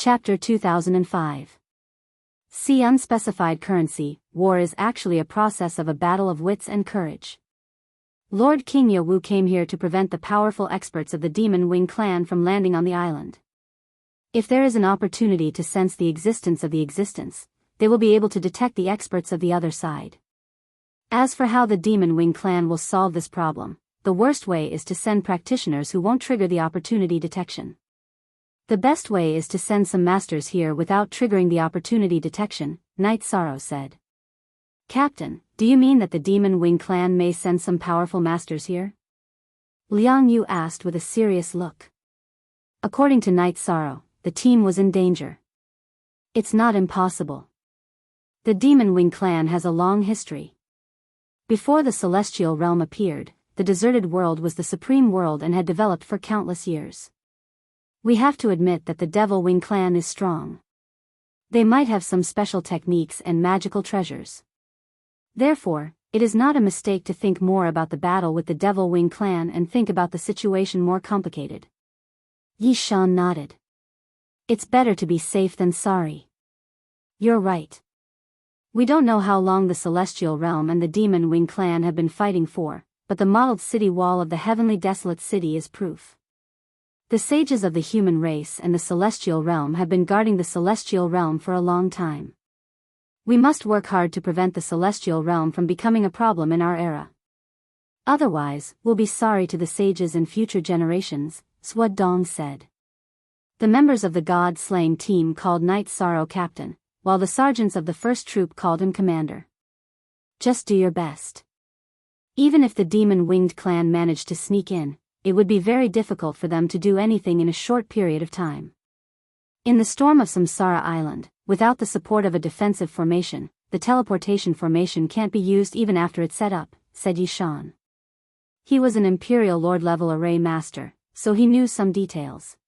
Chapter 2005. See unspecified currency. War is actually a process of a battle of wits and courage. Lord King Yawu came here to prevent the powerful experts of the Demon Wing clan from landing on the island. If there is an opportunity to sense the existence of the existence, they will be able to detect the experts of the other side. As for how the Demon Wing clan will solve this problem, the worst way is to send practitioners who won't trigger the opportunity detection. The best way is to send some masters here without triggering the opportunity detection, Night Sorrow said. Captain, do you mean that the Demon Wing clan may send some powerful masters here? Liang Yu asked with a serious look. According to Night Sorrow, the team was in danger. It's not impossible. The Demon Wing clan has a long history. Before the celestial realm appeared, the deserted world was the supreme world and had developed for countless years. We have to admit that the Devil Wing clan is strong. They might have some special techniques and magical treasures. Therefore, it is not a mistake to think more about the battle with the Devil Wing clan and think about the situation more complicated. Yi Shan nodded. It's better to be safe than sorry. You're right. We don't know how long the Celestial Realm and the Demon Wing clan have been fighting for, but the modeled city wall of the Heavenly Desolate City is proof. The sages of the human race and the Celestial Realm have been guarding the Celestial Realm for a long time. We must work hard to prevent the Celestial Realm from becoming a problem in our era. Otherwise, we'll be sorry to the sages in future generations, Swad Dong said. The members of the god-slaying team called Night Sorrow captain, while the sergeants of the first troop called him commander. Just do your best. Even if the demon-winged clan managed to sneak in, it would be very difficult for them to do anything in a short period of time. In the storm of Samsara Island, without the support of a defensive formation, the teleportation formation can't be used even after it's set up, said Yi Shan. He was an Imperial Lord-level array master, so he knew some details.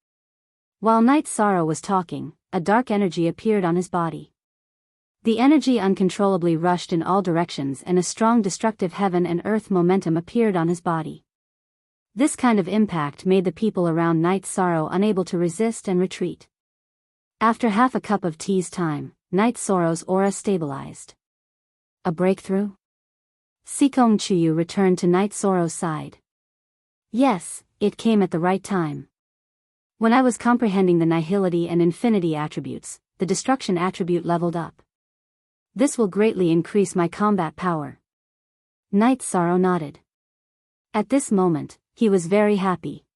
While Night Sorrow was talking, a dark energy appeared on his body. The energy uncontrollably rushed in all directions and a strong destructive heaven and earth momentum appeared on his body. This kind of impact made the people around Night Sorrow unable to resist and retreat. After half a cup of tea's time, Night Sorrow's aura stabilized. A breakthrough? Sikong Chuyu returned to Night Sorrow's side. Yes, it came at the right time. When I was comprehending the nihility and infinity attributes, the destruction attribute leveled up. This will greatly increase my combat power. Night Sorrow nodded. At this moment, he was very happy.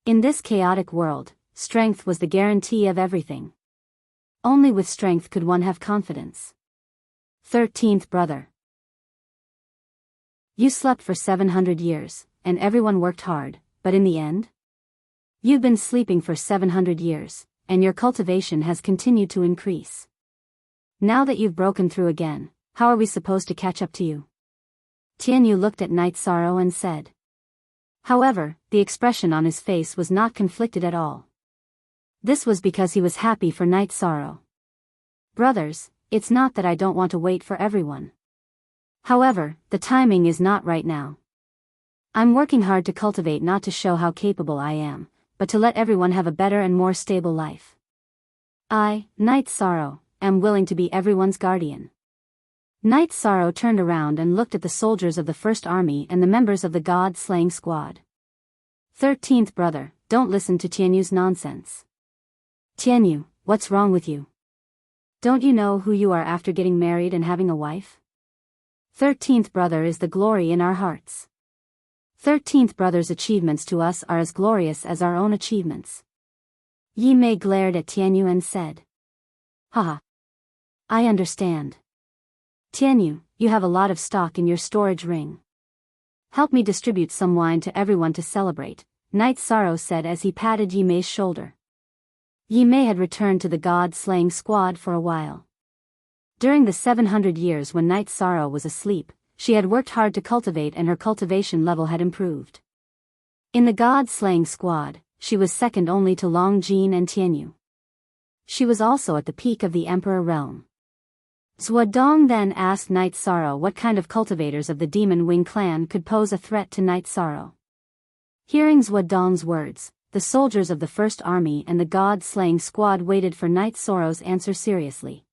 In this chaotic world, strength was the guarantee of everything. Only with strength could one have confidence. 13th brother. You slept for 700 years, and everyone worked hard, but in the end? You've been sleeping for 700 years, and your cultivation has continued to increase. Now that you've broken through again, how are we supposed to catch up to you? Tianyu looked at Night Sorrow and said. However, the expression on his face was not conflicted at all. This was because he was happy for Night Sorrow. Brothers, it's not that I don't want to wait for everyone. However, the timing is not right now. I'm working hard to cultivate not to show how capable I am, but to let everyone have a better and more stable life. I, Night Sorrow, am willing to be everyone's guardian. Night Sorrow turned around and looked at the soldiers of the First Army and the members of the God-slaying squad. 13th brother, don't listen to Tianyu's nonsense. Tianyu, what's wrong with you? Don't you know who you are after getting married and having a wife? 13th brother is the glory in our hearts. 13th brother's achievements to us are as glorious as our own achievements. Yi Mei glared at Tianyu and said. Haha. I understand. Tianyu, you have a lot of stock in your storage ring. Help me distribute some wine to everyone to celebrate, Night Sorrow said as he patted Yi Mei's shoulder. Yi Mei had returned to the god-slaying squad for a while. During the 700 years when Night Sorrow was asleep, she had worked hard to cultivate and her cultivation level had improved. In the god-slaying squad, she was second only to Long Jin and Tianyu. She was also at the peak of the Emperor realm. Zhuodong then asked Night Sorrow what kind of cultivators of the Demon Wing clan could pose a threat to Night Sorrow. Hearing Zhuodong's words, the soldiers of the First Army and the god-slaying squad waited for Night Sorrow's answer seriously.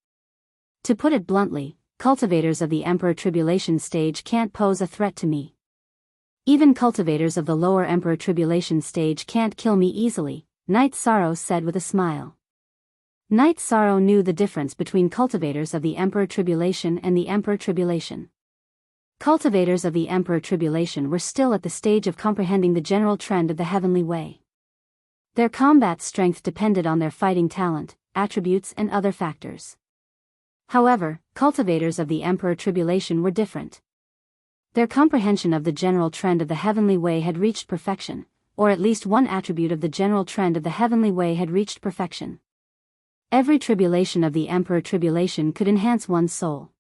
To put it bluntly, cultivators of the Emperor Tribulation stage can't pose a threat to me. Even cultivators of the lower Emperor Tribulation stage can't kill me easily, Night Sorrow said with a smile. Night Sorrow knew the difference between cultivators of the Emperor Tribulation and the Emperor Tribulation. Cultivators of the Emperor Tribulation were still at the stage of comprehending the general trend of the heavenly way. Their combat strength depended on their fighting talent, attributes and other factors. However, cultivators of the Emperor Tribulation were different. Their comprehension of the general trend of the heavenly way had reached perfection, or at least one attribute of the general trend of the heavenly way had reached perfection. Every tribulation of the Emperor Tribulation could enhance one's soul.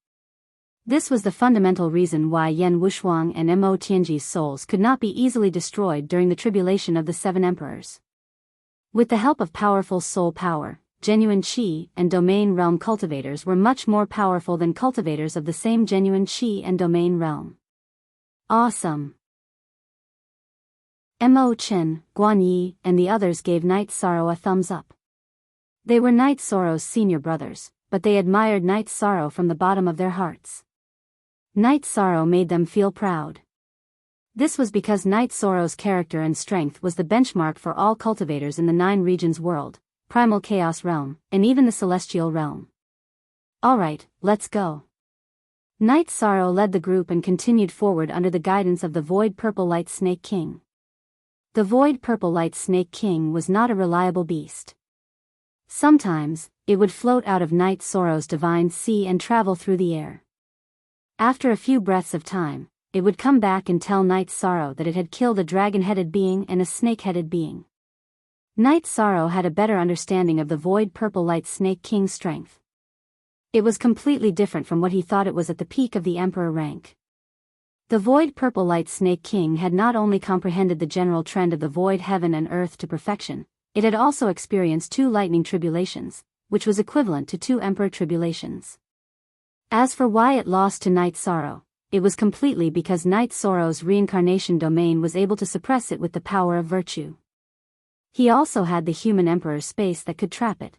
This was the fundamental reason why Yan Wushuang and Mo Tianji's souls could not be easily destroyed during the tribulation of the Seven Emperors. With the help of powerful soul power, genuine qi and domain realm cultivators were much more powerful than cultivators of the same genuine qi and domain realm. Awesome! Mo Qin, Guan Yi, and the others gave Night Sorrow a thumbs up. They were Night Sorrow's senior brothers, but they admired Night Sorrow from the bottom of their hearts. Night Sorrow made them feel proud. This was because Night Sorrow's character and strength was the benchmark for all cultivators in the 9 regions world, Primal Chaos Realm, and even the Celestial Realm. Alright, let's go. Night Sorrow led the group and continued forward under the guidance of the Void Purple Light Snake King. The Void Purple Light Snake King was not a reliable beast. Sometimes, it would float out of Night Sorrow's divine sea and travel through the air. After a few breaths of time, it would come back and tell Night Sorrow that it had killed a dragon-headed being and a snake-headed being. Night Sorrow had a better understanding of the Void Purple Light Snake King's strength. It was completely different from what he thought it was at the peak of the Emperor rank. The Void Purple Light Snake King had not only comprehended the general trend of the void heaven and earth to perfection, it had also experienced 2 lightning tribulations, which was equivalent to 2 Emperor tribulations. As for why it lost to Night Sorrow, it was completely because Night Sorrow's reincarnation domain was able to suppress it with the power of virtue. He also had the human Emperor's space that could trap it.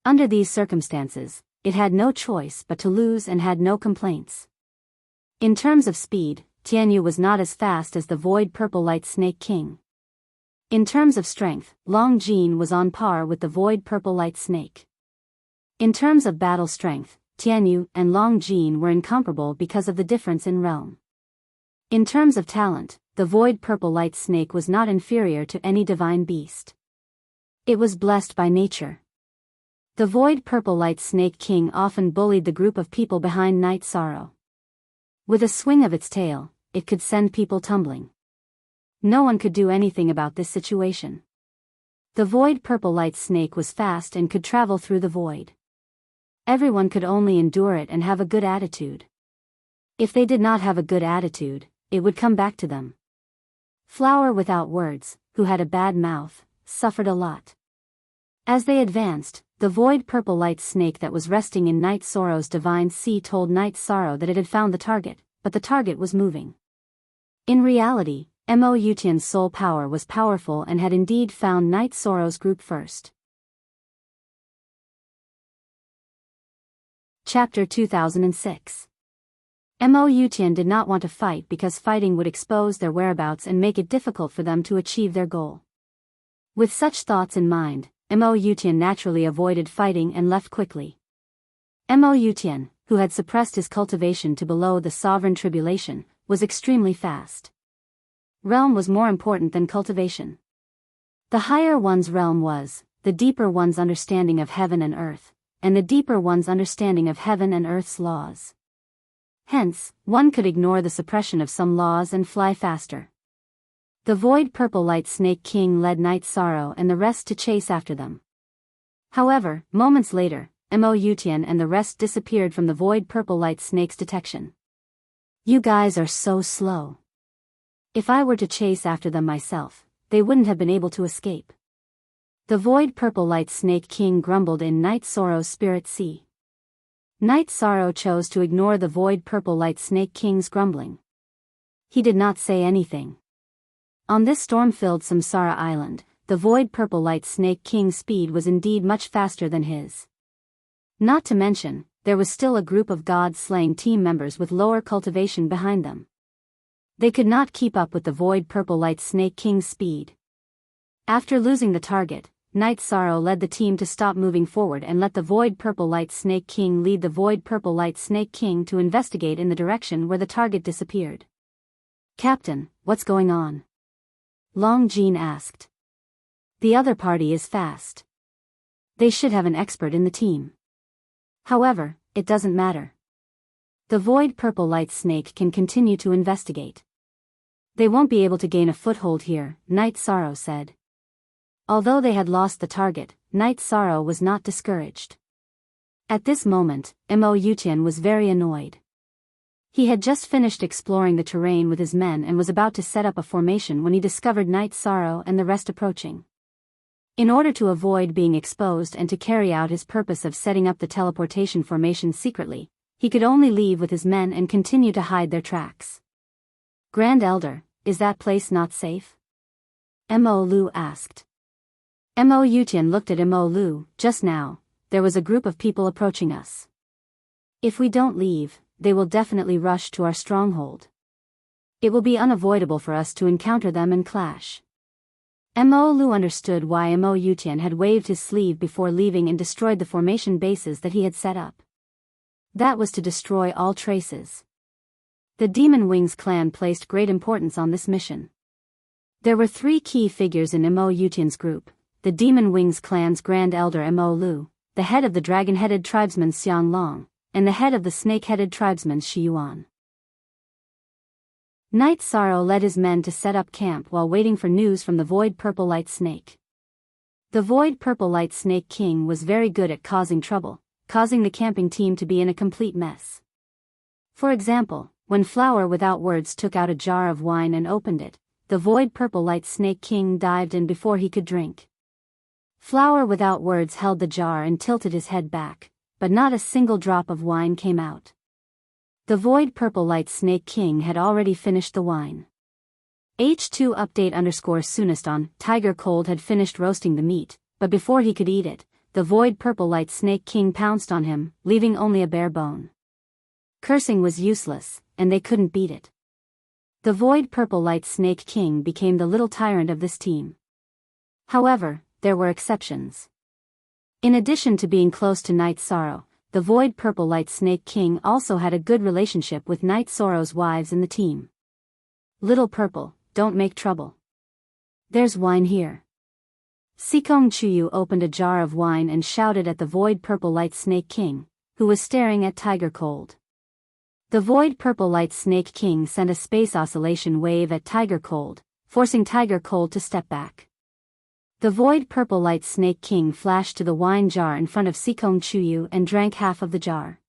Under these circumstances, it had no choice but to lose and had no complaints. In terms of speed, Tianyu was not as fast as the Void Purple Light Snake King. In terms of strength, Long Jin was on par with the Void Purple Light Snake. In terms of battle strength, Tianyu and Long Jin were incomparable because of the difference in realm. In terms of talent, the Void Purple Light Snake was not inferior to any divine beast. It was blessed by nature. The Void Purple Light Snake King often bullied the group of people behind Night Sorrow. With a swing of its tail, it could send people tumbling. No one could do anything about this situation. The Void Purple Light Snake was fast and could travel through the void. Everyone could only endure it and have a good attitude. If they did not have a good attitude, it would come back to them. Flower Without Words, who had a bad mouth, suffered a lot. As they advanced, the Void Purple Light Snake that was resting in Night Sorrow's divine sea told Night Sorrow that it had found the target, but the target was moving. In reality, Mo Yutian's soul power was powerful and had indeed found Night Sorrow's group first. Chapter 2006. Mo Yutian did not want to fight because fighting would expose their whereabouts and make it difficult for them to achieve their goal. With such thoughts in mind, Mo Yutian naturally avoided fighting and left quickly. Mo Yutian, who had suppressed his cultivation to below the sovereign tribulation, was extremely fast. Realm was more important than cultivation. The higher one's realm was, the deeper one's understanding of heaven and earth, and the deeper one's understanding of heaven and earth's laws. Hence, one could ignore the suppression of some laws and fly faster. The Void Purple Light Snake King led Night Sorrow and the rest to chase after them. However, moments later, Mo Yutian and the rest disappeared from the Void Purple Light Snake's detection. You guys are so slow. If I were to chase after them myself, they wouldn't have been able to escape. The Void Purple Light Snake King grumbled in Night Sorrow's spirit sea. Night Sorrow chose to ignore the Void Purple Light Snake King's grumbling. He did not say anything. On this storm-filled Samsara Island, the Void Purple Light Snake King's speed was indeed much faster than his. Not to mention, there was still a group of god-slaying team members with lower cultivation behind them. They could not keep up with the Void Purple Light Snake King's speed. After losing the target, Night Sorrow led the team to stop moving forward and let the Void Purple Light Snake King lead the Void Purple Light Snake King to investigate in the direction where the target disappeared. "Captain, what's going on?" Long Jean asked. "The other party is fast. They should have an expert in the team. However, it doesn't matter. The Void Purple Light Snake can continue to investigate. They won't be able to gain a foothold here," Night Sorrow said. Although they had lost the target, Night Sorrow was not discouraged. At this moment, Mo Yutian was very annoyed. He had just finished exploring the terrain with his men and was about to set up a formation when he discovered Night Sorrow and the rest approaching. In order to avoid being exposed and to carry out his purpose of setting up the teleportation formation secretly, he could only leave with his men and continue to hide their tracks. "Grand Elder, is that place not safe?" Mo Lu asked. Mo Yutian looked at Mo Lu. "Just now, there was a group of people approaching us. If we don't leave, they will definitely rush to our stronghold. It will be unavoidable for us to encounter them and clash." Mo Lu understood why Mo Yutian had waved his sleeve before leaving and destroyed the formation bases that he had set up. That was to destroy all traces. The Demon Wings clan placed great importance on this mission. There were 3 key figures in Mo Yutian's group: the Demon Wings clan's Grand Elder Mo Lu, the head of the dragon-headed tribesman Xiang Long, and the head of the snake-headed tribesman Shi Yuan. Night Sorrow led his men to set up camp while waiting for news from the Void Purple Light Snake. The Void Purple Light Snake King was very good at causing trouble, causing the camping team to be in a complete mess. For example, when Flower Without Words took out a jar of wine and opened it, the Void Purple Light Snake King dived in before he could drink. Flower Without Words held the jar and tilted his head back, but not a single drop of wine came out. The Void Purple Light Snake King had already finished the wine. H2 update _ on Tiger Cold had finished roasting the meat, but before he could eat it, the Void Purple Light Snake King pounced on him, leaving only a bare bone. Cursing was useless, and they couldn't beat it. The Void Purple Light Snake King became the little tyrant of this team. However, there were exceptions. In addition to being close to Night Sorrow, the Void Purple Light Snake King also had a good relationship with Night Sorrow's wives in the team. "Little Purple, don't make trouble. There's wine here." Sikong Chuyu opened a jar of wine and shouted at the Void Purple Light Snake King, who was staring at Tiger Cold. The Void Purple Light Snake King sent a space oscillation wave at Tiger Cold, forcing Tiger Cold to step back. The Void Purple Light Snake King flashed to the wine jar in front of Sikong Chuyu and drank half of the jar.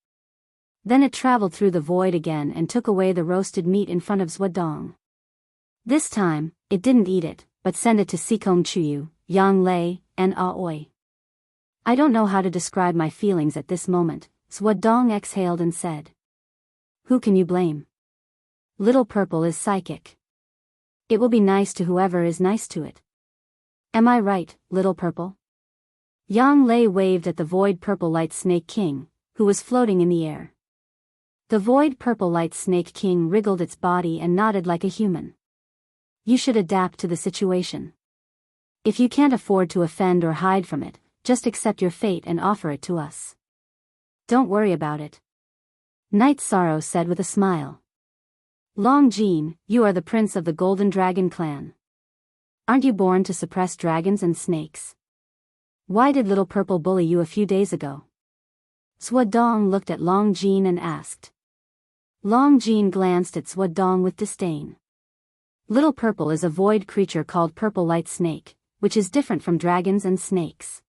Then it traveled through the void again and took away the roasted meat in front of Zhuodong. This time, it didn't eat it, but sent it to Sikong Chuyu, Yang Lei, and Aoi. "I don't know how to describe my feelings at this moment," Zhuodong exhaled and said. "Who can you blame? Little Purple is psychic. It will be nice to whoever is nice to it. Am I right, Little Purple?" Yang Lei waved at the Void Purple Light Snake King, who was floating in the air. The Void Purple Light Snake King wriggled its body and nodded like a human. "You should adapt to the situation. If you can't afford to offend or hide from it, just accept your fate and offer it to us. Don't worry about it," Night Sorrow said with a smile. "Long Jean, you are the prince of the Golden Dragon clan. Aren't you born to suppress dragons and snakes? Why did Little Purple bully you a few days ago?" Zhuodong looked at Long Jean and asked. Long Jean glanced at Zhuodong with disdain. Little Purple is a void creature called Purple Light Snake, which is different from dragons and snakes.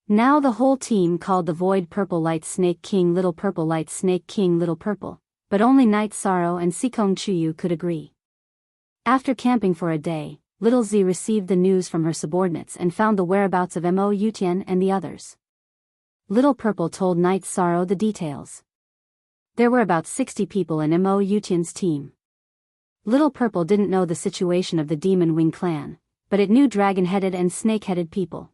Now the whole team called the Void Purple Light Snake King Little Purple Light Snake King Little Purple, but only Night Sorrow and Sikong Chuyu could agree. After camping for a day, Little Z received the news from her subordinates and found the whereabouts of Mo Yutian and the others. Little Purple told Night Sorrow the details. There were about 60 people in Mo Yutian's team. Little Purple didn't know the situation of the Demon Wing clan, but it knew dragon-headed and snake-headed people.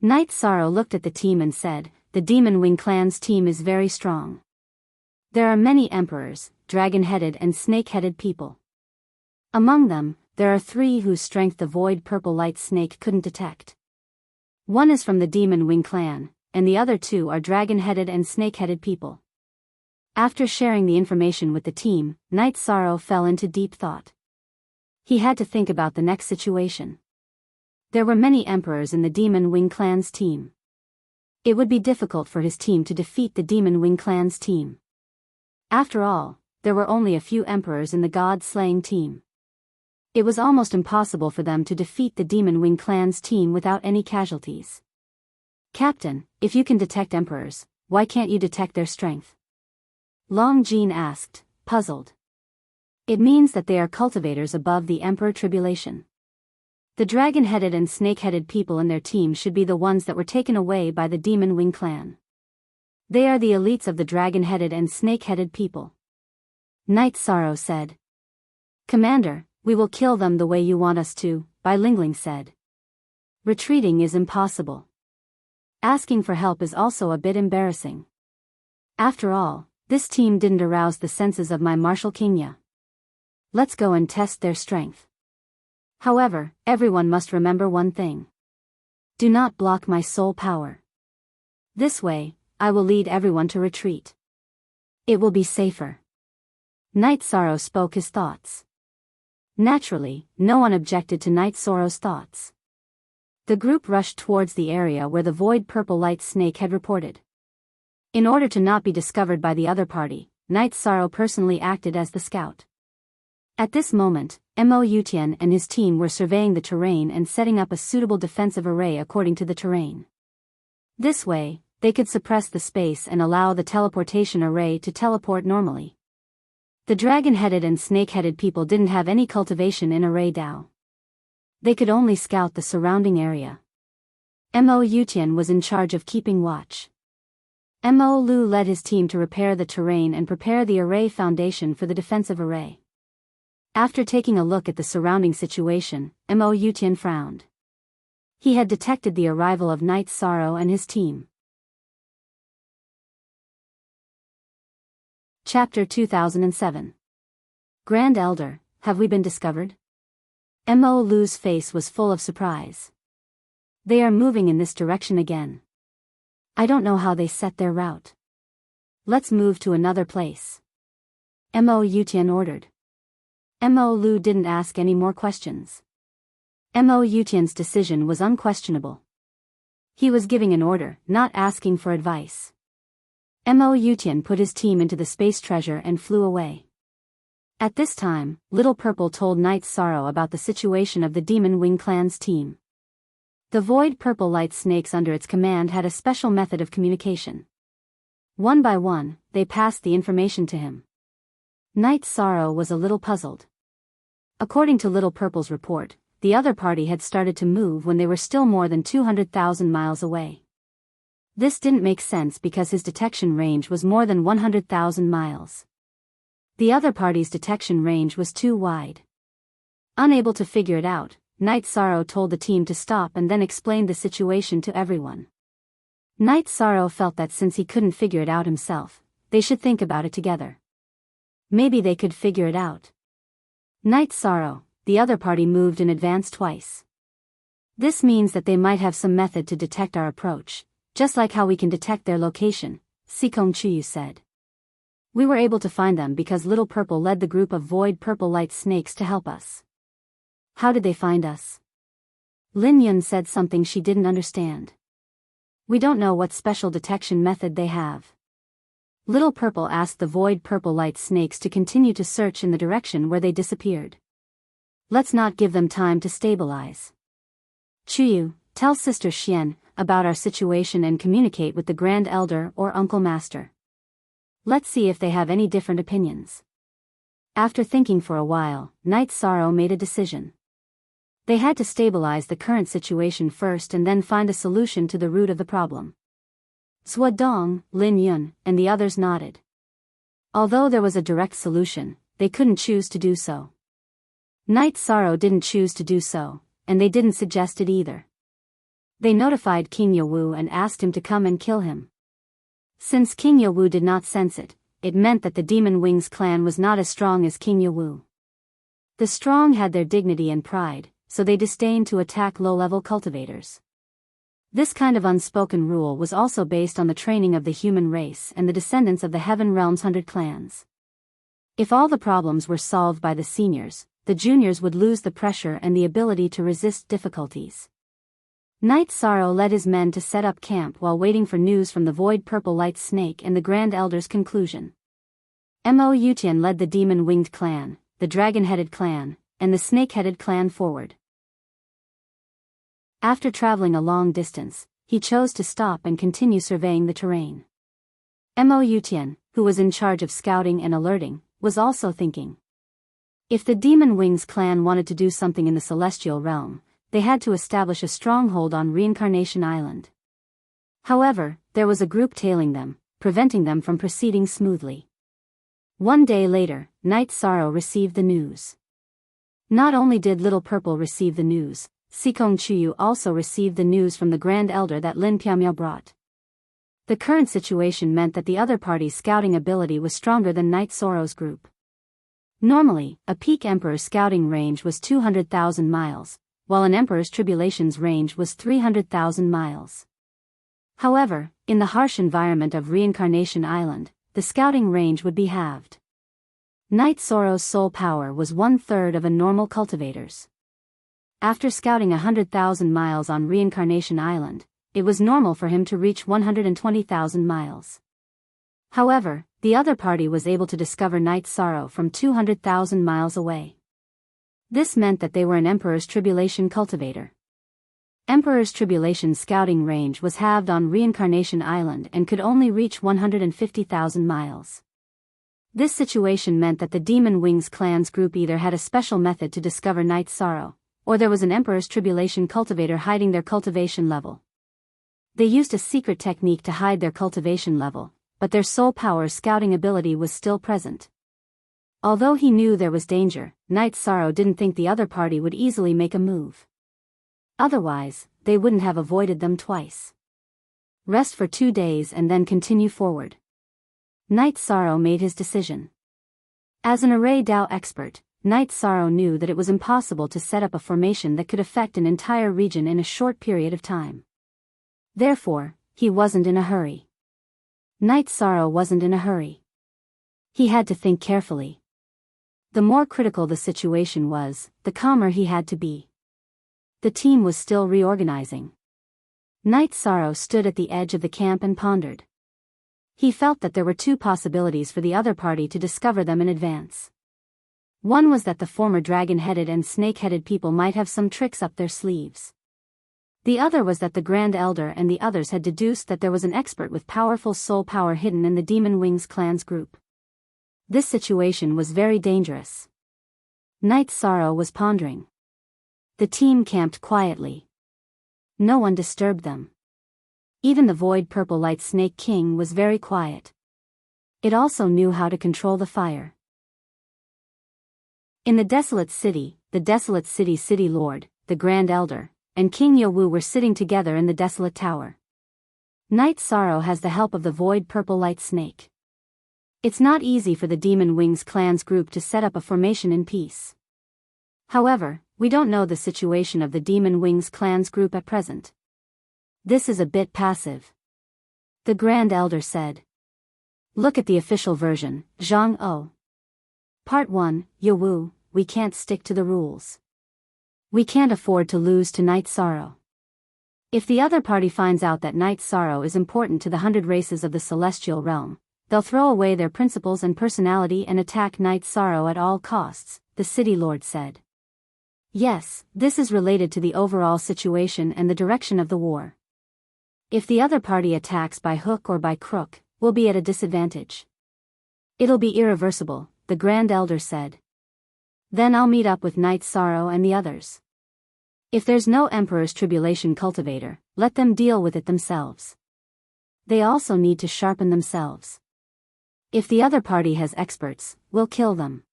Night Sorrow looked at the team and said, "The Demon Wing Clan's team is very strong. There are many emperors, dragon-headed and snake-headed people. Among them, there are 3 whose strength the void purple light snake couldn't detect. One is from the Demon Wing Clan, and the other 2 are dragon-headed and snake-headed people." After sharing the information with the team, Night Sorrow fell into deep thought. He had to think about the next situation. There were many emperors in the Demon Wing Clan's team. It would be difficult for his team to defeat the Demon Wing Clan's team. After all, there were only a few emperors in the god-slaying team. It was almost impossible for them to defeat the Demon Wing Clan's team without any casualties. "Captain, if you can detect emperors, why can't you detect their strength?" Long Jean asked, puzzled. "It means that they are cultivators above the Emperor Tribulation. The dragon-headed and snake-headed people in their team should be the ones that were taken away by the Demon Wing Clan. They are the elites of the dragon-headed and snake-headed people." Night Sorrow said. "Commander, we will kill them the way you want us to," Bai Lingling said. "Retreating is impossible. Asking for help is also a bit embarrassing. After all, this team didn't arouse the senses of my martial king yet. Let's go and test their strength. However, everyone must remember one thing. Do not block my soul power. This way, I will lead everyone to retreat. It will be safer." Night Sorrow spoke his thoughts. Naturally, no one objected to Night Sorrow's thoughts. The group rushed towards the area where the void purple light snake had reported. In order to not be discovered by the other party, Night Sorrow personally acted as the scout. At this moment, Mo Yutian and his team were surveying the terrain and setting up a suitable defensive array according to the terrain. This way, they could suppress the space and allow the teleportation array to teleport normally. The dragon-headed and snake-headed people didn't have any cultivation in Array Dao. They could only scout the surrounding area. Mo Yutian was in charge of keeping watch. Mo Lu led his team to repair the terrain and prepare the array foundation for the defensive array. After taking a look at the surrounding situation, Mo Yutian frowned. He had detected the arrival of Night Sorrow and his team. Chapter 2007. Grand Elder, have we been discovered? Mo Lu's face was full of surprise. They are moving in this direction again. I don't know how they set their route. Let's move to another place. Mo Yutian ordered. Mo Lu didn't ask any more questions. Mo Yutian's decision was unquestionable. He was giving an order, not asking for advice. Mo Yutian put his team into the space treasure and flew away. At this time, Little Purple told Night Sorrow about the situation of the Demon Wing Clan's team. The void purple light snakes under its command had a special method of communication. One by one, they passed the information to him. Night Sorrow was a little puzzled. According to Little Purple's report, the other party had started to move when they were still more than 200,000 miles away. This didn't make sense because his detection range was more than 100,000 miles. The other party's detection range was too wide. Unable to figure it out, Night Sorrow told the team to stop and then explained the situation to everyone. Night Sorrow felt that since he couldn't figure it out himself, they should think about it together. Maybe they could figure it out. Night Sorrow, the other party moved in advance twice. This means that they might have some method to detect our approach, just like how we can detect their location, Sikong Chuyu said. We were able to find them because Little Purple led the group of void purple light snakes to help us. How did they find us? Lin Yun said something she didn't understand. We don't know what special detection method they have. Little Purple asked the void purple light snakes to continue to search in the direction where they disappeared. Let's not give them time to stabilize. Chuyu, tell Sister Xian about our situation and communicate with the Grand Elder or Uncle Master. Let's see if they have any different opinions. After thinking for a while, Night Sorrow made a decision. They had to stabilize the current situation first and then find a solution to the root of the problem. Zhuo Dong, Lin Yun, and the others nodded. Although there was a direct solution, they couldn't choose to do so. Night Sorrow didn't choose to do so, and they didn't suggest it either. They notified King Yawu and asked him to come and kill him. Since King Yawu did not sense it, it meant that the Demon Wings clan was not as strong as King Yawu. The strong had their dignity and pride, so they disdained to attack low-level cultivators. This kind of unspoken rule was also based on the training of the human race and the descendants of the Heaven Realm's 100 clans. If all the problems were solved by the seniors, the juniors would lose the pressure and the ability to resist difficulties. Night Sorrow led his men to set up camp while waiting for news from the Void Purple Light Snake and the Grand Elder's conclusion. Mo Yutian led the Demon-Winged clan, the Dragon-Headed clan, and the Snake-Headed clan forward. After traveling a long distance, he chose to stop and continue surveying the terrain. Mo Yutian, who was in charge of scouting and alerting, was also thinking. If the Demon Wings clan wanted to do something in the Celestial Realm, they had to establish a stronghold on Reincarnation Island. However, there was a group tailing them, preventing them from proceeding smoothly. One day later, Night Sorrow received the news. Not only did Little Purple receive the news, Sikong Chuyu also received the news from the Grand Elder that Lin Piamiao brought. The current situation meant that the other party's scouting ability was stronger than Night Sorrow's group. Normally, a peak Emperor's scouting range was 200,000 miles, while an Emperor's Tribulation's range was 300,000 miles. However, in the harsh environment of Reincarnation Island, the scouting range would be halved. Night Sorrow's soul power was 1/3 of a normal cultivator's. After scouting 100,000 miles on Reincarnation Island, it was normal for him to reach 120,000 miles. However, the other party was able to discover Night Sorrow from 200,000 miles away. This meant that they were an Emperor's Tribulation cultivator. Emperor's Tribulation scouting range was halved on Reincarnation Island and could only reach 150,000 miles. This situation meant that the Demon Wings clan's group either had a special method to discover Night Sorrow, or there was an Emperor's Tribulation cultivator hiding their cultivation level. They used a secret technique to hide their cultivation level, but their soul power's scouting ability was still present. Although he knew there was danger, Night Sorrow didn't think the other party would easily make a move. Otherwise, they wouldn't have avoided them twice. Rest for 2 days and then continue forward. Night Sorrow made his decision. As an Array Dao expert, Night Sorrow knew that it was impossible to set up a formation that could affect an entire region in a short period of time. Therefore, he wasn't in a hurry. Night Sorrow wasn't in a hurry. He had to think carefully. The more critical the situation was, the calmer he had to be. The team was still reorganizing. Night Sorrow stood at the edge of the camp and pondered. He felt that there were 2 possibilities for the other party to discover them in advance. One was that the former dragon-headed and snake-headed people might have some tricks up their sleeves. The other was that the Grand Elder and the others had deduced that there was an expert with powerful soul power hidden in the Demon Wings clan's group. This situation was very dangerous. Night Sorrow was pondering. The team camped quietly. No one disturbed them. Even the Void Purple Light Snake King was very quiet. It also knew how to control the fire. In the Desolate City, the Desolate City's City Lord, the Grand Elder, and King Yawu were sitting together in the Desolate Tower. Night Sorrow has the help of the Void Purple Light Snake. It's not easy for the Demon Wings clan's group to set up a formation in peace. However, we don't know the situation of the Demon Wings clan's group at present. This is a bit passive. The Grand Elder said. Look at the official version, Zhang O. Part 1, Yawu, we can't stick to the rules. We can't afford to lose to Night Sorrow. If the other party finds out that Night Sorrow is important to the 100 races of the Celestial Realm, they'll throw away their principles and personality and attack Night Sorrow at all costs, the City Lord said. Yes, this is related to the overall situation and the direction of the war. If the other party attacks by hook or by crook, we'll be at a disadvantage. It'll be irreversible, the Grand Elder said. Then I'll meet up with Night Sorrow and the others. If there's no Emperor's Tribulation cultivator, let them deal with it themselves. They also need to sharpen themselves. If the other party has experts, we'll kill them.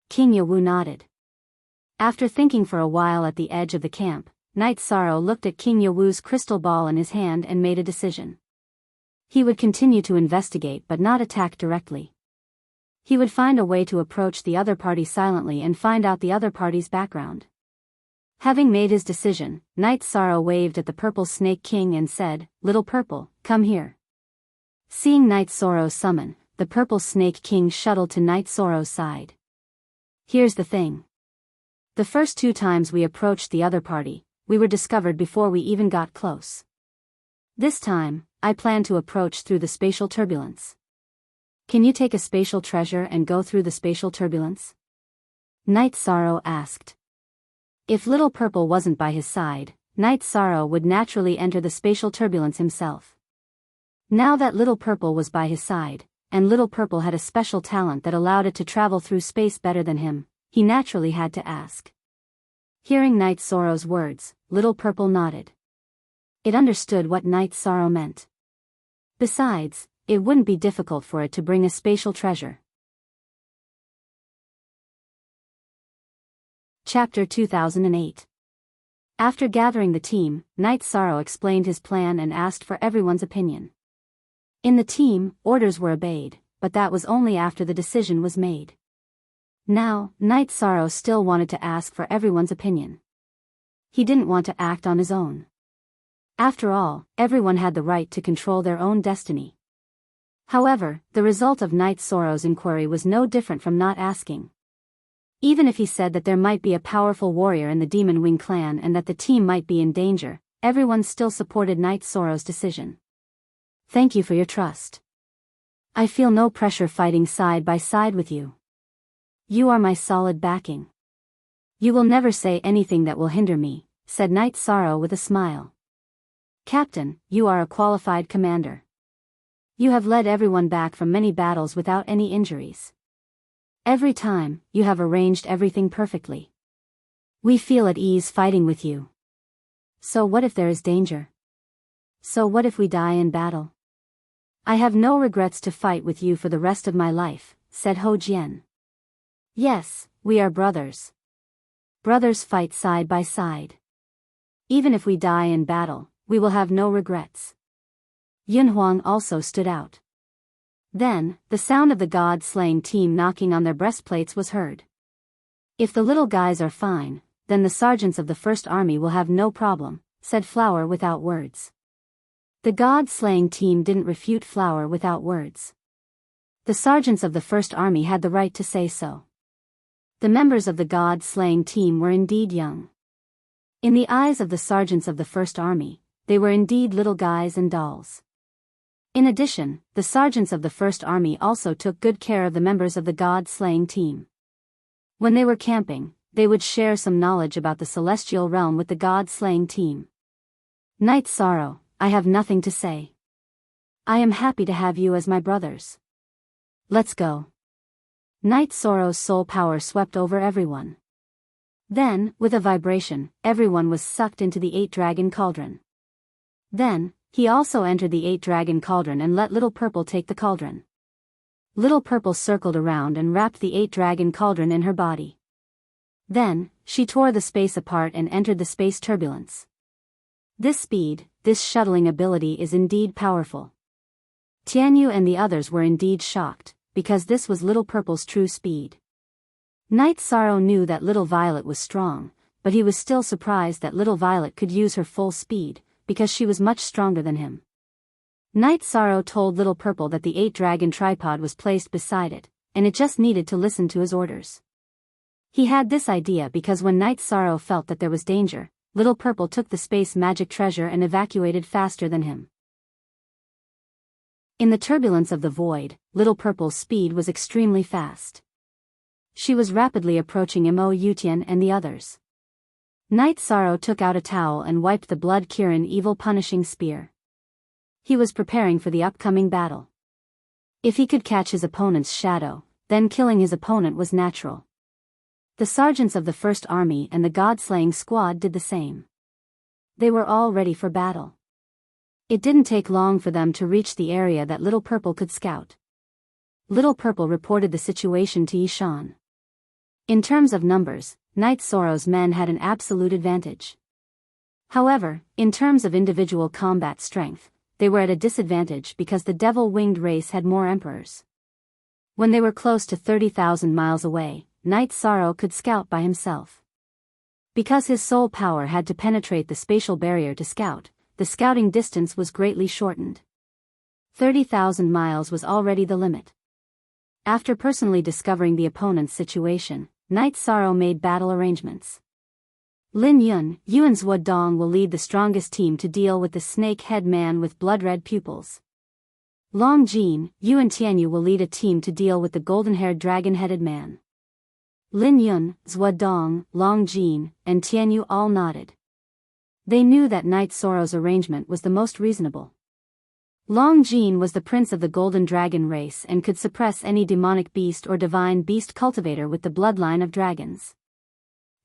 King Yawu nodded. After thinking for a while at the edge of the camp, Night Sorrow looked at King Yawu's crystal ball in his hand and made a decision. He would continue to investigate but not attack directly. He would find a way to approach the other party silently and find out the other party's background. Having made his decision, Night Sorrow waved at the Purple Snake King and said, "Little Purple, come here." Seeing Night Sorrow summon, the Purple Snake King shuttled to Night Sorrow's side. "Here's the thing. The first 2 times we approached the other party, we were discovered before we even got close. This time, I plan to approach through the spatial turbulence. Can you take a spatial treasure and go through the spatial turbulence?" Night Sorrow asked. If Little Purple wasn't by his side, Night Sorrow would naturally enter the spatial turbulence himself. Now that Little Purple was by his side, and Little Purple had a special talent that allowed it to travel through space better than him, he naturally had to ask. Hearing Night Sorrow's words, Little Purple nodded. It understood what Night Sorrow meant. Besides, it wouldn't be difficult for it to bring a spatial treasure. Chapter 2008. After gathering the team, Night Sorrow explained his plan and asked for everyone's opinion. In the team, orders were obeyed, but that was only after the decision was made. Now, Night Sorrow still wanted to ask for everyone's opinion. He didn't want to act on his own. After all, everyone had the right to control their own destiny. However, the result of Night Sorrow's inquiry was no different from not asking. Even if he said that there might be a powerful warrior in the Demon Wing clan and that the team might be in danger, everyone still supported Night Sorrow's decision. "Thank you for your trust. I feel no pressure fighting side by side with you. You are my solid backing. You will never say anything that will hinder me," said Night Sorrow with a smile. "Captain, you are a qualified commander. You have led everyone back from many battles without any injuries. Every time, you have arranged everything perfectly. We feel at ease fighting with you. So what if there is danger? So what if we die in battle? I have no regrets to fight with you for the rest of my life," said Ho Jian. "Yes, we are brothers. Brothers fight side by side. Even if we die in battle, we will have no regrets." Yun Huang also stood out. Then, the sound of the god-slaying team knocking on their breastplates was heard. "If the little guys are fine, then the sergeants of the First Army will have no problem," said Flower without words. The god-slaying team didn't refute Flower without words. The sergeants of the First Army had the right to say so. The members of the god-slaying team were indeed young. In the eyes of the sergeants of the First Army, they were indeed little guys and dolls. In addition, the sergeants of the First Army also took good care of the members of the god-slaying team. When they were camping, they would share some knowledge about the celestial realm with the god-slaying team. "Night Sorrow, I have nothing to say. I am happy to have you as my brothers. Let's go." Night Sorrow's soul power swept over everyone. Then, with a vibration, everyone was sucked into the 8-dragon cauldron. Then, he also entered the 8-dragon cauldron and let Little Purple take the cauldron. Little Purple circled around and wrapped the 8-dragon cauldron in her body. Then, she tore the space apart and entered the space turbulence. This speed, this shuttling ability is indeed powerful. Tianyu and the others were indeed shocked, because this was Little Purple's true speed. Night Sorrow knew that Little Violet was strong, but he was still surprised that Little Violet could use her full speed, because she was much stronger than him. Night Sorrow told Little Purple that the 8-dragon tripod was placed beside it, and it just needed to listen to his orders. He had this idea because when Night Sorrow felt that there was danger, Little Purple took the space magic treasure and evacuated faster than him. In the turbulence of the void, Little Purple's speed was extremely fast. She was rapidly approaching Mo Yutian and the others. Night Sorrow took out a towel and wiped the blood Kirin evil punishing spear. He was preparing for the upcoming battle. If he could catch his opponent's shadow, then killing his opponent was natural. The sergeants of the First Army and the god-slaying squad did the same. They were all ready for battle. It didn't take long for them to reach the area that Little Purple could scout. Little Purple reported the situation to Yishan. In terms of numbers, Night Sorrow's men had an absolute advantage. However, in terms of individual combat strength, they were at a disadvantage because the devil-winged race had more emperors. When they were close to 30,000 miles away, Night Sorrow could scout by himself. Because his soul power had to penetrate the spatial barrier to scout, the scouting distance was greatly shortened. 30,000 miles was already the limit. After personally discovering the opponent's situation, Night Sorrow made battle arrangements. Lin Yun, Yuan Zhuodong will lead the strongest team to deal with the snake-head man with blood-red pupils. Long Jin, Yuan Tianyu will lead a team to deal with the golden-haired dragon-headed man. Lin Yun, Zhuodong, Long Jin, and Tianyu all nodded. They knew that Night Sorrow's arrangement was the most reasonable. Long Jin was the prince of the golden dragon race and could suppress any demonic beast or divine beast cultivator with the bloodline of dragons.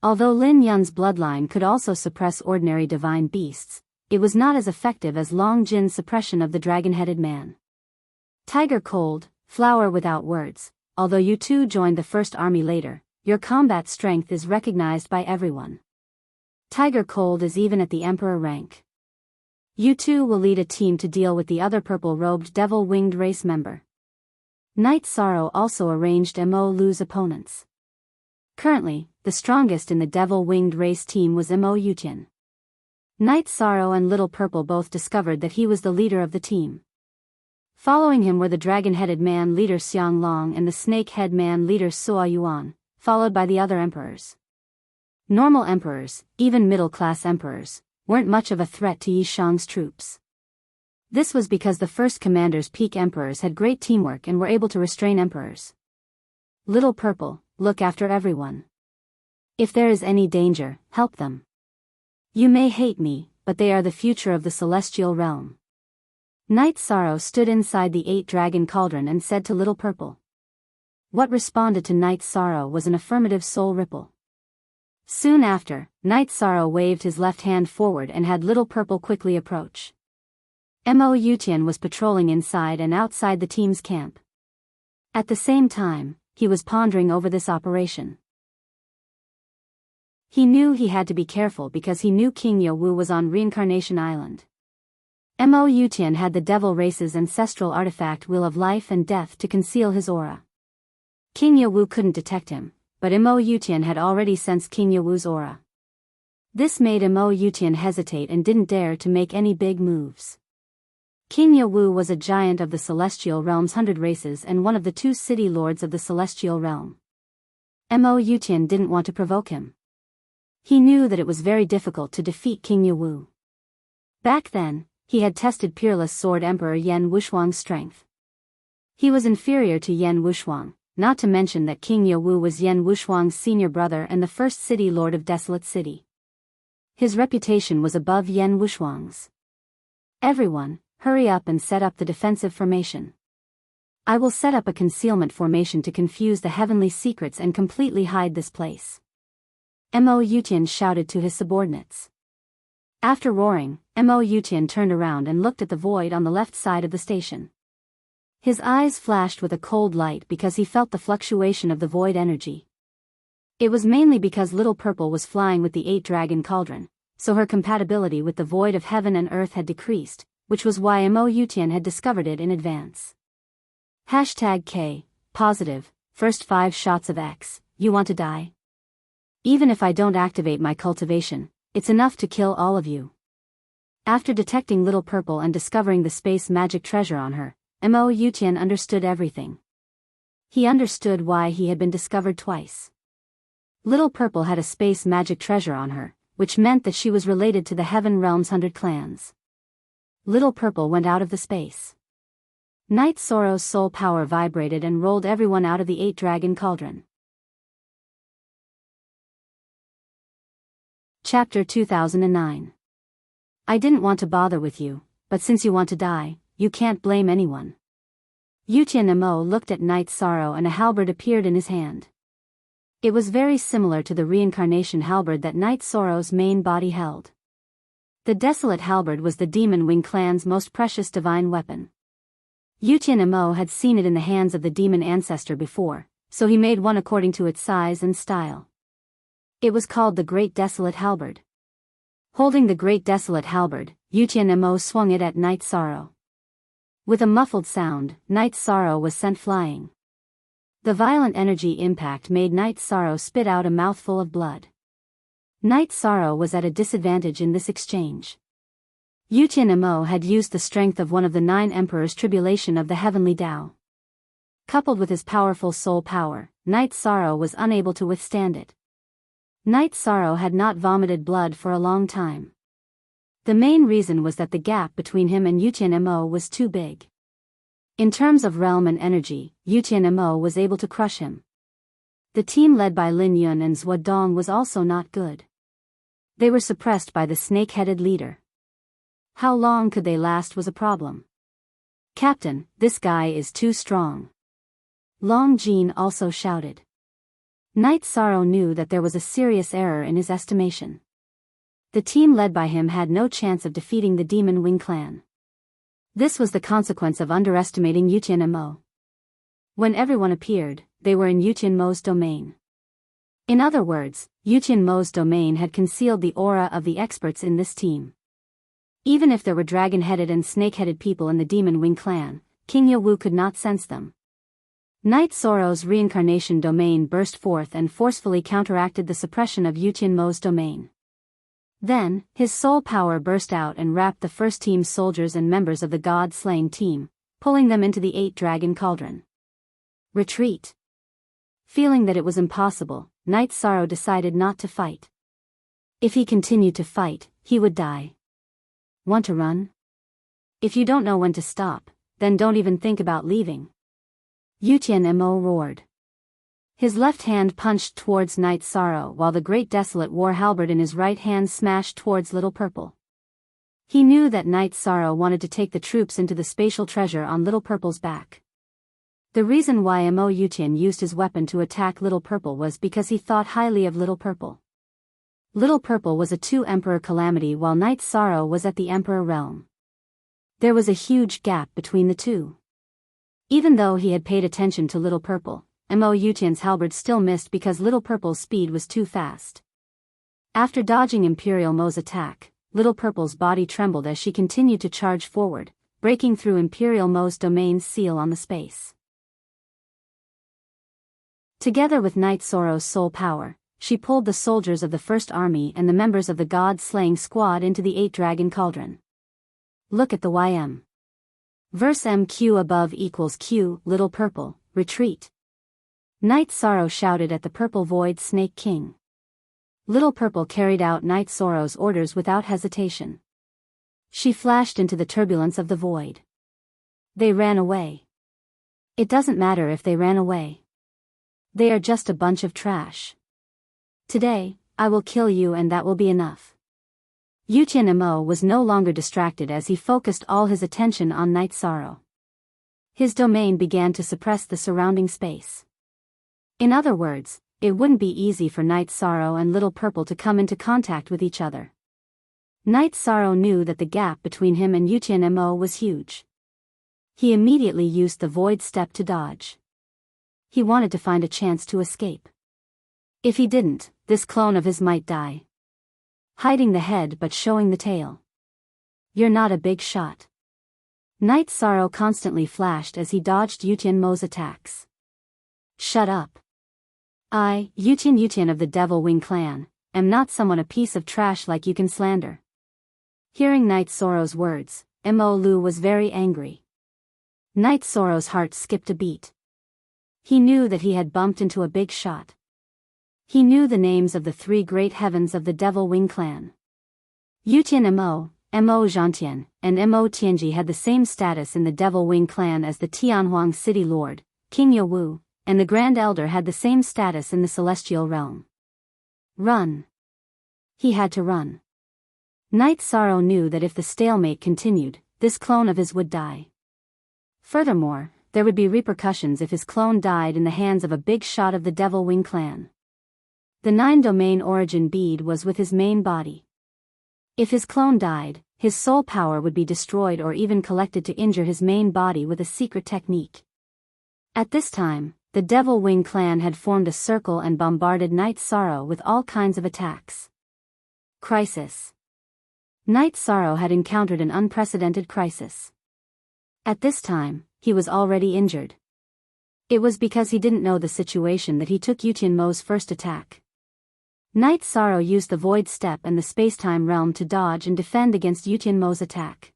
Although Lin Yun's bloodline could also suppress ordinary divine beasts, it was not as effective as Long Jin's suppression of the dragon-headed man. Tiger Cold, flower without words, although you two joined the first army later, your combat strength is recognized by everyone. Tiger Cold is even at the emperor rank. You two will lead a team to deal with the other purple-robed devil-winged race member. Night Sorrow also arranged Mo Lu's opponents. Currently, the strongest in the devil-winged race team was Mo Yutian. Night Sorrow and Little Purple both discovered that he was the leader of the team. Following him were the dragon-headed man leader Xiang Long and the snake-head man leader Suo Yuan, followed by the other emperors. Normal emperors, even middle-class emperors, weren't much of a threat to Yi Shang's troops. This was because the first commander's peak emperors had great teamwork and were able to restrain emperors. Little Purple, look after everyone. If there is any danger, help them. You may hate me, but they are the future of the celestial realm. Night Sorrow stood inside the 8-dragon cauldron and said to Little Purple. What responded to Night Sorrow was an affirmative soul ripple. Soon after, Night Sorrow waved his left hand forward and had Little Purple quickly approach. Mo Yutian was patrolling inside and outside the team's camp. At the same time, he was pondering over this operation. He knew he had to be careful because he knew King Yowu was on Reincarnation Island. Mo Yutian had the devil race's ancestral artifact Wheel of Life and Death to conceal his aura. King Yowu couldn't detect him, but Mo Yutian had already sensed King Yowu's aura. This made Mo Yutian hesitate and didn't dare to make any big moves. King Yowu was a giant of the Celestial Realm's 100 races and one of the 2 city lords of the Celestial Realm. Mo Yutian didn't want to provoke him. He knew that it was very difficult to defeat King Yowu. Back then, he had tested Peerless Sword Emperor Yen Wushuang's strength. He was inferior to Yen Wushuang, not to mention that King Yowu was Yen Wushuang's senior brother and the first city lord of Desolate City. His reputation was above Yen Wushuang's. Everyone, hurry up and set up the defensive formation. I will set up a concealment formation to confuse the heavenly secrets and completely hide this place. Mo Yutian shouted to his subordinates. After roaring, Mo Yutian turned around and looked at the void on the left side of the station. His eyes flashed with a cold light because he felt the fluctuation of the void energy. It was mainly because Little Purple was flying with the 8-dragon cauldron, so her compatibility with the void of heaven and earth had decreased, which was why Mo Yutian had discovered it in advance. #K, positive, first 5 shots of X, you want to die? Even if I don't activate my cultivation, it's enough to kill all of you. After detecting Little Purple and discovering the space magic treasure on her, Mo Yutian understood everything. He understood why he had been discovered twice. Little Purple had a space magic treasure on her, which meant that she was related to the Heaven Realm's 100 clans. Little Purple went out of the space. Night Sorrow's soul power vibrated and rolled everyone out of the 8-dragon cauldron. Chapter 2009. I didn't want to bother with you, but since you want to die, you can't blame anyone. Yutian Mo looked at Night Sorrow and a halberd appeared in his hand. It was very similar to the reincarnation halberd that Night Sorrow's main body held. The Desolate Halberd was the Demon Wing clan's most precious divine weapon. Yutian Mo had seen it in the hands of the demon ancestor before, so he made one according to its size and style. It was called the Great Desolate Halberd. Holding the Great Desolate Halberd, Yuqian Mo swung it at Night Sorrow. With a muffled sound, Night Sorrow was sent flying. The violent energy impact made Night Sorrow spit out a mouthful of blood. Night Sorrow was at a disadvantage in this exchange. Yuqian Mo had used the strength of one of the 9 emperors' tribulation of the heavenly Tao. Coupled with his powerful soul power, Night Sorrow was unable to withstand it. Night Sorrow had not vomited blood for a long time. The main reason was that the gap between him and Yuqian Mo was too big. In terms of realm and energy, Yuqian Mo was able to crush him. The team led by Lin Yun and Zhuo Dong was also not good. They were suppressed by the snake-headed leader. How long could they last was a problem. "Captain, this guy is too strong," Long Jin also shouted. Night Sorrow knew that there was a serious error in his estimation. The team led by him had no chance of defeating the Demon Wing clan. This was the consequence of underestimating Yuqian Mo. When everyone appeared, they were in Yuqian Mo's domain. In other words, Yuqian Mo's domain had concealed the aura of the experts in this team. Even if there were dragon-headed and snake-headed people in the Demon Wing clan, King Yawu could not sense them. Night Sorrow's reincarnation domain burst forth and forcefully counteracted the suppression of Yuqian Mo's domain. Then, his soul power burst out and wrapped the first team's soldiers and members of the god-slaying team, pulling them into the 8-dragon cauldron. Retreat. Feeling that it was impossible, Night Sorrow decided not to fight. If he continued to fight, he would die. Want to run? If you don't know when to stop, then don't even think about leaving. Yuqian Mo roared. His left hand punched towards Night Sorrow while the Great Desolate war halberd in his right hand smashed towards Little Purple. He knew that Night Sorrow wanted to take the troops into the spatial treasure on Little Purple's back. The reason why Mo Yuqian used his weapon to attack Little Purple was because he thought highly of Little Purple. Little Purple was a 2-emperor calamity while Night Sorrow was at the emperor realm. There was a huge gap between the two. Even though he had paid attention to Little Purple, Mo Yuqian's halberd still missed because Little Purple's speed was too fast. After dodging Imperial Mo's attack, Little Purple's body trembled as she continued to charge forward, breaking through Imperial Mo's domain's seal on the space. Together with Night Sorrow's soul power, she pulled the soldiers of the First Army and the members of the god-slaying squad into the 8-dragon cauldron. Look at the YM. Verse MQ above equals Q, Little Purple, retreat. Night Sorrow shouted at the Purple Void Snake King. Little Purple carried out Night Sorrow's orders without hesitation. She flashed into the turbulence of the void. They ran away. It doesn't matter if they ran away. They are just a bunch of trash. Today, I will kill you and that will be enough. Yuqian Mo was no longer distracted as he focused all his attention on Night Sorrow. His domain began to suppress the surrounding space. In other words, it wouldn't be easy for Night Sorrow and Little Purple to come into contact with each other. Night Sorrow knew that the gap between him and Yuqian Mo was huge. He immediately used the Void Step to dodge. He wanted to find a chance to escape. If he didn't, this clone of his might die. Hiding the head but showing the tail. You're not a big shot. Night Sorrow constantly flashed as he dodged Yuqian Mo's attacks. Shut up. I, Yuqian of the Devil Wing clan, am not someone a piece of trash like you can slander. Hearing Night Sorrow's words, Mo Lu was very angry. Night Sorrow's heart skipped a beat. He knew that he had bumped into a big shot. He knew the names of the 3 great heavens of the Devil Wing clan. Yuqian Mo, Mo Zhantian, and Mo Tianji had the same status in the Devil Wing clan as the Tianhuang City Lord, King Yawu, and the Grand Elder had the same status in the Celestial Realm. Run. He had to run. Night Sorrow knew that if the stalemate continued, this clone of his would die. Furthermore, there would be repercussions if his clone died in the hands of a big shot of the Devil Wing clan. The 9-domain origin bead was with his main body. If his clone died, his soul power would be destroyed or even collected to injure his main body with a secret technique. At this time, the Devil Wing clan had formed a circle and bombarded Night Sorrow with all kinds of attacks. Crisis. Night Sorrow had encountered an unprecedented crisis. At this time, he was already injured. It was because he didn't know the situation that he took Yutianmo's first attack. Night Sorrow used the Void Step and the Spacetime Realm to dodge and defend against Yutianmo's attack.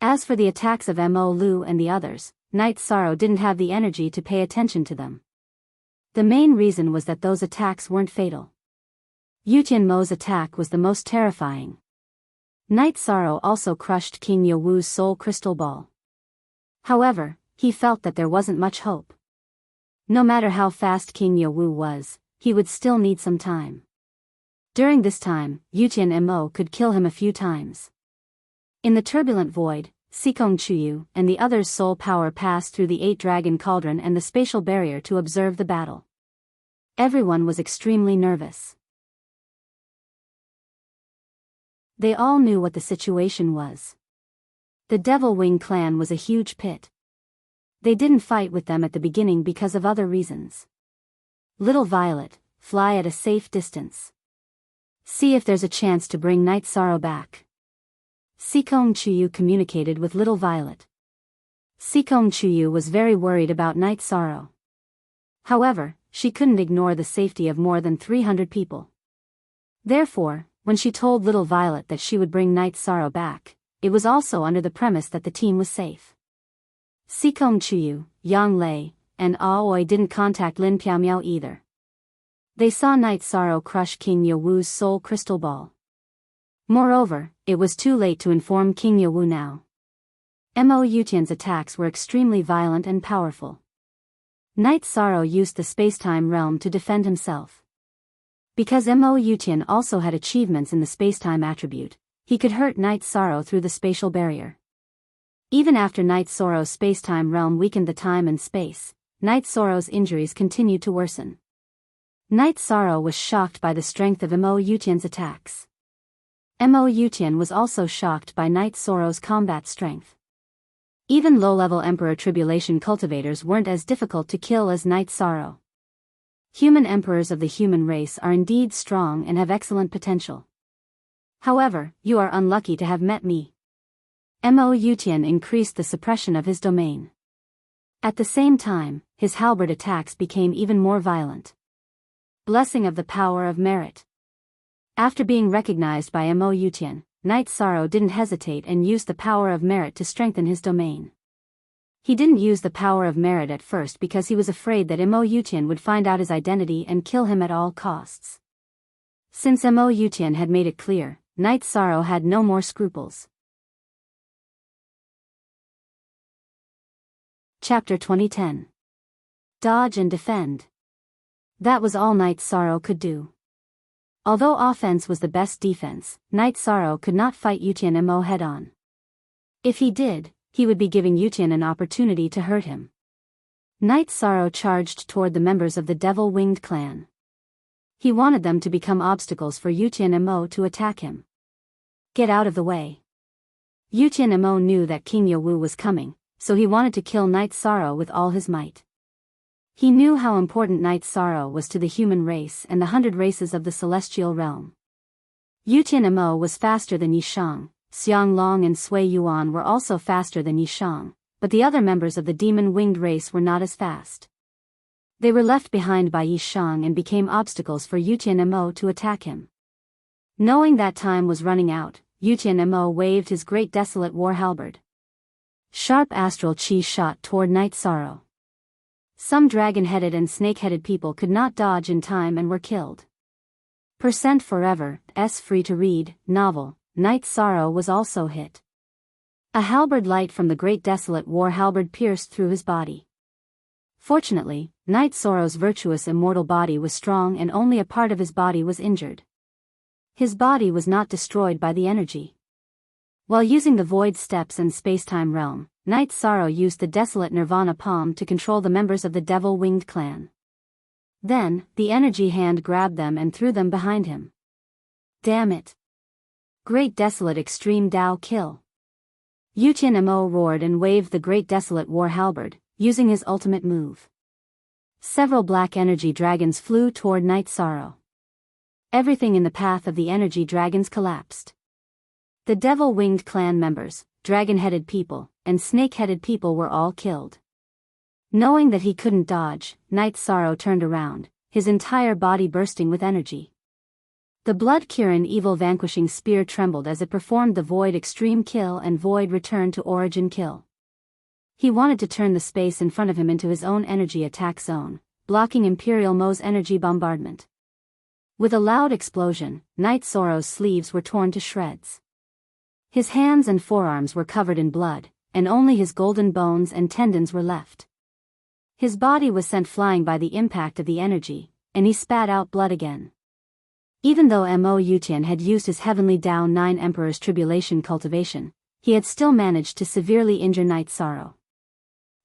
As for the attacks of Mo Lu and the others, Night Sorrow didn't have the energy to pay attention to them. The main reason was that those attacks weren't fatal. Yutianmo's attack was the most terrifying. Night Sorrow also crushed King Yowu's soul crystal ball. However, he felt that there wasn't much hope. No matter how fast King Yowu was, he would still need some time. During this time, Yutian could kill him a few times. In the turbulent void, Sikong Chuyu and the others' soul power passed through the 8-dragon cauldron and the spatial barrier to observe the battle. Everyone was extremely nervous. They all knew what the situation was. The Devil Wing clan was a huge pit. They didn't fight with them at the beginning because of other reasons. Little Violet, fly at a safe distance. See if there's a chance to bring Night Sorrow back. Sikong Chuyu communicated with Little Violet. Sikong Chuyu was very worried about Night Sorrow. However, she couldn't ignore the safety of more than 300 people. Therefore, when she told Little Violet that she would bring Night Sorrow back, it was also under the premise that the team was safe. Sikong Chuyu, Yang Lei, and Aoi didn't contact Lin Piaomiao either. They saw Night Sorrow crush King Yowu's soul crystal ball. Moreover, it was too late to inform King Yowu now. Mo Yutian's attacks were extremely violent and powerful. Night Sorrow used the spacetime realm to defend himself. Because Mo Yutian also had achievements in the spacetime attribute, he could hurt Night Sorrow through the spatial barrier. Even after Night Sorrow's spacetime realm weakened the time and space, Night Sorrow's injuries continued to worsen. Night Sorrow was shocked by the strength of Mo Yutian's attacks. Mo Yutian was also shocked by Night Sorrow's combat strength. Even low-level Emperor Tribulation cultivators weren't as difficult to kill as Night Sorrow. Human emperors of the human race are indeed strong and have excellent potential. However, you are unlucky to have met me. Mo Yutian increased the suppression of his domain. At the same time, his halberd attacks became even more violent. Blessing of the power of merit. After being recognized by Mo Yutian, Night Sorrow didn't hesitate and used the power of merit to strengthen his domain. He didn't use the power of merit at first because he was afraid that Mo Yutian would find out his identity and kill him at all costs. Since Mo Yutian had made it clear, Night Sorrow had no more scruples. Chapter 2010. Dodge and defend. That was all Night Sorrow could do. Although offense was the best defense, Night Sorrow could not fight Yutian Mo head-on. If he did, he would be giving Yutian an opportunity to hurt him. Night Sorrow charged toward the members of the Devil-Winged clan. He wanted them to become obstacles for Yutian Mo to attack him. Get out of the way. Yutian Mo knew that King Yowu was coming, so he wanted to kill Night Sorrow with all his might. He knew how important Night Sorrow was to the human race and the 100 races of the celestial realm. Yutian Mo was faster than Yishang, Xiang Long and Sui Yuan were also faster than Yishang, but the other members of the demon-winged race were not as fast. They were left behind by Yishang and became obstacles for Yutian Mo to attack him. Knowing that time was running out, Yutian Mo waved his great desolate war halberd. Sharp astral chi shot toward Night Sorrow. Some dragon-headed and snake-headed people could not dodge in time and were killed. Percent Forever, free-to-read, novel, Night Sorrow was also hit. A halberd light from the great desolate war halberd pierced through his body. Fortunately, Night Sorrow's virtuous immortal body was strong and only a part of his body was injured. His body was not destroyed by the energy. While using the Void Steps and Spacetime Realm, Night Sorrow used the Desolate Nirvana Palm to control the members of the Devil-Winged clan. Then, the energy hand grabbed them and threw them behind him. Damn it! Great Desolate Extreme Dao Kill. Yutian Mo roared and waved the Great Desolate War Halberd, using his ultimate move. Several black energy dragons flew toward Night Sorrow. Everything in the path of the energy dragons collapsed. The devil-winged clan members, dragon-headed people, and snake-headed people were all killed. Knowing that he couldn't dodge, Night Sorrow turned around, his entire body bursting with energy. The blood-Kirin evil vanquishing spear trembled as it performed the Void Extreme Kill and Void Return to Origin Kill. He wanted to turn the space in front of him into his own energy attack zone, blocking Imperial Mo's energy bombardment. With a loud explosion, Night Sorrow's sleeves were torn to shreds. His hands and forearms were covered in blood, and only his golden bones and tendons were left. His body was sent flying by the impact of the energy, and he spat out blood again. Even though Mo Yutian had used his Heavenly Down 9 Emperor's Tribulation cultivation, he had still managed to severely injure Night Sorrow.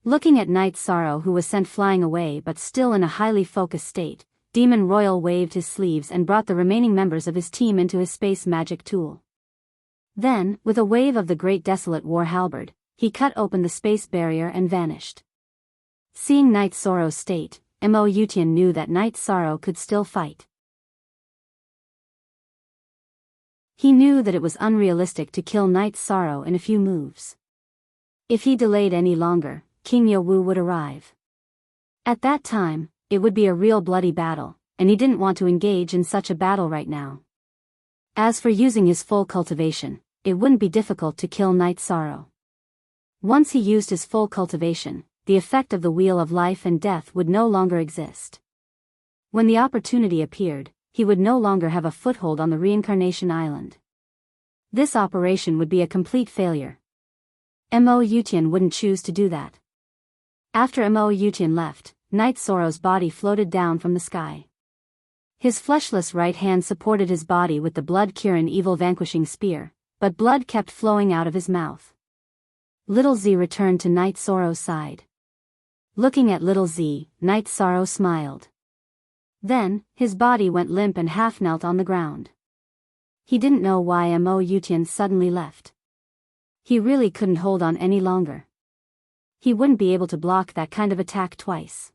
Looking at Night Sorrow, who was sent flying away but still in a highly focused state, Demon Royal waved his sleeves and brought the remaining members of his team into his space magic tool. Then, with a wave of the Great Desolate War Halberd, he cut open the space barrier and vanished. Seeing Night Sorrow's state, Mo Yutian knew that Night Sorrow could still fight. He knew that it was unrealistic to kill Night Sorrow in a few moves. If he delayed any longer, King Yowu would arrive. At that time, it would be a real bloody battle, and he didn't want to engage in such a battle right now. As for using his full cultivation, it wouldn't be difficult to kill Night Sorrow. Once he used his full cultivation, the effect of the Wheel of Life and Death would no longer exist. When the opportunity appeared, he would no longer have a foothold on the Reincarnation Island. This operation would be a complete failure. Mo Yutian wouldn't choose to do that. After Mo Yutian left, Night Sorrow's body floated down from the sky. His fleshless right hand supported his body with the blood-Kirin evil vanquishing spear, but blood kept flowing out of his mouth. Little Z returned to Night Sorrow's side. Looking at Little Z, Night Sorrow smiled. Then, his body went limp and half-knelt on the ground. He didn't know why Mo Yutian suddenly left. He really couldn't hold on any longer. He wouldn't be able to block that kind of attack twice.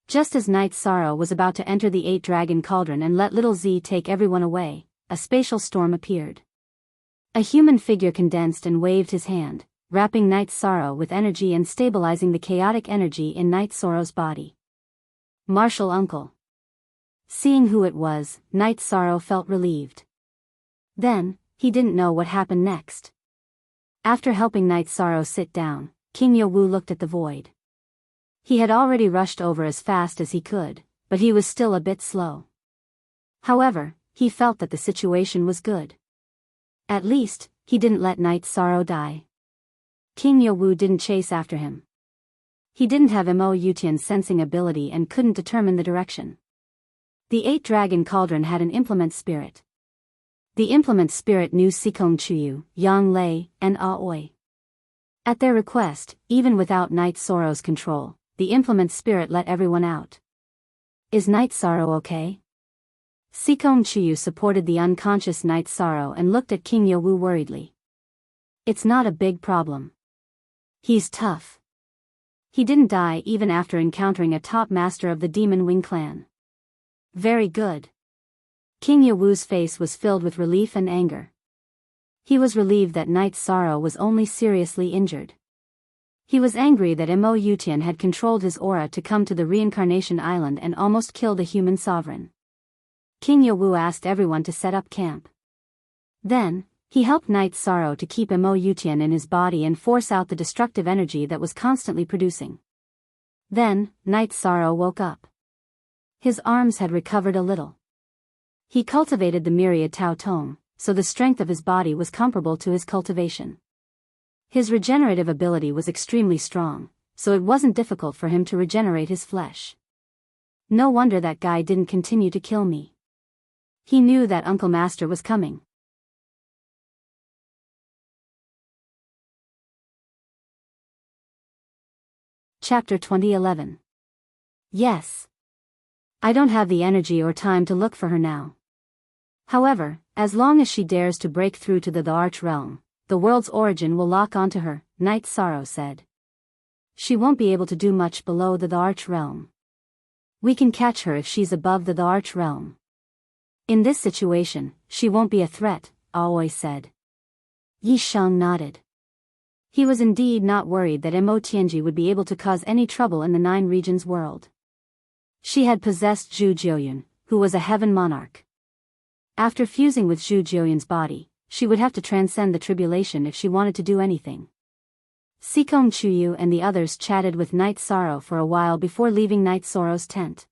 Just as Night Sorrow was about to enter the 8-dragon cauldron and let Little Z take everyone away, a spatial storm appeared. A human figure condensed and waved his hand, wrapping Night Sorrow with energy and stabilizing the chaotic energy in Night Sorrow's body. Martial Uncle. Seeing who it was, Night Sorrow felt relieved. Then, he didn't know what happened next. After helping Night Sorrow sit down, King Yowu looked at the void. He had already rushed over as fast as he could, but he was still a bit slow. However, he felt that the situation was good. At least, he didn't let Night Sorrow die. King Yowu didn't chase after him. He didn't have Mo Yutian's sensing ability and couldn't determine the direction. The 8-dragon cauldron had an implement spirit. The implement spirit knew Sikong Chuyu, Yang Lei, and Aoi. At their request, even without Night Sorrow's control, the implement spirit let everyone out. Is Night Sorrow okay? Sikong Chuyu supported the unconscious Night Sorrow and looked at King Yowu worriedly. It's not a big problem. He's tough. He didn't die even after encountering a top master of the Demon Wing clan. Very good. King Yowu's face was filled with relief and anger. He was relieved that Night Sorrow was only seriously injured. He was angry that Mo Yutian had controlled his aura to come to the Reincarnation Island and almost killed a human sovereign. King Yowu asked everyone to set up camp. Then, he helped Night Sorrow to keep Mo Yutian in his body and force out the destructive energy that was constantly producing. Then, Night Sorrow woke up. His arms had recovered a little. He cultivated the myriad Tao Tong, so the strength of his body was comparable to his cultivation. His regenerative ability was extremely strong, so it wasn't difficult for him to regenerate his flesh. No wonder that guy didn't continue to kill me. He knew that Uncle Master was coming. Chapter 2011. Yes. I don't have the energy or time to look for her now. However, as long as she dares to break through to the Arch Realm, the world's origin will lock onto her, Night Sorrow said. She won't be able to do much below the Arch Realm. We can catch her if she's above the arch realm. In this situation, she won't be a threat, Aoi said. Yi Sheng nodded. He was indeed not worried that Mo Tianji would be able to cause any trouble in the Nine Regions world. She had possessed Zhu Jiuyun, who was a heaven monarch. After fusing with Zhu Jiuyun's body, she would have to transcend the tribulation if she wanted to do anything. Sikong Chuyu and the others chatted with Night Sorrow for a while before leaving Night Sorrow's tent.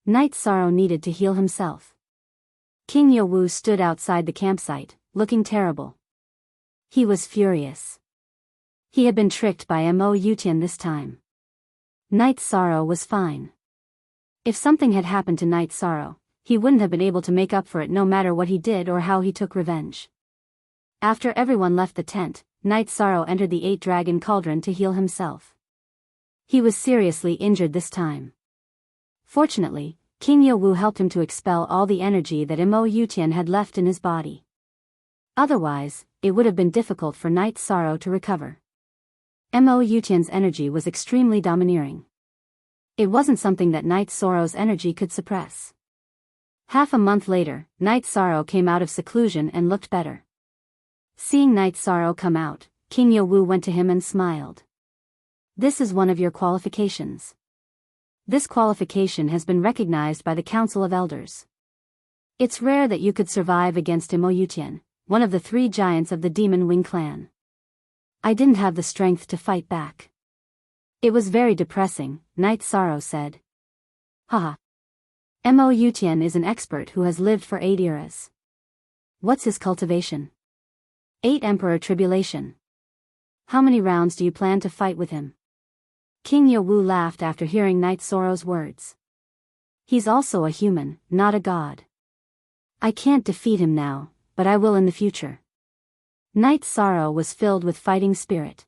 Night Sorrow needed to heal himself. King Yowu stood outside the campsite, looking terrible. He was furious. He had been tricked by Mo Yutian this time. Night Sorrow was fine. If something had happened to Night Sorrow, he wouldn't have been able to make up for it no matter what he did or how he took revenge. After everyone left the tent, Night Sorrow entered the 8-dragon cauldron to heal himself. He was seriously injured this time. Fortunately, King Yowu helped him to expel all the energy that Mo Yutian had left in his body. Otherwise, it would have been difficult for Night Sorrow to recover. Mo Yutian's energy was extremely domineering. It wasn't something that Night Sorrow's energy could suppress. Half a month later, Night Sorrow came out of seclusion and looked better. Seeing Night Sorrow come out, King Yowu went to him and smiled. This is one of your qualifications. This qualification has been recognized by the Council of Elders. It's rare that you could survive against Mo Yutian, one of the 3 giants of the Demon Wing clan. I didn't have the strength to fight back. It was very depressing, Night Sorrow said. Haha. Mo Yutian is an expert who has lived for 8 eras. What's his cultivation? 8 Emperor Tribulation. How many rounds do you plan to fight with him? King Yowu laughed after hearing Night Sorrow's words. He's also a human, not a god. I can't defeat him now, but I will in the future. Night Sorrow was filled with fighting spirit.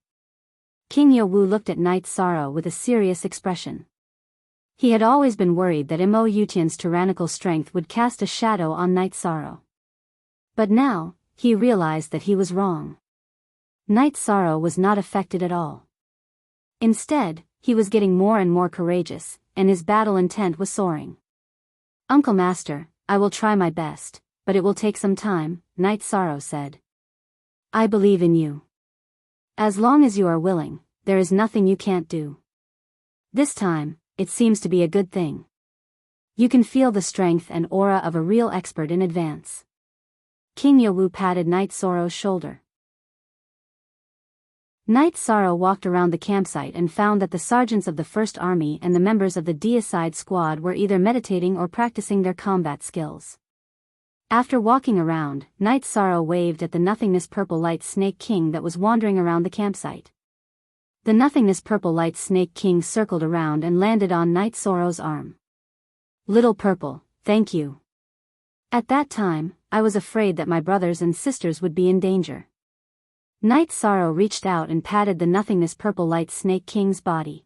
King Yowu looked at Night Sorrow with a serious expression. He had always been worried that Mo Yutian's tyrannical strength would cast a shadow on Night Sorrow. But now, he realized that he was wrong. Night Sorrow was not affected at all. Instead, he was getting more and more courageous, and his battle intent was soaring. Uncle Master, I will try my best, but it will take some time, Night Sorrow said. I believe in you. As long as you are willing, there is nothing you can't do. This time, it seems to be a good thing. You can feel the strength and aura of a real expert in advance. King Yowu patted Night Sorrow's shoulder. Night Sorrow walked around the campsite and found that the sergeants of the First Army and the members of the Deicide squad were either meditating or practicing their combat skills. After walking around, Night Sorrow waved at the nothingness purple light snake king that was wandering around the campsite. The nothingness purple light snake king circled around and landed on Night Sorrow's arm. Little Purple, thank you. At that time, I was afraid that my brothers and sisters would be in danger. Night Sorrow reached out and patted the nothingness purple light snake king's body.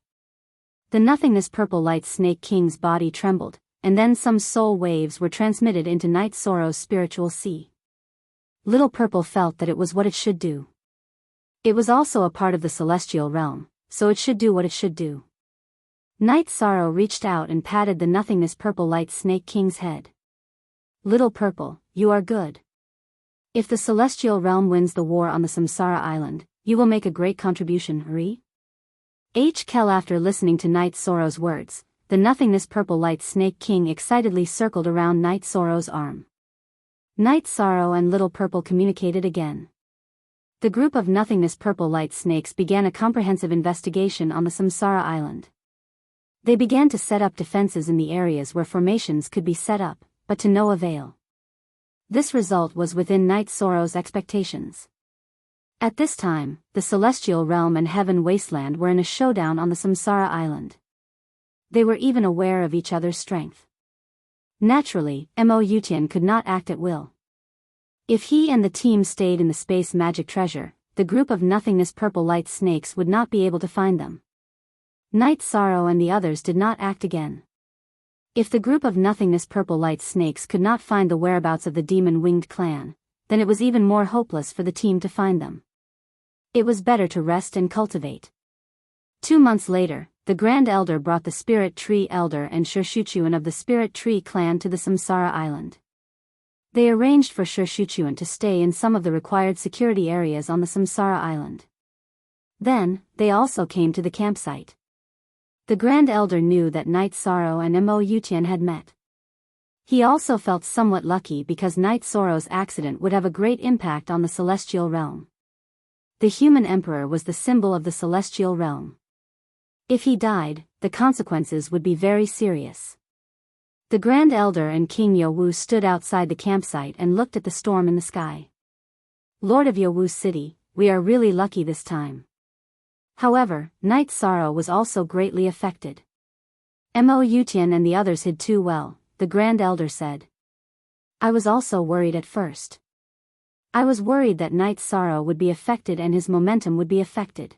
The nothingness purple light snake king's body trembled, and then some soul waves were transmitted into Night Sorrow's spiritual sea. Little Purple felt that it was what it should do. It was also a part of the celestial realm, so it should do what it should do. Night Sorrow reached out and patted the nothingness purple light snake king's head. Little Purple, you are good. If the celestial realm wins the war on the Samsara Island, you will make a great contribution, Ri? Kel. After listening to Night Sorrow's words, the nothingness purple light snake king excitedly circled around Night Sorrow's arm. Night Sorrow and Little Purple communicated again. The group of nothingness purple light snakes began a comprehensive investigation on the Samsara Island. They began to set up defenses in the areas where formations could be set up, but to no avail. This result was within Night Sorrow's expectations. At this time, the celestial realm and heaven wasteland were in a showdown on the Samsara Island. They were even aware of each other's strength. Naturally, Mo Yutian could not act at will. If he and the team stayed in the space magic treasure, the group of nothingness purple light snakes would not be able to find them. Night Sorrow and the others did not act again. If the group of nothingness purple light snakes could not find the whereabouts of the demon-winged clan, then it was even more hopeless for the team to find them. It was better to rest and cultivate. 2 months later, the Grand Elder brought the Spirit Tree Elder and Shurshuchuan of the Spirit Tree clan to the Samsara Island. They arranged for Shurshuchuan to stay in some of the required security areas on the Samsara Island. Then, they also came to the campsite. The Grand Elder knew that Night Sorrow and Mo Yutian had met. He also felt somewhat lucky because Night Sorrow's accident would have a great impact on the celestial realm. The human emperor was the symbol of the celestial realm. If he died, the consequences would be very serious. The Grand Elder and King Yowu stood outside the campsite and looked at the storm in the sky. Lord of Yowu's city, we are really lucky this time. However, Night Sorrow was also greatly affected. Mo Yutian and the others hid too well, the Grand Elder said. I was also worried at first. I was worried that Night Sorrow would be affected and his momentum would be affected.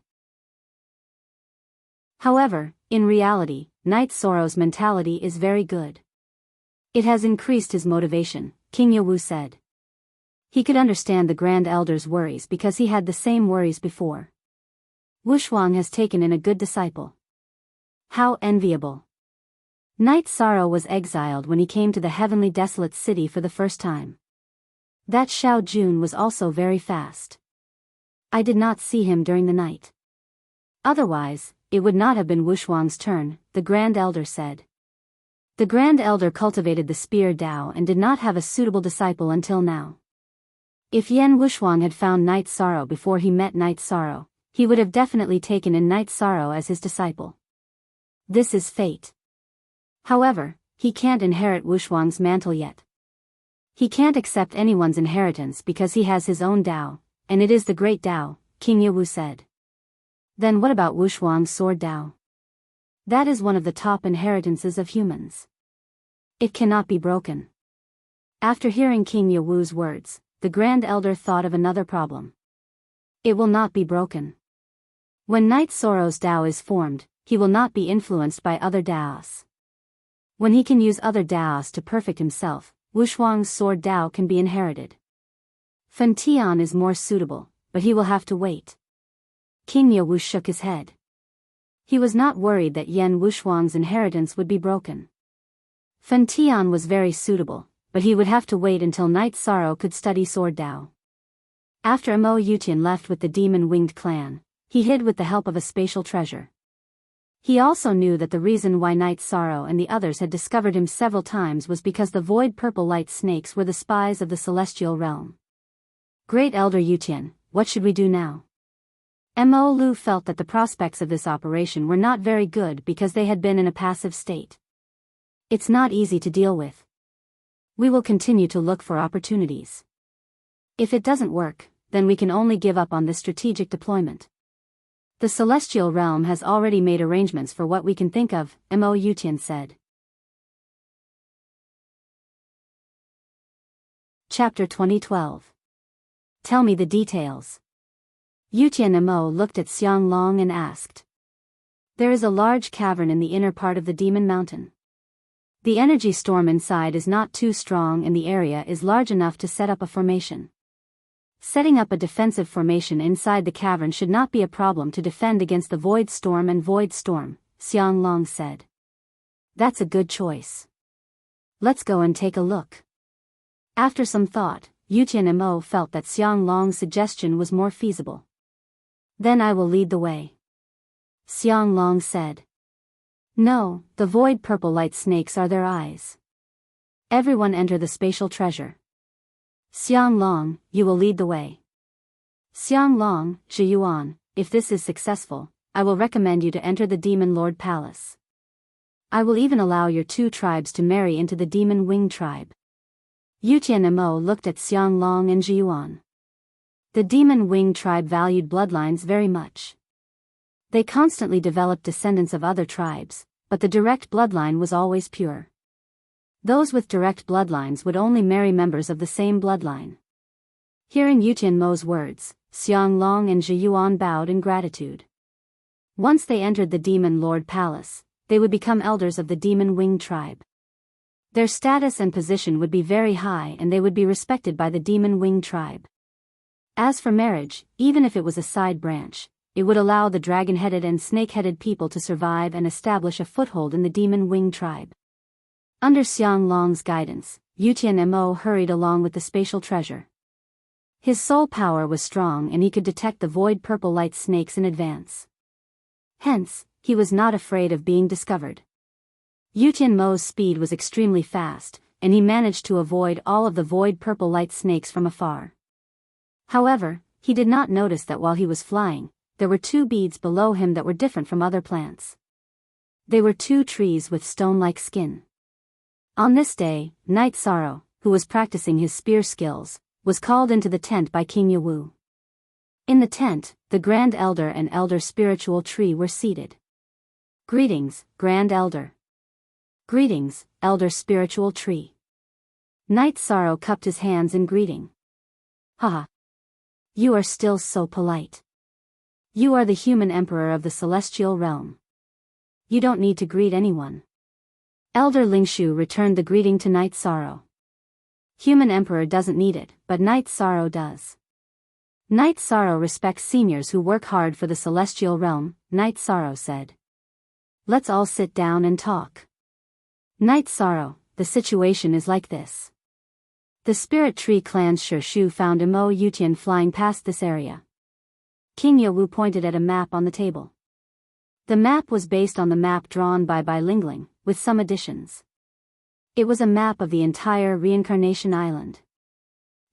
However, in reality, Night Sorrow's mentality is very good. It has increased his motivation, King Yowu said. He could understand the Grand Elder's worries because he had the same worries before. Wushuang has taken in a good disciple. How enviable. Night Sorrow was exiled when he came to the heavenly desolate city for the first time. That Xiao Jun was also very fast. I did not see him during the night. Otherwise, it would not have been Wushuang's turn, the Grand Elder said. The Grand Elder cultivated the spear Dao and did not have a suitable disciple until now. If Yan Wushuang had found Night Sorrow before he met Night Sorrow, he would have definitely taken in Night Sorrow as his disciple. This is fate. However, he can't inherit Wushuang's mantle yet. He can't accept anyone's inheritance because he has his own Dao, and it is the great Dao, King Yowu said. Then what about Wushuang's sword Dao? That is one of the top inheritances of humans. It cannot be broken. After hearing King Yowu's words, the Grand Elder thought of another problem. It will not be broken. When Night Sorrow's Dao is formed, he will not be influenced by other Daos. When he can use other Daos to perfect himself, Wushuang's sword Dao can be inherited. Fen Tian is more suitable, but he will have to wait. King Yowu shook his head. He was not worried that Yan Wushuang's inheritance would be broken. Fen Tian was very suitable, but he would have to wait until Night Sorrow could study sword Dao. After Mo Yutian left with the demon-winged clan, he hid with the help of a spatial treasure. He also knew that the reason why Night Sorrow and the others had discovered him several times was because the void purple light snakes were the spies of the celestial realm. Great Elder Yutian, what should we do now? Mo Lu felt that the prospects of this operation were not very good because they had been in a passive state. It's not easy to deal with. We will continue to look for opportunities. If it doesn't work, then we can only give up on this strategic deployment. The celestial realm has already made arrangements for what we can think of, Mo Yutian said. Chapter 2012. Tell me the details. Yutian Mo looked at Xiang Long and asked. There is a large cavern in the inner part of the Demon Mountain. The energy storm inside is not too strong and the area is large enough to set up a formation. Setting up a defensive formation inside the cavern should not be a problem to defend against the Void Storm and Void Storm, Xiang Long said. That's a good choice. Let's go and take a look. After some thought, Yutian Mo felt that Xiang Long's suggestion was more feasible. Then I will lead the way. Xiang Long said. No, the void purple light snakes are their eyes. Everyone enter the spatial treasure. Xiang Long, you will lead the way. Xiang Long, Zhi Yuan, if this is successful, I will recommend you to enter the Demon Lord Palace. I will even allow your two tribes to marry into the Demon Wing tribe. Yutian Mo looked at Xiang Long and Zhi Yuan. The Demon Wing tribe valued bloodlines very much. They constantly developed descendants of other tribes, but the direct bloodline was always pure. Those with direct bloodlines would only marry members of the same bloodline. Hearing Yutian Mo's words, Xiang Long and Zhi Yuan bowed in gratitude. Once they entered the Demon Lord Palace, they would become elders of the Demon Wing tribe. Their status and position would be very high and they would be respected by the Demon Wing tribe. As for marriage, even if it was a side branch, it would allow the dragon-headed and snake-headed people to survive and establish a foothold in the Demon Wing tribe. Under Xiang Long's guidance, Yutian Mo hurried along with the spatial treasure. His soul power was strong and he could detect the void purple light snakes in advance. Hence, he was not afraid of being discovered. Yutian Mo's speed was extremely fast, and he managed to avoid all of the void purple light snakes from afar. However, he did not notice that while he was flying, there were two beads below him that were different from other plants. They were two trees with stone-like skin. On this day, Night Sorrow, who was practicing his spear skills, was called into the tent by King Yawu. In the tent, the Grand Elder and Elder Spiritual Tree were seated. "Greetings, Grand Elder." "Greetings, Elder Spiritual Tree." Night Sorrow cupped his hands in greeting. "Haha. You are still so polite. You are the human emperor of the celestial realm. You don't need to greet anyone." Elder Lingshu returned the greeting to Night Sorrow. Human emperor doesn't need it, but Night Sorrow does. Night Sorrow respects seniors who work hard for the celestial realm, Night Sorrow said. "Let's all sit down and talk." Night Sorrow, the situation is like this. The Spirit Tree clan's Shu found Imo Yutian flying past this area. King Yawu pointed at a map on the table. The map was based on the map drawn by Lingling, with some additions. It was a map of the entire Reincarnation Island.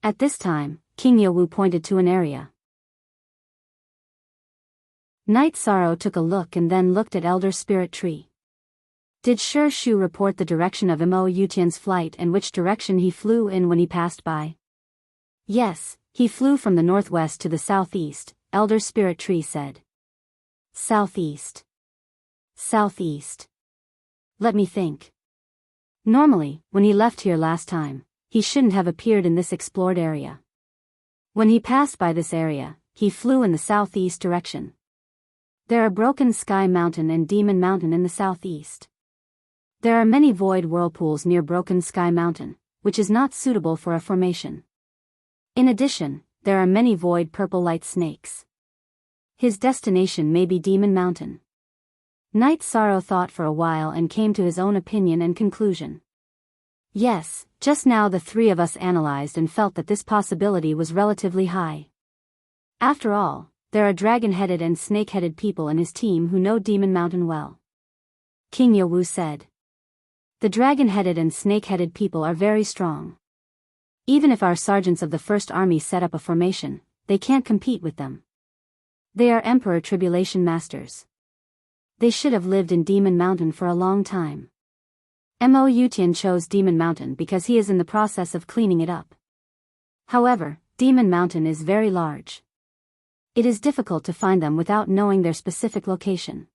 At this time, King Yawu pointed to an area. Night Sorrow took a look and then looked at Elder Spirit Tree. Did Shu report the direction of Imo Yutian's flight and which direction he flew in when he passed by? Yes, he flew from the northwest to the southeast, Elder Spirit Tree said. Southeast. Southeast. Let me think. Normally, when he left here last time, he shouldn't have appeared in this explored area. When he passed by this area, he flew in the southeast direction. There are Broken Sky Mountain and Demon Mountain in the southeast. There are many void whirlpools near Broken Sky Mountain, which is not suitable for a formation. In addition, there are many void purple light snakes. His destination may be Demon Mountain. Night Sorrow thought for a while and came to his own opinion and conclusion. Yes, just now the three of us analyzed and felt that this possibility was relatively high. After all, there are dragon-headed and snake-headed people in his team who know Demon Mountain well. King Yawu said. The dragon-headed and snake-headed people are very strong. Even if our sergeants of the First Army set up a formation, they can't compete with them. They are Emperor Tribulation Masters. They should have lived in Demon Mountain for a long time. Mo Yutian chose Demon Mountain because he is in the process of cleaning it up. However, Demon Mountain is very large. It is difficult to find them without knowing their specific location.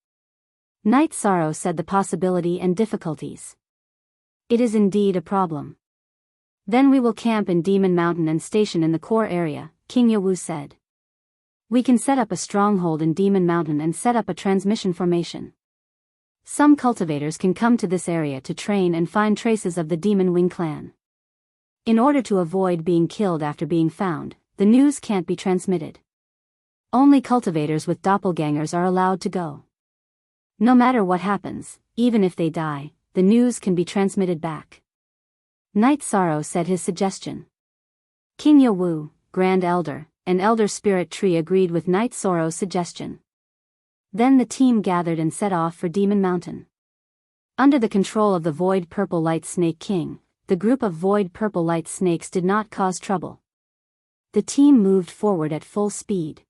Night Sorrow said the possibility and difficulties. It is indeed a problem. Then we will camp in Demon Mountain and station in the core area, King Yawu said. We can set up a stronghold in Demon Mountain and set up a transmission formation. Some cultivators can come to this area to train and find traces of the Demon Wing clan. In order to avoid being killed after being found, the news can't be transmitted. Only cultivators with doppelgangers are allowed to go. No matter what happens, even if they die, the news can be transmitted back. Night Sorrow said his suggestion. King Yawu, Grand Elder, and Elder Spirit Tree agreed with Night Sorrow's suggestion. Then the team gathered and set off for Demon Mountain. Under the control of the Void Purple Light Snake King, the group of Void Purple Light Snakes did not cause trouble. The team moved forward at full speed.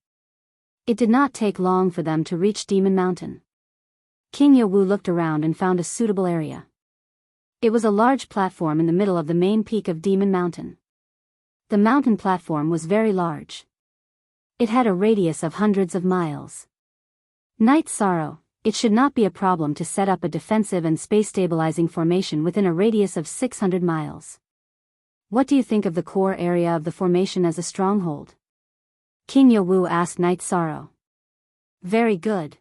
It did not take long for them to reach Demon Mountain. King Yawu looked around and found a suitable area. It was a large platform in the middle of the main peak of Demon Mountain. The mountain platform was very large. It had a radius of hundreds of miles. Night Sorrow, it should not be a problem to set up a defensive and space-stabilizing formation within a radius of 600 miles. What do you think of the core area of the formation as a stronghold? King Yawu asked Night Sorrow. Very good.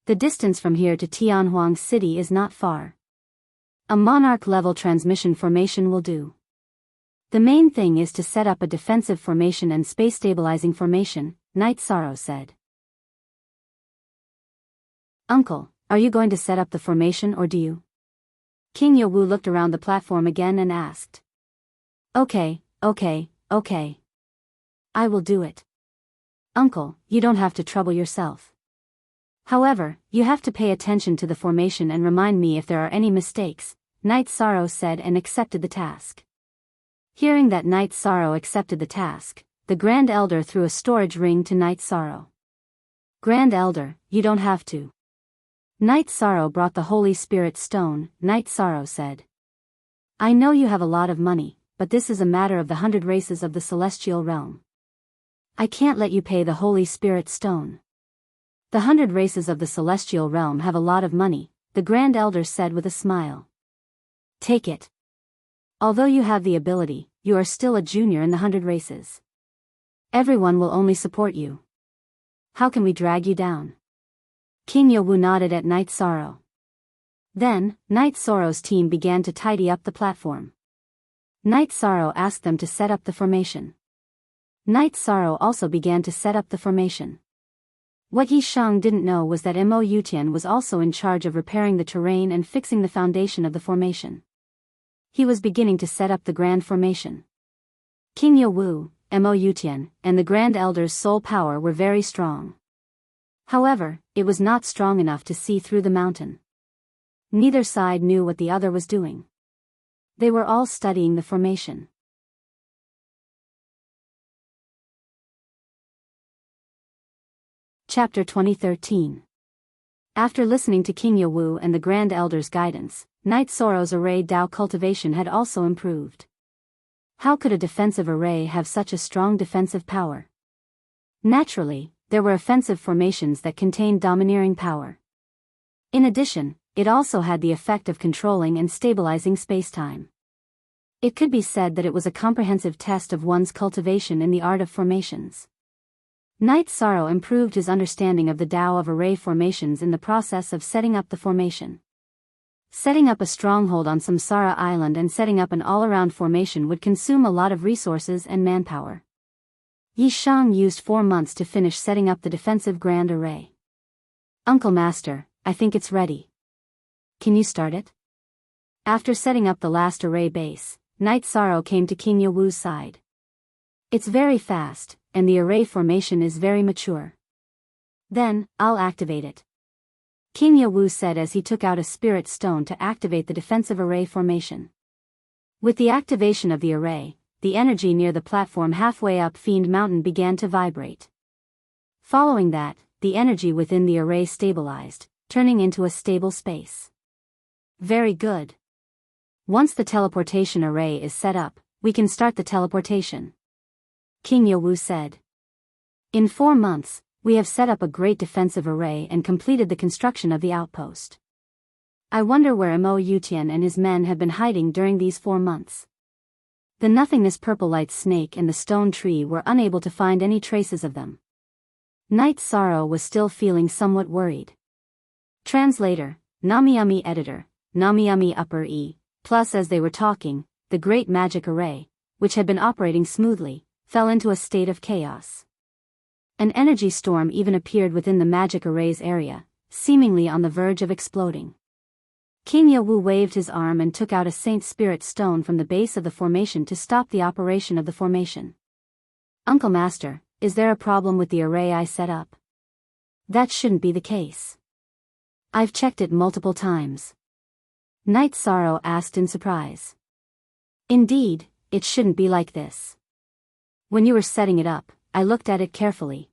The distance from here to Tianhuang City is not far. A monarch-level transmission formation will do. The main thing is to set up a defensive formation and space-stabilizing formation, Night Sorrow said. Uncle, are you going to set up the formation or do you? King Yowu looked around the platform again and asked. Okay. I will do it. Uncle, you don't have to trouble yourself. However, you have to pay attention to the formation and remind me if there are any mistakes, Knight Sorrow said and accepted the task. Hearing that Knight Sorrow accepted the task, the Grand Elder threw a storage ring to Knight Sorrow. Grand Elder, you don't have to. Knight Sorrow brought the Holy Spirit Stone, Knight Sorrow said. I know you have a lot of money, but this is a matter of the 100 races of the Celestial Realm. I can't let you pay the Holy Spirit Stone. The 100 races of the Celestial Realm have a lot of money, the Grand Elder said with a smile. Take it. Although you have the ability, you are still a junior in the 100 races. Everyone will only support you. How can we drag you down? King Yowu nodded at Knight Sorrow. Then, Knight Sorrow's team began to tidy up the platform. Knight Sorrow asked them to set up the formation. Knight Sorrow also began to set up the formation. What Yi Shang didn't know was that Mo Yutian was also in charge of repairing the terrain and fixing the foundation of the formation. He was beginning to set up the grand formation. King Yowu, Mo Yutian, and the Grand Elder's soul power were very strong. However, it was not strong enough to see through the mountain. Neither side knew what the other was doing. They were all studying the formation. Chapter 2013. After listening to King Yowu and the Grand Elder's guidance, Knight Sorrow's array Dao cultivation had also improved. How could a defensive array have such a strong defensive power? Naturally, there were offensive formations that contained domineering power. In addition, it also had the effect of controlling and stabilizing spacetime. It could be said that it was a comprehensive test of one's cultivation in the art of formations. Knight Sorrow improved his understanding of the Tao of array formations in the process of setting up the formation. Setting up a stronghold on Samsara Island and setting up an all-around formation would consume a lot of resources and manpower. Yi Shang used 4 months to finish setting up the defensive grand array. Uncle Master, I think it's ready. Can you start it? After setting up the last array base, Knight Sorrow came to King Yowu's side. It's very fast, and the array formation is very mature. Then, I'll activate it. King Yowu said as he took out a spirit stone to activate the defensive array formation. With the activation of the array, the energy near the platform halfway up Fiend Mountain began to vibrate. Following that, the energy within the array stabilized, turning into a stable space. Very good. Once the teleportation array is set up, we can start the teleportation. King Yowu said. In 4 months, we have set up a great defensive array and completed the construction of the outpost. I wonder where Mo Yutian and his men have been hiding during these 4 months. The nothingness purple light snake and the stone tree were unable to find any traces of them. Knight Sorrow was still feeling somewhat worried. Translator, Namiyami Editor, Namiyami Upper E, plus as they were talking, the great magic array, which had been operating smoothly, fell into a state of chaos. An energy storm even appeared within the magic array's area, seemingly on the verge of exploding. King Yowu waved his arm and took out a Saint Spirit stone from the base of the formation to stop the operation of the formation. Uncle Master, is there a problem with the array I set up? That shouldn't be the case. I've checked it multiple times. Knight Sorrow asked in surprise. Indeed, it shouldn't be like this. When you were setting it up, I looked at it carefully.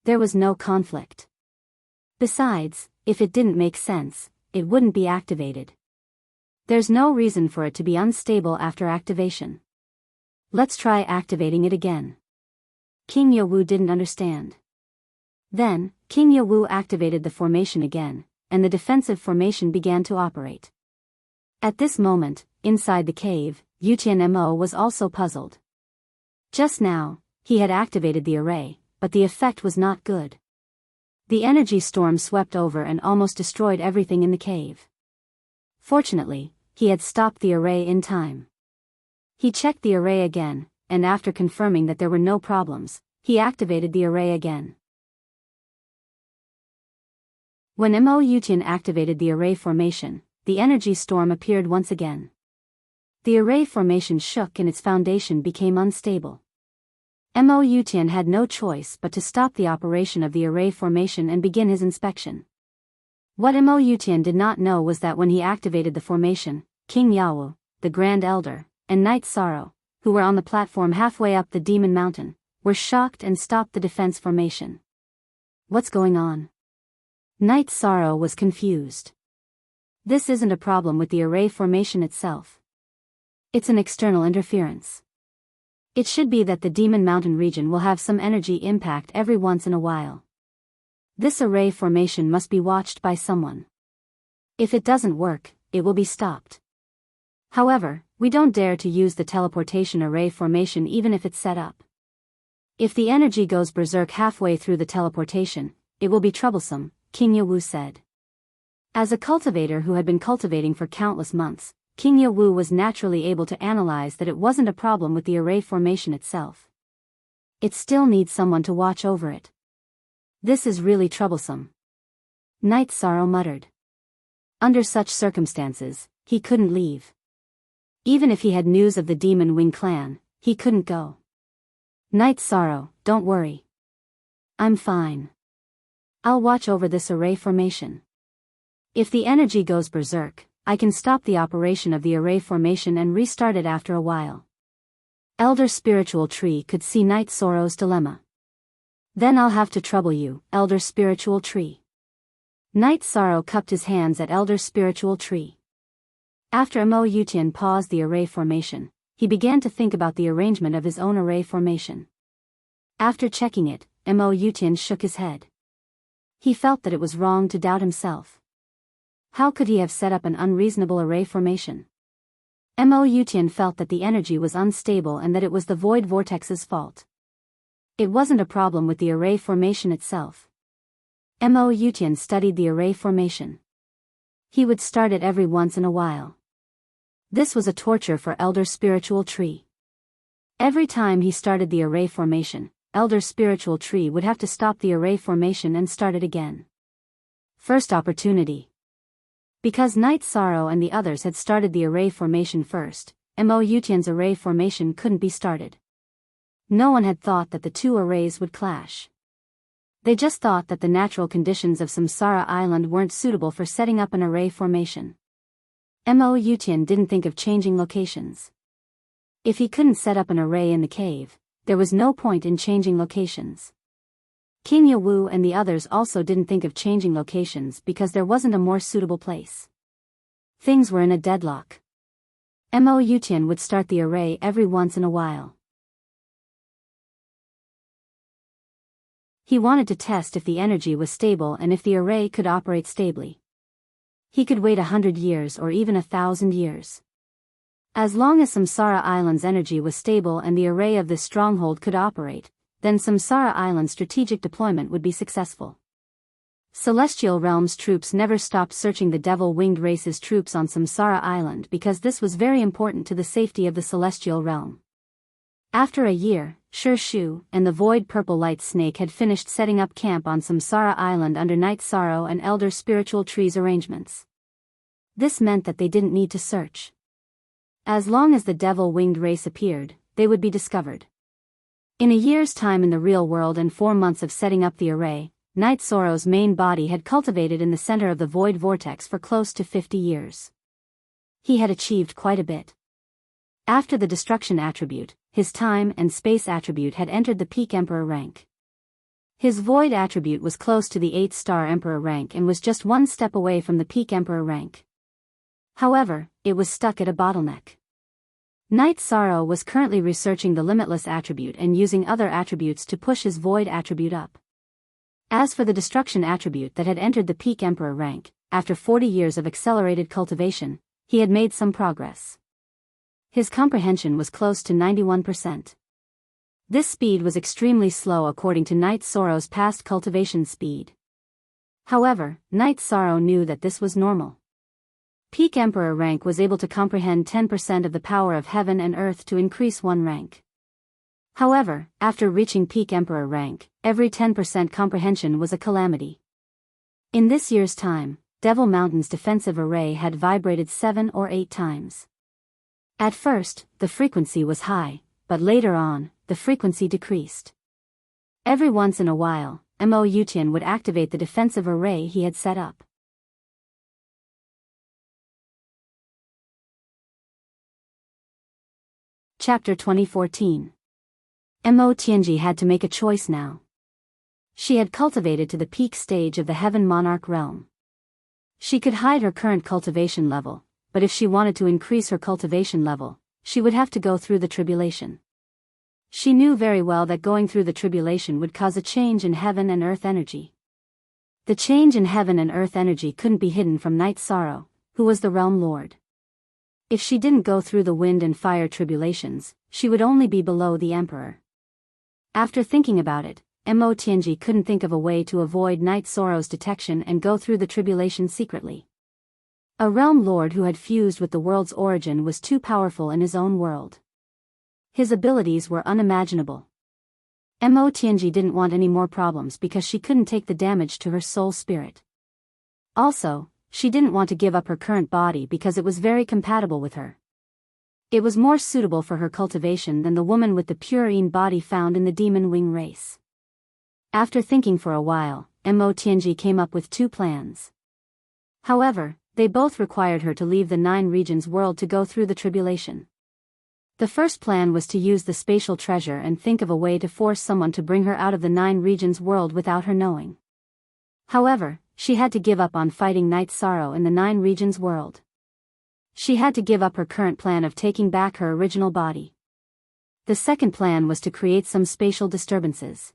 There was no conflict. Besides, if it didn't make sense, it wouldn't be activated. There's no reason for it to be unstable after activation. Let's try activating it again. King Yowu didn't understand. Then, King Yowu activated the formation again, and the defensive formation began to operate. At this moment, inside the cave, Yutian Mo was also puzzled. Just now, he had activated the array, but the effect was not good. The energy storm swept over and almost destroyed everything in the cave. Fortunately, he had stopped the array in time. He checked the array again, and after confirming that there were no problems, he activated the array again. When Mo Yutian activated the array formation, the energy storm appeared once again. The array formation shook and its foundation became unstable. Mo Yutian had no choice but to stop the operation of the array formation and begin his inspection. What Mo Yutian did not know was that when he activated the formation, King Yawu, the Grand Elder, and Knight Sorrow, who were on the platform halfway up the Demon Mountain, were shocked and stopped the defense formation. What's going on? Knight Sorrow was confused. This isn't a problem with the array formation itself. It's an external interference. It should be that the Demon Mountain region will have some energy impact every once in a while. This array formation must be watched by someone. If it doesn't work, it will be stopped. However, we don't dare to use the teleportation array formation even if it's set up. If the energy goes berserk halfway through the teleportation, it will be troublesome, King Yawu said. As a cultivator who had been cultivating for countless months, King Yawu was naturally able to analyze that it wasn't a problem with the array formation itself. It still needs someone to watch over it. This is really troublesome. Knight Sorrow muttered. Under such circumstances, he couldn't leave. Even if he had news of the Demon Wing clan, he couldn't go. Knight Sorrow, don't worry. I'm fine. I'll watch over this array formation. If the energy goes berserk, I can stop the operation of the array formation and restart it after a while. Elder Spiritual Tree could see Knight Sorrow's dilemma. Then I'll have to trouble you, Elder Spiritual Tree. Knight Sorrow cupped his hands at Elder Spiritual Tree. After Mo Yutian paused the array formation, he began to think about the arrangement of his own array formation. After checking it, Mo Yutian shook his head. He felt that it was wrong to doubt himself. How could he have set up an unreasonable array formation? Mo Yutian felt that the energy was unstable and that it was the void vortex's fault. It wasn't a problem with the array formation itself. Mo Yutian studied the array formation. He would start it every once in a while. This was a torture for Elder Spiritual Tree. Every time he started the array formation, Elder Spiritual Tree would have to stop the array formation and start it again. First opportunity. Because Knight Sorrow and the others had started the array formation first, Mo Yutian's array formation couldn't be started. No one had thought that the two arrays would clash. They just thought that the natural conditions of Samsara Island weren't suitable for setting up an array formation. Mo Yutian didn't think of changing locations. If he couldn't set up an array in the cave, there was no point in changing locations. King Yawu and the others also didn't think of changing locations because there wasn't a more suitable place. Things were in a deadlock. Mo Yutian would start the array every once in a while. He wanted to test if the energy was stable and if the array could operate stably. He could wait 100 years or even 1,000 years. As long as Samsara Island's energy was stable and the array of this stronghold could operate, then Samsara Island's strategic deployment would be successful. Celestial Realm's troops never stopped searching the Devil-Winged Race's troops on Samsara Island because this was very important to the safety of the Celestial Realm. After a year, Shu and the Void Purple Light Snake had finished setting up camp on Samsara Island under Knight Sorrow and Elder Spiritual Tree's arrangements. This meant that they didn't need to search. As long as the Devil-Winged Race appeared, they would be discovered. In a year's time in the real world and 4 months of setting up the array, Knight Sorrow's main body had cultivated in the center of the Void Vortex for close to 50 years. He had achieved quite a bit. After the destruction attribute, his time and space attribute had entered the peak Emperor rank. His void attribute was close to the 8-star Emperor rank and was just 1 step away from the peak Emperor rank. However, it was stuck at a bottleneck. Knight Sorrow was currently researching the limitless attribute and using other attributes to push his void attribute up. As for the destruction attribute that had entered the peak Emperor rank, after 40 years of accelerated cultivation, he had made some progress. His comprehension was close to 91%. This speed was extremely slow according to Knight Sorrow's past cultivation speed. However, Knight Sorrow knew that this was normal. Peak Emperor rank was able to comprehend 10% of the power of heaven and earth to increase 1 rank. However, after reaching peak Emperor rank, every 10% comprehension was a calamity. In this year's time, Devil Mountain's defensive array had vibrated 7 or 8 times. At first, the frequency was high, but later on, the frequency decreased. Every once in a while, Mo Yutian would activate the defensive array he had set up. Chapter 2014. Mo Tianji had to make a choice now. She had cultivated to the peak stage of the Heaven Monarch realm. She could hide her current cultivation level, but if she wanted to increase her cultivation level, she would have to go through the tribulation. She knew very well that going through the tribulation would cause a change in heaven and earth energy. The change in heaven and earth energy couldn't be hidden from Night Sorrow, who was the realm lord. If she didn't go through the wind and fire tribulations, she would only be below the emperor. After thinking about it, Mo Tianji couldn't think of a way to avoid Night Sorrow's detection and go through the tribulation secretly. A realm lord who had fused with the world's origin was too powerful in his own world. His abilities were unimaginable. Mo Tianji didn't want any more problems because she couldn't take the damage to her soul spirit. Also, she didn't want to give up her current body because it was very compatible with her. It was more suitable for her cultivation than the woman with the purine body found in the demon wing race. After thinking for a while, Mo Tianji came up with 2 plans. However, they both required her to leave the 9 regions world to go through the tribulation. The first plan was to use the spatial treasure and think of a way to force someone to bring her out of the 9 regions world without her knowing. However, she had to give up on fighting Night Sorrow in the 9 regions world. She had to give up her current plan of taking back her original body. The second plan was to create some spatial disturbances.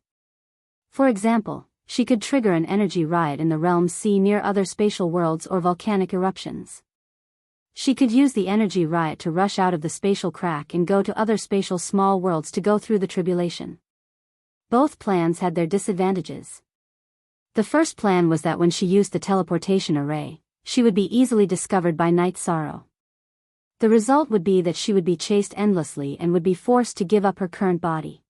For example, she could trigger an energy riot in the realm C near other spatial worlds or volcanic eruptions. She could use the energy riot to rush out of the spatial crack and go to other spatial small worlds to go through the tribulation. Both plans had their disadvantages. The first plan was that when she used the teleportation array, she would be easily discovered by Night Sorrow. The result would be that she would be chased endlessly and would be forced to give up her current body.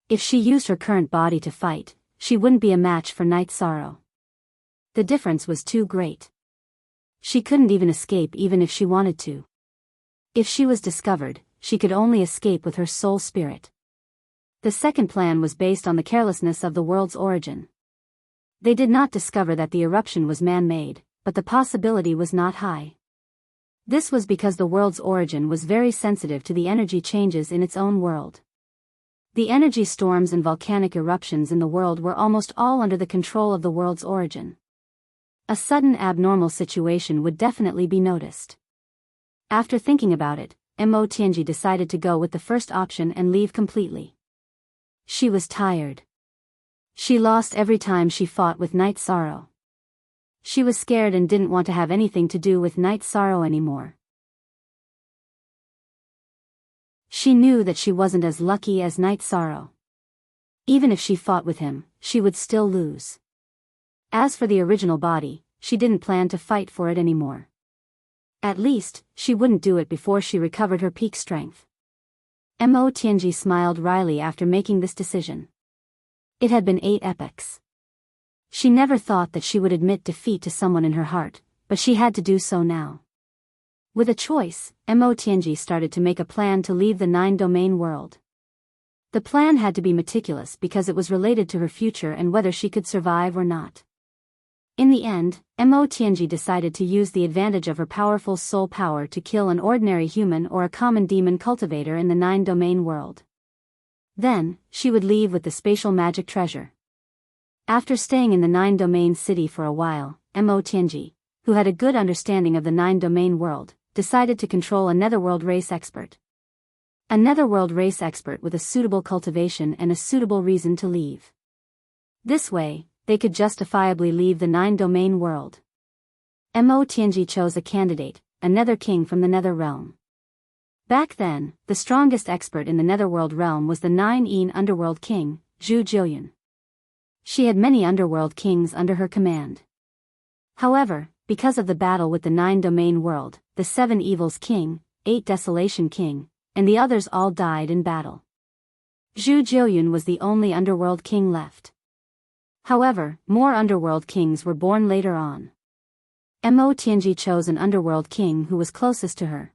If she used her current body to fight, she wouldn't be a match for Night Sorrow. The difference was too great. She couldn't even escape even if she wanted to. If she was discovered, she could only escape with her soul spirit. The second plan was based on the carelessness of the world's origin. They did not discover that the eruption was man-made, but the possibility was not high. This was because the world's origin was very sensitive to the energy changes in its own world. The energy storms and volcanic eruptions in the world were almost all under the control of the world's origin. A sudden abnormal situation would definitely be noticed. After thinking about it, Mo Tianji decided to go with the first option and leave completely. She was tired. She lost every time she fought with Night Sorrow. She was scared and didn't want to have anything to do with Night Sorrow anymore. She knew that she wasn't as lucky as Night Sorrow. Even if she fought with him, she would still lose. As for the original body, she didn't plan to fight for it anymore. At least, she wouldn't do it before she recovered her peak strength. Mo Tianji smiled wryly after making this decision. It had been 8 epochs. She never thought that she would admit defeat to someone in her heart, but she had to do so now. With a choice, Mo Tianji started to make a plan to leave the 9-domain world. The plan had to be meticulous because it was related to her future and whether she could survive or not. In the end, Mo Tianji decided to use the advantage of her powerful soul power to kill an ordinary human or a common demon cultivator in the 9-domain world. Then, she would leave with the spatial magic treasure. After staying in the 9-domain city for a while, Mo Tianji, who had a good understanding of the 9-domain world, decided to control a netherworld race expert. A netherworld race expert with a suitable cultivation and a suitable reason to leave. This way, they could justifiably leave the 9-domain world. Mo Tianji chose a candidate, a nether king from the nether realm. Back then, the strongest expert in the netherworld realm was the 9-een underworld king, Zhu Jillian. She had many underworld kings under her command. However, because of the battle with the 9-domain world, the 7 evils king, 8 desolation king, and the others all died in battle. Zhu Jillian was the only underworld king left. However, more underworld kings were born later on. Mo Tianji chose an underworld king who was closest to her.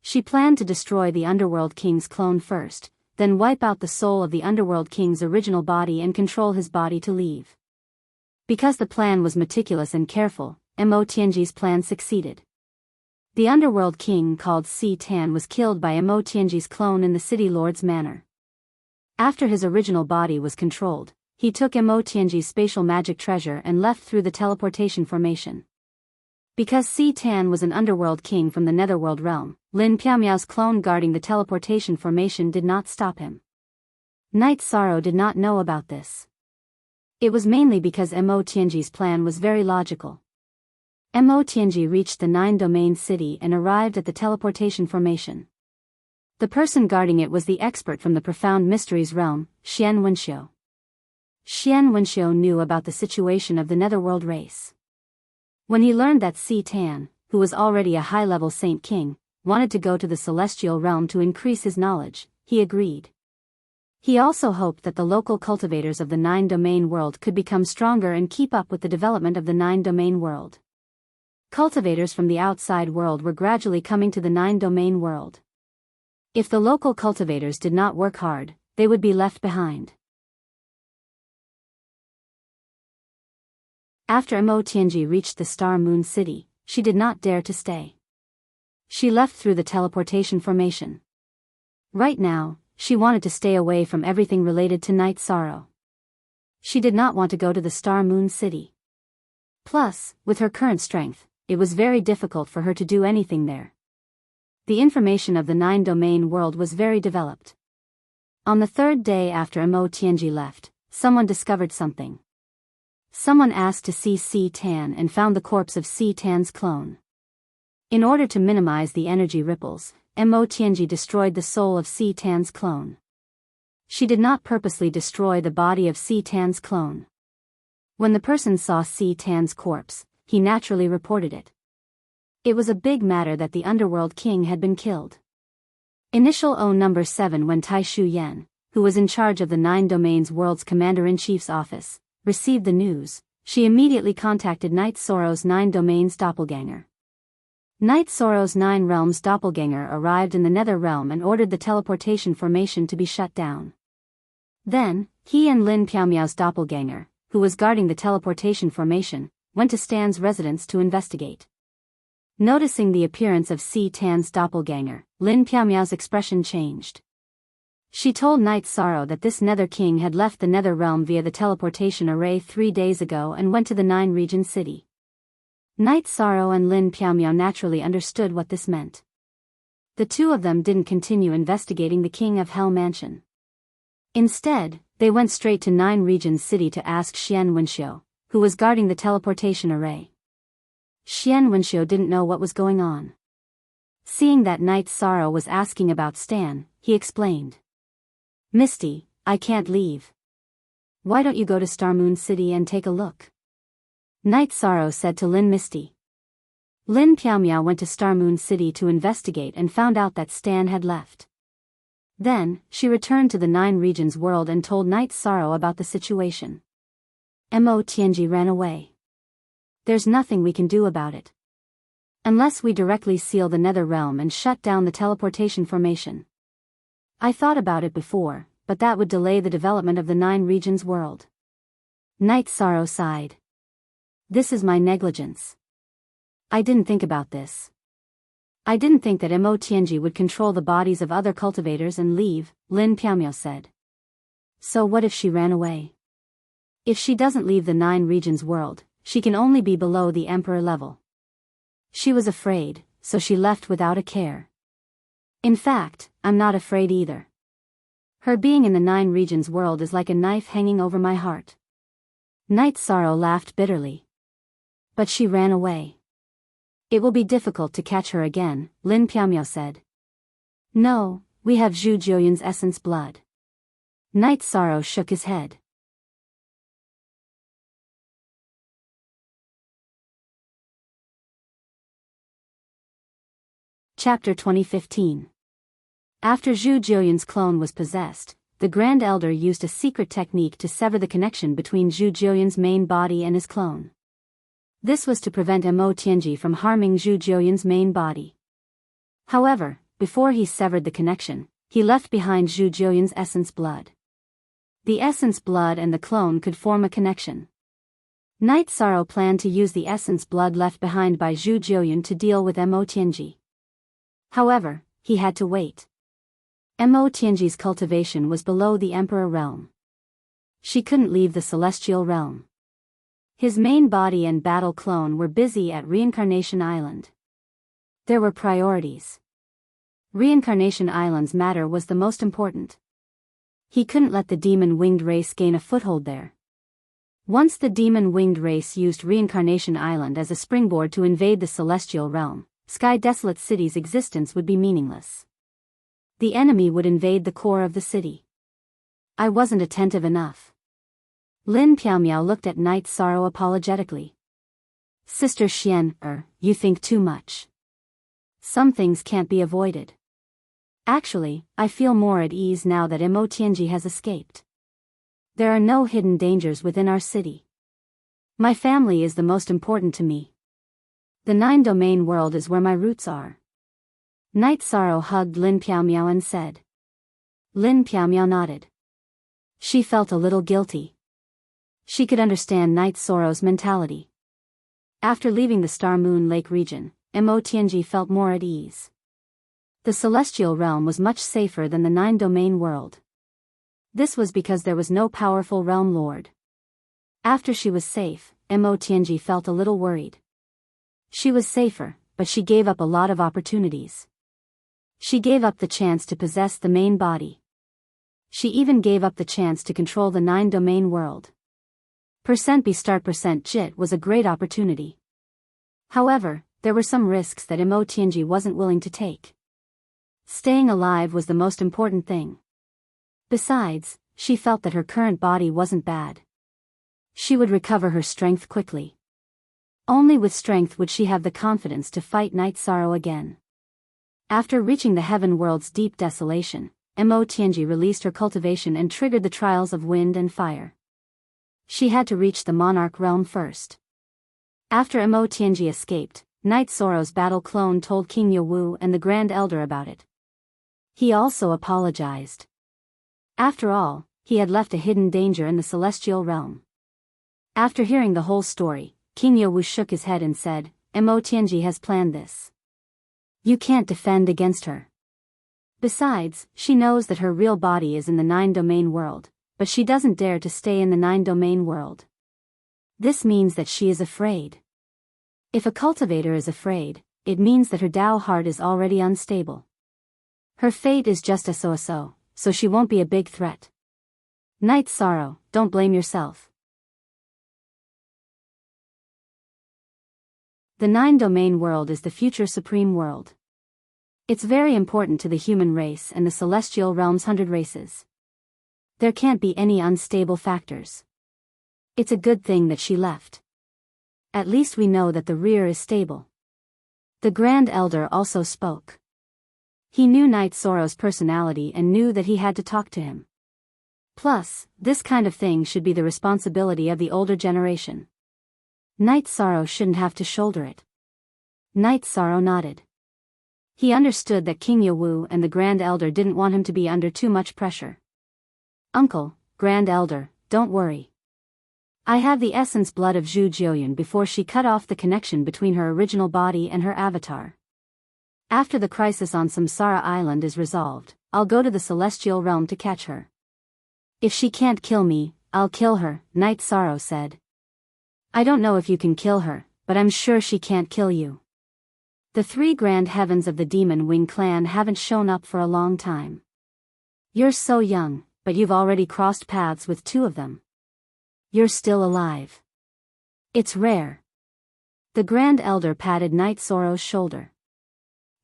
She planned to destroy the underworld king's clone first, then wipe out the soul of the underworld king's original body and control his body to leave. Because the plan was meticulous and careful, Mo Tianji's plan succeeded. The underworld king called Si Tan was killed by Mo Tianji's clone in the city lord's manor. After his original body was controlled, he took Mo Tianji's spatial magic treasure and left through the teleportation formation. Because Si Tan was an underworld king from the netherworld realm, Lin Piaomiao's clone guarding the teleportation formation did not stop him. Night Sorrow did not know about this. It was mainly because Mo Tianji's plan was very logical. Mo Tianji reached the 9-domain city and arrived at the teleportation formation. The person guarding it was the expert from the profound mysteries realm, Xian Wenxiu. Xian Wenxiu knew about the situation of the netherworld race. When he learned that Si Tan, who was already a high-level Saint King, wanted to go to the celestial realm to increase his knowledge, he agreed. He also hoped that the local cultivators of the 9-domain world could become stronger and keep up with the development of the 9-domain world. Cultivators from the outside world were gradually coming to the 9-domain world. If the local cultivators did not work hard, they would be left behind. After Mo Tianji reached the Star Moon City, she did not dare to stay. She left through the teleportation formation. Right now, she wanted to stay away from everything related to Night Sorrow. She did not want to go to the Star Moon City. Plus, with her current strength, it was very difficult for her to do anything there. The information of the 9-domain world was very developed. On the third day after Mo Tianji left, someone discovered something. Someone asked to see Si Tan and found the corpse of Si Tan's clone. In order to minimize the energy ripples, Mo Tianji destroyed the soul of Si Tan's clone. She did not purposely destroy the body of Si Tan's clone. When the person saw Si Tan's corpse, he naturally reported it. It was a big matter that the underworld king had been killed. Initial O number 7 when Tai Shu Yan, who was in charge of the 9 domains world's commander-in-chief's office, received the news, she immediately contacted Night Sorrow's 9 domains doppelganger. Night Sorrow's 9 realms doppelganger arrived in the nether realm and ordered the teleportation formation to be shut down. Then, he and Lin Piaomiao's doppelganger, who was guarding the teleportation formation, went to Stan's residence to investigate. Noticing the appearance of Si Tan's doppelganger, Lin Piaomiao's expression changed. She told Night Sorrow that this Nether King had left the Nether Realm via the teleportation array 3 days ago and went to the 9-region city. Night Sorrow and Lin Piaomiao naturally understood what this meant. The two of them didn't continue investigating the King of Hell Mansion. Instead, they went straight to 9-region city to ask Xian Wenxiu, who was guarding the teleportation array. Xian Wenxiu didn't know what was going on. Seeing that Night Sorrow was asking about Stan, he explained. Misty, I can't leave. Why don't you go to Star Moon City and take a look? Night Sorrow said to Lin Misty. Lin Piaomiao went to Star Moon City to investigate and found out that Stan had left. Then, she returned to the 9 regions world and told Night Sorrow about the situation. Mo Tianji ran away. There's nothing we can do about it. Unless we directly seal the Nether Realm and shut down the teleportation formation. I thought about it before, but that would delay the development of the 9 regions world. Night Sorrow sighed. This is my negligence. I didn't think about this. I didn't think that Mo Tianji would control the bodies of other cultivators and leave, Lin Piaomiao said. So what if she ran away? If she doesn't leave the 9 regions world, she can only be below the emperor level. She was afraid, so she left without a care. In fact, I'm not afraid either. Her being in the 9 regions world is like a knife hanging over my heart. Night Sorrow laughed bitterly. But she ran away. It will be difficult to catch her again, Lin Piaomiao said. No, we have Zhu Jiuyun's essence blood. Night Sorrow shook his head. Chapter 2015. After Zhu Jiuyun's clone was possessed, the Grand Elder used a secret technique to sever the connection between Zhu Jiuyan's main body and his clone. This was to prevent Mo Tianji from harming Zhu Jiuyan's main body. However, before he severed the connection, he left behind Zhu Jiuyan's essence blood. The essence blood and the clone could form a connection. Night Sorrow planned to use the essence blood left behind by Zhu Jiuyan to deal with Mo Tianji. However, he had to wait. Mo Tianji's cultivation was below the Emperor realm. She couldn't leave the celestial realm. His main body and battle clone were busy at Reincarnation Island. There were priorities. Reincarnation Island's matter was the most important. He couldn't let the demon-winged race gain a foothold there. Once the demon-winged race used Reincarnation Island as a springboard to invade the celestial realm, Sky Desolate City's existence would be meaningless. The enemy would invade the core of the city. I wasn't attentive enough. Lin Piaomiao looked at Night Sorrow apologetically. Sister Xian, you think too much. Some things can't be avoided. Actually, I feel more at ease now that Mo Tianji has escaped. There are no hidden dangers within our city. My family is the most important to me. The 9-domain world is where my roots are. Night Sorrow hugged Lin Piaomiao and said. Lin Piaomiao nodded. She felt a little guilty. She could understand Night Sorrow's mentality. After leaving the Star Moon Lake region, Mo Tianji felt more at ease. The celestial realm was much safer than the 9-domain world. This was because there was no powerful realm lord. After she was safe, Mo Tianji felt a little worried. She was safer, but she gave up a lot of opportunities. She gave up the chance to possess the main body. She even gave up the chance to control the 9-domain world. %B start %JIT was a great opportunity. However, there were some risks that Mo Tianji wasn't willing to take. Staying alive was the most important thing. Besides, she felt that her current body wasn't bad. She would recover her strength quickly. Only with strength would she have the confidence to fight Night Sorrow again. After reaching the heaven world's deep desolation, Mo Tianji released her cultivation and triggered the trials of wind and fire. She had to reach the monarch realm first. After Mo Tianji escaped, Night Sorrow's battle clone told King Yewu and the Grand Elder about it. He also apologized. After all, he had left a hidden danger in the celestial realm. After hearing the whole story, King Yewu shook his head and said, Mo Tianji has planned this. You can't defend against her. Besides, she knows that her real body is in the 9-domain world, but she doesn't dare to stay in the 9-domain world. This means that she is afraid. If a cultivator is afraid, it means that her Tao heart is already unstable. Her fate is just a so-so, so she won't be a big threat. Night Sorrow, don't blame yourself. The 9-domain world is the future supreme world. It's very important to the human race and the celestial realm's 100 races. There can't be any unstable factors. It's a good thing that she left. At least we know that the rear is stable. The Grand Elder also spoke. He knew Night Sorrow's personality and knew that he had to talk to him. Plus, this kind of thing should be the responsibility of the older generation. Night Sorrow shouldn't have to shoulder it. Night Sorrow nodded. He understood that King Yewu and the Grand Elder didn't want him to be under too much pressure. Uncle, Grand Elder, don't worry. I have the essence blood of Zhu Jiuyan before she cut off the connection between her original body and her avatar. After the crisis on Samsara Island is resolved, I'll go to the celestial realm to catch her. If she can't kill me, I'll kill her, Night Sorrow said. I don't know if you can kill her, but I'm sure she can't kill you. The 3 grand heavens of the Demon Wing clan haven't shown up for a long time. You're so young, but you've already crossed paths with 2 of them. You're still alive. It's rare. The Grand Elder patted Night Sorrow's shoulder.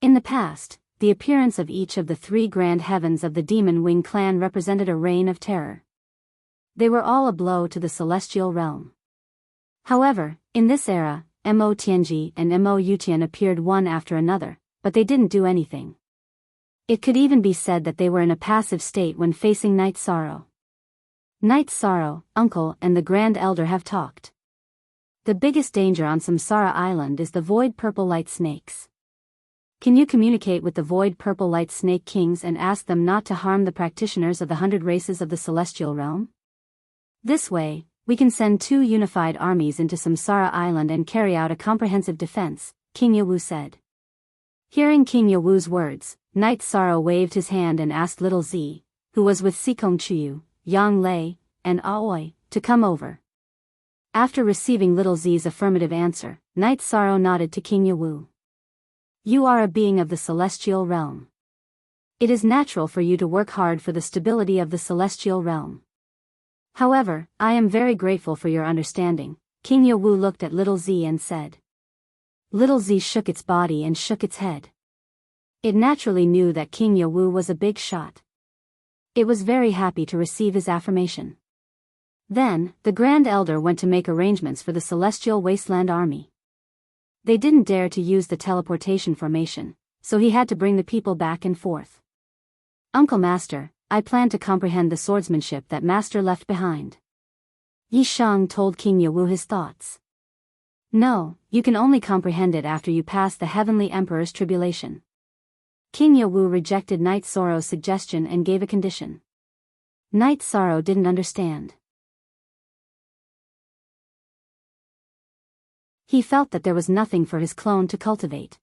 In the past, the appearance of each of the 3 grand heavens of the Demon Wing clan represented a reign of terror. They were all a blow to the celestial realm. However, in this era, Mo Tianji and Mo Yutian appeared one after another, but they didn't do anything. It could even be said that they were in a passive state when facing night sorrow. Night sorrow, uncle and the Grand Elder have talked. The biggest danger on Samsara Island is the void purple light snakes. Can you communicate with the void purple light snake kings and ask them not to harm the practitioners of the 100 races of the celestial realm? This way, we can send 2 unified armies into Samsara Island and carry out a comprehensive defense, King Yawu said. Hearing King Yawu's words, Night Sorrow waved his hand and asked Little Z, who was with Sikong Chuyu, Yang Lei, and Aoi, to come over. After receiving Little Z's affirmative answer, Night Sorrow nodded to King Yawu. You are a being of the celestial realm. It is natural for you to work hard for the stability of the celestial realm. However, I am very grateful for your understanding. King Yawu looked at Little Z and said. Little Z shook its body and shook its head. It naturally knew that King Yawu was a big shot. It was very happy to receive his affirmation. Then, the Grand Elder went to make arrangements for the Celestial Wasteland Army. They didn't dare to use the teleportation formation, so he had to bring the people back and forth. Uncle Master, I plan to comprehend the swordsmanship that Master left behind. Yi Shang told King Yawu his thoughts. No, you can only comprehend it after you pass the Heavenly Emperor's tribulation. King Yawu rejected Night Sorrow's suggestion and gave a condition. Night Sorrow didn't understand. He felt that there was nothing for his clone to cultivate.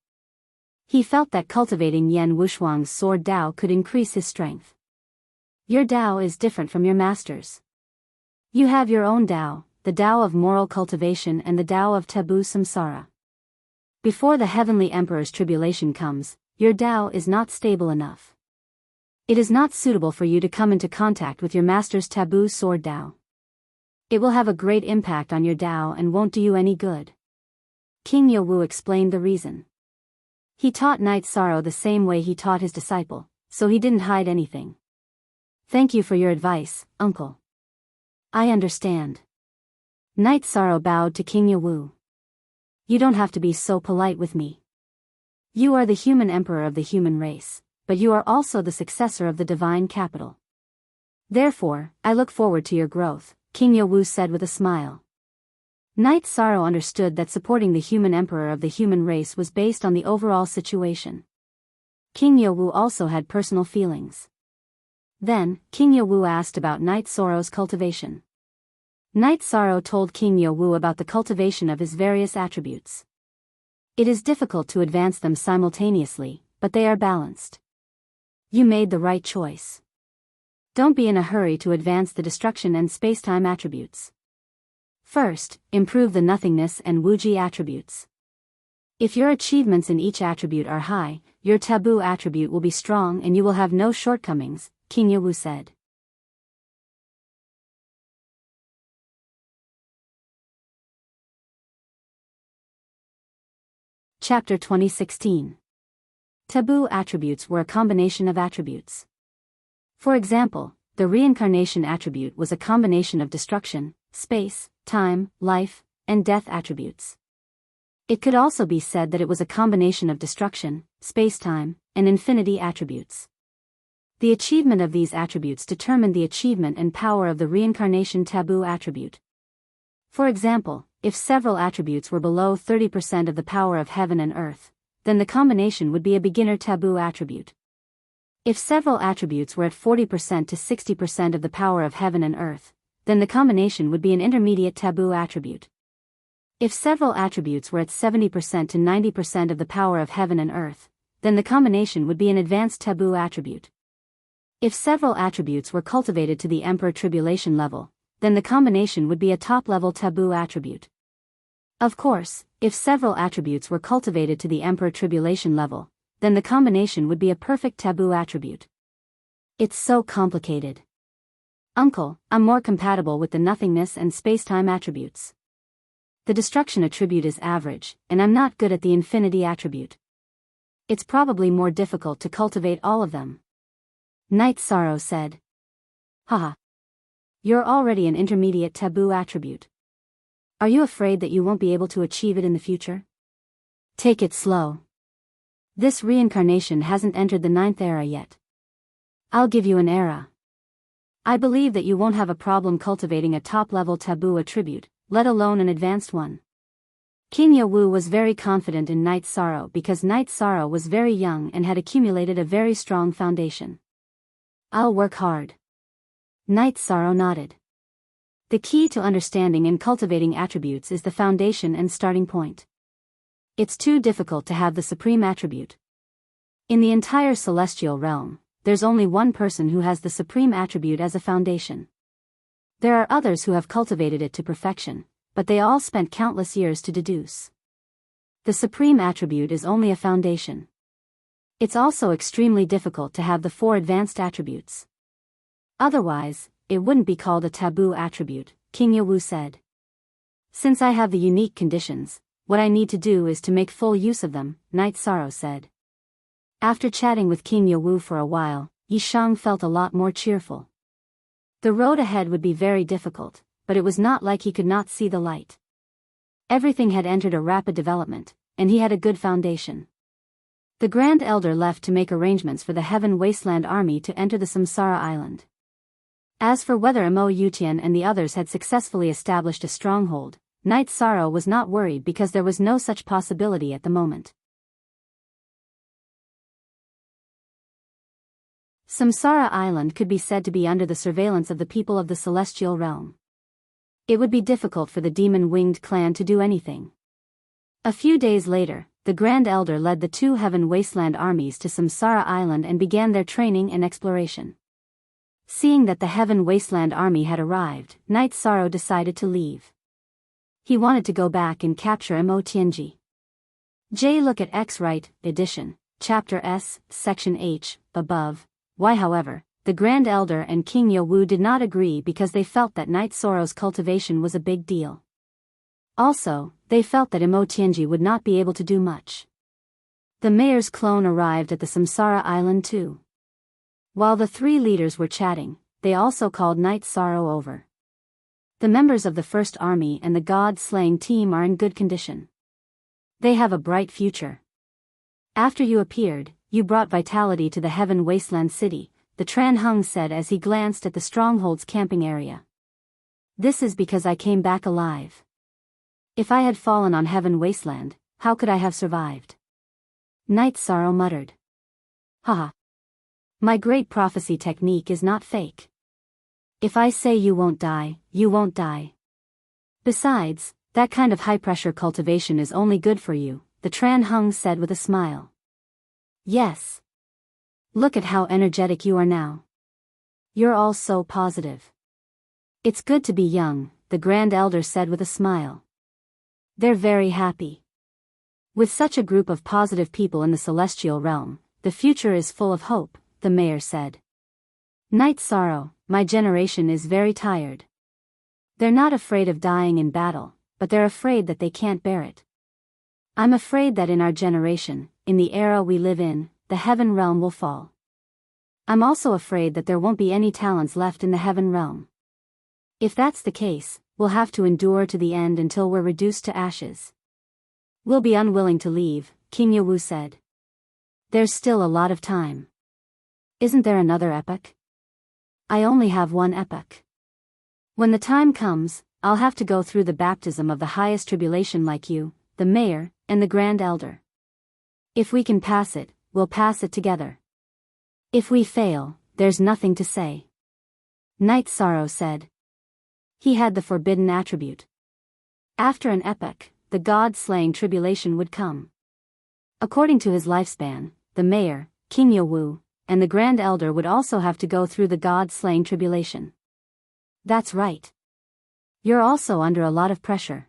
He felt that cultivating Yen Wushuang's sword Dao could increase his strength. Your Dao is different from your master's. You have your own Dao, the Dao of moral cultivation and the Dao of taboo samsara. Before the Heavenly Emperor's tribulation comes, your Dao is not stable enough. It is not suitable for you to come into contact with your master's taboo sword Dao. It will have a great impact on your Dao and won't do you any good. King Yawu explained the reason. He taught Night Sorrow the same way he taught his disciple, so he didn't hide anything. Thank you for your advice, uncle. I understand. Night Sorrow bowed to King Yawu. You don't have to be so polite with me. You are the human emperor of the human race, but you are also the successor of the divine capital. Therefore, I look forward to your growth, King Yawu said with a smile. Night Sorrow understood that supporting the human emperor of the human race was based on the overall situation. King Yawu also had personal feelings. Then, King Yawu asked about Night Sorrow's cultivation. Night Sorrow told King Yawu about the cultivation of his various attributes. It is difficult to advance them simultaneously, but they are balanced. You made the right choice. Don't be in a hurry to advance the destruction and spacetime attributes. First, improve the nothingness and Wuji attributes. If your achievements in each attribute are high, your taboo attribute will be strong and you will have no shortcomings, King Yawu said. Chapter 2016. Taboo attributes were a combination of attributes. For example, the reincarnation attribute was a combination of destruction, space, time, life, and death attributes. It could also be said that it was a combination of destruction, space-time, and infinity attributes. The achievement of these attributes determined the achievement and power of the reincarnation taboo attribute. For example, if several attributes were below 30% of the power of heaven and earth, then the combination would be a beginner taboo attribute. If several attributes were at 40% to 60% of the power of heaven and earth, then the combination would be an intermediate taboo attribute. If several attributes were at 70% to 90% of the power of heaven and earth, then the combination would be an advanced taboo attribute. If several attributes were cultivated to the Emperor Tribulation level, then the combination would be a top-level taboo attribute. Of course, if several attributes were cultivated to the Emperor Tribulation level, then the combination would be a perfect taboo attribute. It's so complicated. Uncle, I'm more compatible with the nothingness and spacetime attributes. The destruction attribute is average, and I'm not good at the infinity attribute. It's probably more difficult to cultivate all of them. Night Sorrow said. Haha. You're already an intermediate taboo attribute. Are you afraid that you won't be able to achieve it in the future? Take it slow. This reincarnation hasn't entered the 9th era yet. I'll give you an era. I believe that you won't have a problem cultivating a top-level taboo attribute, let alone an advanced one. King Yawu was very confident in Night Sorrow because Night Sorrow was very young and had accumulated a very strong foundation. I'll work hard. Night Sorrow nodded. The key to understanding and cultivating attributes is the foundation and starting point. It's too difficult to have the supreme attribute. In the entire celestial realm, there's only one person who has the supreme attribute as a foundation. There are others who have cultivated it to perfection, but they all spent countless years to deduce. The supreme attribute is only a foundation. It's also extremely difficult to have the 4 advanced attributes. Otherwise, it wouldn't be called a taboo attribute, King Yawu said. Since I have the unique conditions, what I need to do is to make full use of them, Night Sorrow said. After chatting with King Yawu for a while, Yishang felt a lot more cheerful. The road ahead would be very difficult, but it was not like he could not see the light. Everything had entered a rapid development, and he had a good foundation. The Grand Elder left to make arrangements for the Heaven Wasteland army to enter the Samsara Island. As for whether Imo Yutian and the others had successfully established a stronghold, Night Sorrow was not worried because there was no such possibility at the moment. Samsara Island could be said to be under the surveillance of the people of the celestial realm. It would be difficult for the demon-winged clan to do anything. A few days later, the Grand Elder led the 2 Heaven Wasteland armies to Samsara Island and began their training and exploration. Seeing that the Heaven Wasteland army had arrived, Night Sorrow decided to leave. He wanted to go back and capture Imo Tianji. J. Look at X Right, edition, Chapter S, Section H, above. Why, however, the Grand Elder and King Yawu did not agree because they felt that Night Sorrow's cultivation was a big deal. Also, they felt that Imo Tianji would not be able to do much. The mayor's clone arrived at the Samsara Island too. While the 3 leaders were chatting, they also called Night Sorrow over. The members of the First Army and the God-slaying team are in good condition. They have a bright future. After you appeared, you brought vitality to the Heaven Wasteland city, the Tran Hung said as he glanced at the stronghold's camping area. This is because I came back alive. If I had fallen on Heaven Wasteland, how could I have survived? Night Sorrow muttered. Haha. My great prophecy technique is not fake. If I say you won't die, you won't die. Besides, that kind of high-pressure cultivation is only good for you, the Tran Hung said with a smile. Yes. Look at how energetic you are now. You're all so positive. It's good to be young, the Grand Elder said with a smile. They're very happy. With such a group of positive people in the celestial realm, the future is full of hope, the mayor said. Night Sorrow, my generation is very tired. They're not afraid of dying in battle, but they're afraid that they can't bear it. I'm afraid that in our generation, in the era we live in, the heaven realm will fall. I'm also afraid that there won't be any talents left in the heaven realm. If that's the case, we'll have to endure to the end until we're reduced to ashes. We'll be unwilling to leave, King Yawu said. There's still a lot of time. Isn't there another epoch? I only have one epoch. When the time comes, I'll have to go through the baptism of the highest tribulation like you, the mayor, and the Grand Elder. If we can pass it, we'll pass it together. If we fail, there's nothing to say. Night Sorrow said. He had the forbidden attribute. After an epoch, the God-slaying tribulation would come. According to his lifespan, the mayor, King Yawu, and the Grand Elder would also have to go through the God-slaying tribulation. That's right. You're also under a lot of pressure.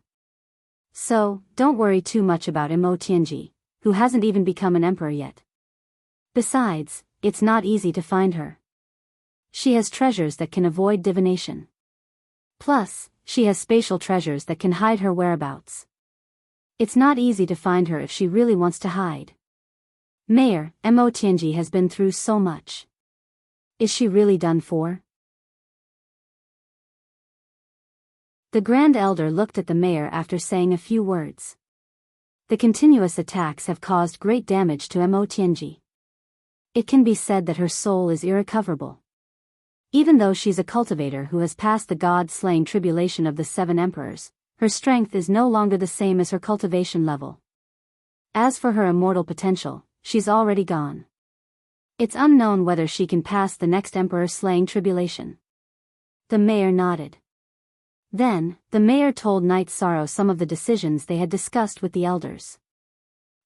So, don't worry too much about Imo Tianji, who hasn't even become an emperor yet. Besides, it's not easy to find her. She has treasures that can avoid divination. Plus, she has spatial treasures that can hide her whereabouts. It's not easy to find her if she really wants to hide. Mayor, Imo Tianji has been through so much. Is she really done for? The Grand Elder looked at the mayor after saying a few words. The continuous attacks have caused great damage to Mo Tianji. It can be said that her soul is irrecoverable. Even though she's a cultivator who has passed the god-slaying tribulation of the 7 emperors, her strength is no longer the same as her cultivation level. As for her immortal potential, she's already gone. It's unknown whether she can pass the next emperor-slaying tribulation. The mayor nodded. Then, the mayor told Knight Sorrow some of the decisions they had discussed with the elders.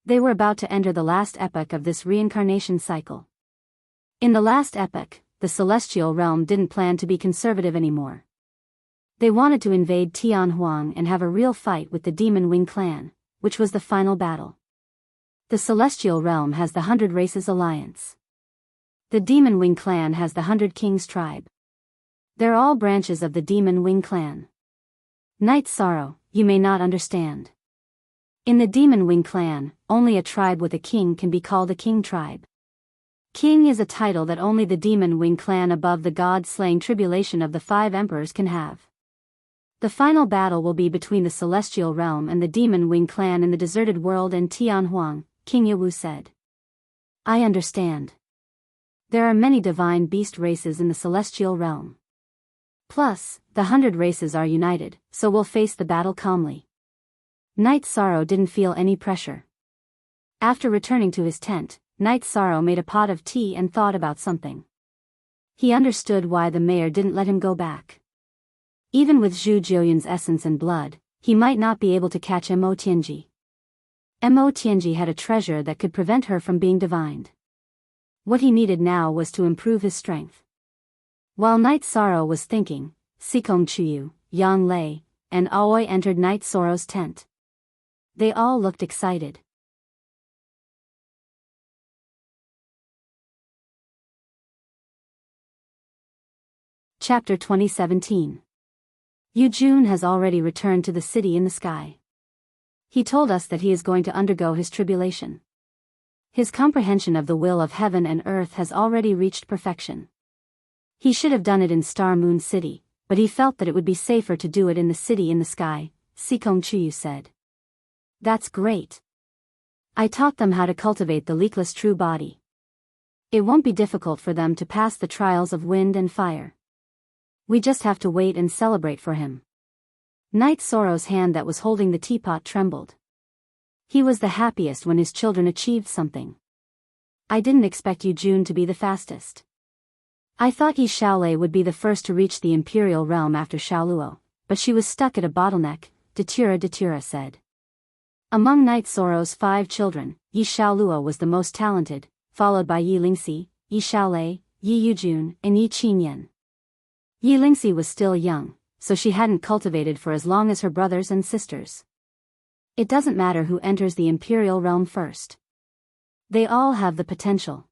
They were about to enter the last epoch of this reincarnation cycle. In the last epoch, the celestial realm didn't plan to be conservative anymore. They wanted to invade Tianhuang and have a real fight with the Demon Wing clan, which was the final battle. The celestial realm has the 100 Races Alliance. The Demon Wing clan has the 100 Kings tribe. They're all branches of the Demon Wing clan. Knight Sorrow, you may not understand. In the Demon Wing clan, only a tribe with a king can be called a king tribe. King is a title that only the Demon Wing clan above the god-slaying tribulation of the 5 emperors can have. The final battle will be between the celestial realm and the Demon Wing clan in the deserted world and Tianhuang, King Yawu said. I understand. There are many divine beast races in the celestial realm. Plus, the 100 races are united, so we'll face the battle calmly. Knight Sorrow didn't feel any pressure. After returning to his tent, Knight Sorrow made a pot of tea and thought about something. He understood why the mayor didn't let him go back. Even with Zhu Jiuyun's essence and blood, he might not be able to catch Mo Tianji. Mo Tianji had a treasure that could prevent her from being divined. What he needed now was to improve his strength. While Knight Sorrow was thinking, Sikong Chuyu, Yang Lei, and Aoi entered Knight Sorrow's tent. They all looked excited. Chapter 2017. Yu Jun has already returned to the city in the sky. He told us that he is going to undergo his tribulation. His comprehension of the will of heaven and earth has already reached perfection. He should have done it in Star Moon City, but he felt that it would be safer to do it in the city in the sky, Sikong Chuyu said. That's great. I taught them how to cultivate the leakless true body. It won't be difficult for them to pass the trials of wind and fire. We just have to wait and celebrate for him. Knight Sorrow's hand that was holding the teapot trembled. He was the happiest when his children achieved something. I didn't expect Yu Jun to be the fastest. I thought Yi Xiaolei would be the first to reach the imperial realm after Xiaoluo, but she was stuck at a bottleneck, Datura said. Among Knight Sorrow's 5 children, Yi Xiaoluo was the most talented, followed by Yi Lingxi, Yi Xiaolei, Yi Yujun, and Yi Qinyan. Yi Lingxi was still young, so she hadn't cultivated for as long as her brothers and sisters. It doesn't matter who enters the imperial realm first. They all have the potential.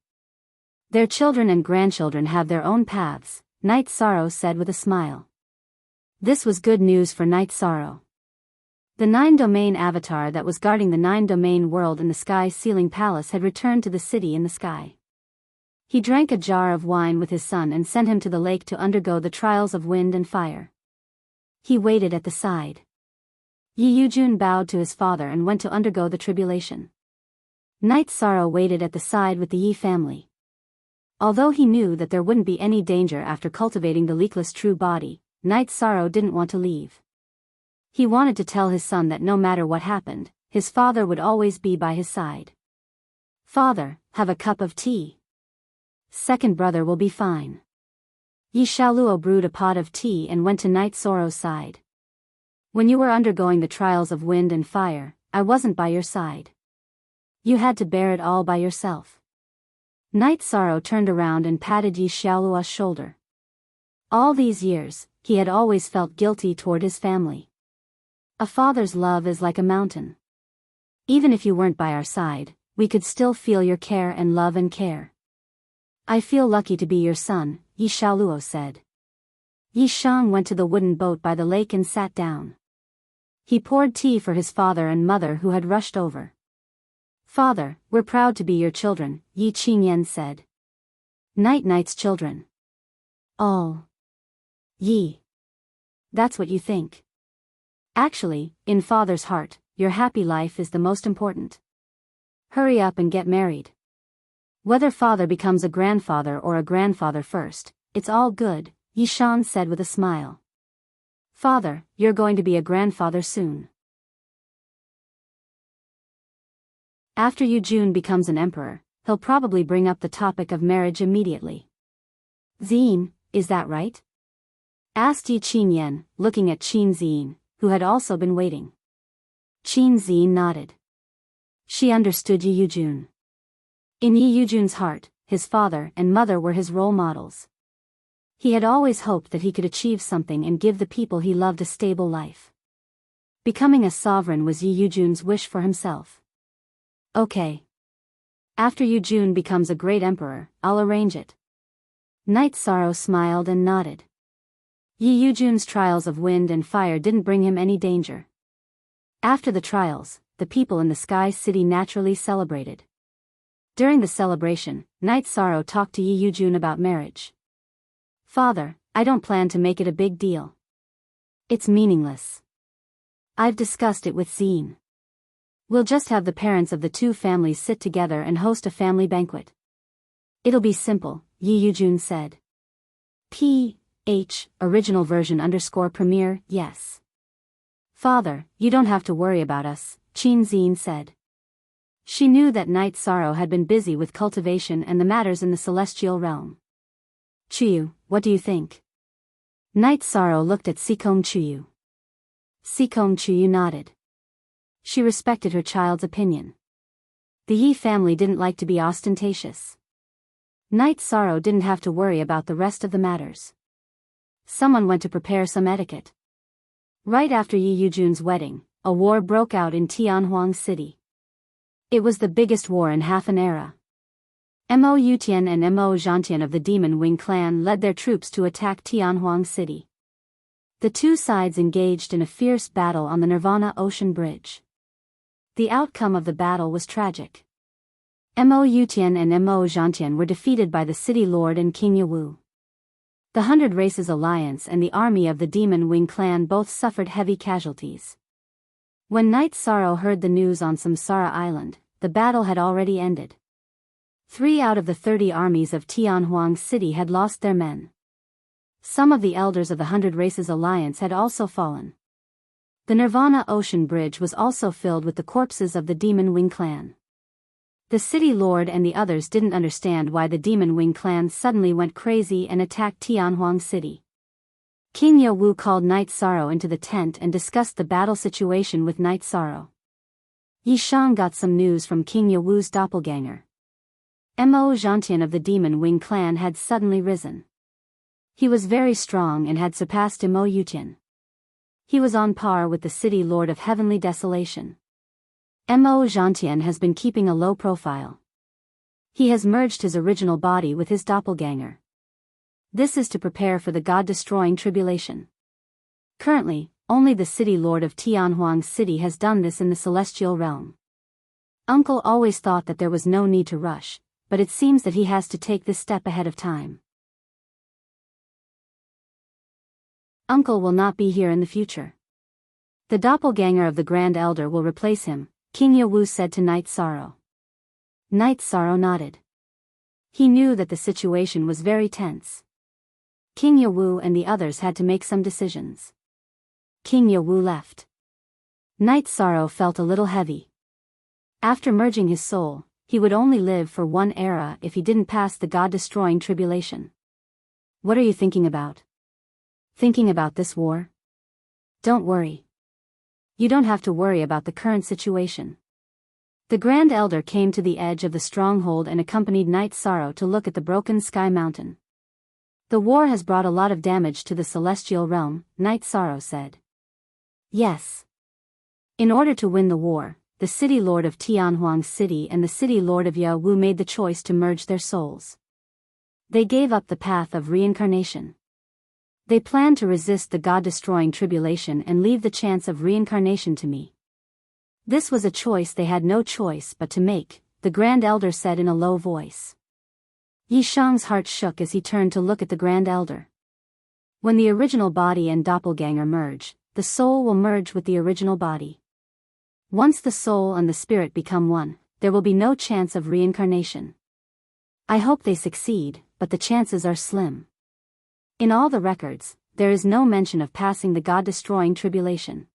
Their children and grandchildren have their own paths, Knight Sorrow said with a smile. This was good news for Knight Sorrow. The 9-domain avatar that was guarding the 9-domain world in the sky ceiling palace had returned to the city in the sky. He drank a jar of wine with his son and sent him to the lake to undergo the trials of wind and fire. He waited at the side. Yi Yujun bowed to his father and went to undergo the tribulation. Knight Sorrow waited at the side with the Yi family. Although he knew that there wouldn't be any danger after cultivating the leakless true body, Knight Sorrow didn't want to leave. He wanted to tell his son that no matter what happened, his father would always be by his side. Father, have a cup of tea. Second brother will be fine. Yi Xiaoluo brewed a pot of tea and went to Knight Sorrow's side. When you were undergoing the trials of wind and fire, I wasn't by your side. You had to bear it all by yourself. Knight Sorrow turned around and patted Yi Xiaoluo's shoulder. All these years, he had always felt guilty toward his family. A father's love is like a mountain. Even if you weren't by our side, we could still feel your care and love and care. I feel lucky to be your son, Yi Xiaoluo said. Yi Shang went to the wooden boat by the lake and sat down. He poured tea for his father and mother who had rushed over. Father, we're proud to be your children, Yi Qinyan said. Knight's children. Oh. Yi. That's what you think. Actually, in father's heart, your happy life is the most important. Hurry up and get married. Whether father becomes a grandfather or a grandfather first, it's all good, Yishan said with a smile. Father, you're going to be a grandfather soon. After Yujun becomes an emperor, he'll probably bring up the topic of marriage immediately. Zine, is that right? Asked Yi Qinyan, looking at Qin Zine, who had also been waiting. Qin Zine nodded. She understood Yi Yujun. In Yi Yujun's heart, his father and mother were his role models. He had always hoped that he could achieve something and give the people he loved a stable life. Becoming a sovereign was Yi Yujun's wish for himself. Okay. After Yujun becomes a great emperor, I'll arrange it. Knight Sorrow smiled and nodded. Yi Yujun's trials of wind and fire didn't bring him any danger. After the trials, the people in the Sky City naturally celebrated. During the celebration, Knight Sorrow talked to Yi Yujun about marriage. Father, I don't plan to make it a big deal. It's meaningless. I've discussed it with Zine. We'll just have the parents of the two families sit together and host a family banquet. It'll be simple, Yi Yujun said. Original version _premiere, yes. Father, you don't have to worry about us, Qin Zine said. She knew that Knight Sorrow had been busy with cultivation and the matters in the celestial realm. Chuyu, what do you think? Knight Sorrow looked at Sikong Chuyu. Sikong Chuyu nodded. She respected her child's opinion. The Yi family didn't like to be ostentatious. Knight Sorrow didn't have to worry about the rest of the matters. Someone went to prepare some etiquette. Right after Yi Yujun's wedding, a war broke out in Tianhuang City. It was the biggest war in half an era. Mo Yutian and Mo Zhantian of the Demon Wing clan led their troops to attack Tianhuang City. The two sides engaged in a fierce battle on the Nirvana Ocean Bridge. The outcome of the battle was tragic. Mo Yutian and Mo Zhantian were defeated by the City Lord and King Yawu. The Hundred Races Alliance and the army of the Demon Wing clan both suffered heavy casualties. When Knight Sorrow heard the news on Samsara Island, the battle had already ended. 3 out of the 30 armies of Tianhuang City had lost their men. Some of the elders of the Hundred Races Alliance had also fallen. The Nirvana Ocean Bridge was also filled with the corpses of the Demon Wing clan. The City Lord and the others didn't understand why the Demon Wing clan suddenly went crazy and attacked Tianhuang City. King Yawu called Knight Sorrow into the tent and discussed the battle situation with Knight Sorrow. Yishan got some news from King Yawu's doppelganger. Mo Zhantian of the Demon Wing clan had suddenly risen. He was very strong and had surpassed Mo Yutian. He was on par with the City Lord of Heavenly Desolation. Mo Zhantian has been keeping a low profile. He has merged his original body with his doppelganger. This is to prepare for the God-destroying tribulation. Currently, only the City Lord of Tianhuang City has done this in the celestial realm. Uncle always thought that there was no need to rush, but it seems that he has to take this step ahead of time. Uncle will not be here in the future. The doppelganger of the Grand Elder will replace him, King Yawu said to Knight Sorrow. Knight Sorrow nodded. He knew that the situation was very tense. King Yawu and the others had to make some decisions. King Yawu left. Knight Sorrow felt a little heavy. After merging his soul, he would only live for one era if he didn't pass the God-destroying tribulation. What are you thinking about? Thinking about this war? Don't worry. You don't have to worry about the current situation. The Grand Elder came to the edge of the stronghold and accompanied Knight Sorrow to look at the broken sky mountain. The war has brought a lot of damage to the celestial realm, Knight Sorrow said. Yes. In order to win the war, the City Lord of Tianhuang City and the City Lord of Yawu made the choice to merge their souls. They gave up the path of reincarnation. They planned to resist the God-destroying tribulation and leave the chance of reincarnation to me. This was a choice they had no choice but to make, the Grand Elder said in a low voice. Yishang's heart shook as he turned to look at the Grand Elder. When the original body and doppelganger merge, the soul will merge with the original body. Once the soul and the spirit become one, there will be no chance of reincarnation. I hope they succeed, but the chances are slim. In all the records, there is no mention of passing the God-destroying tribulation.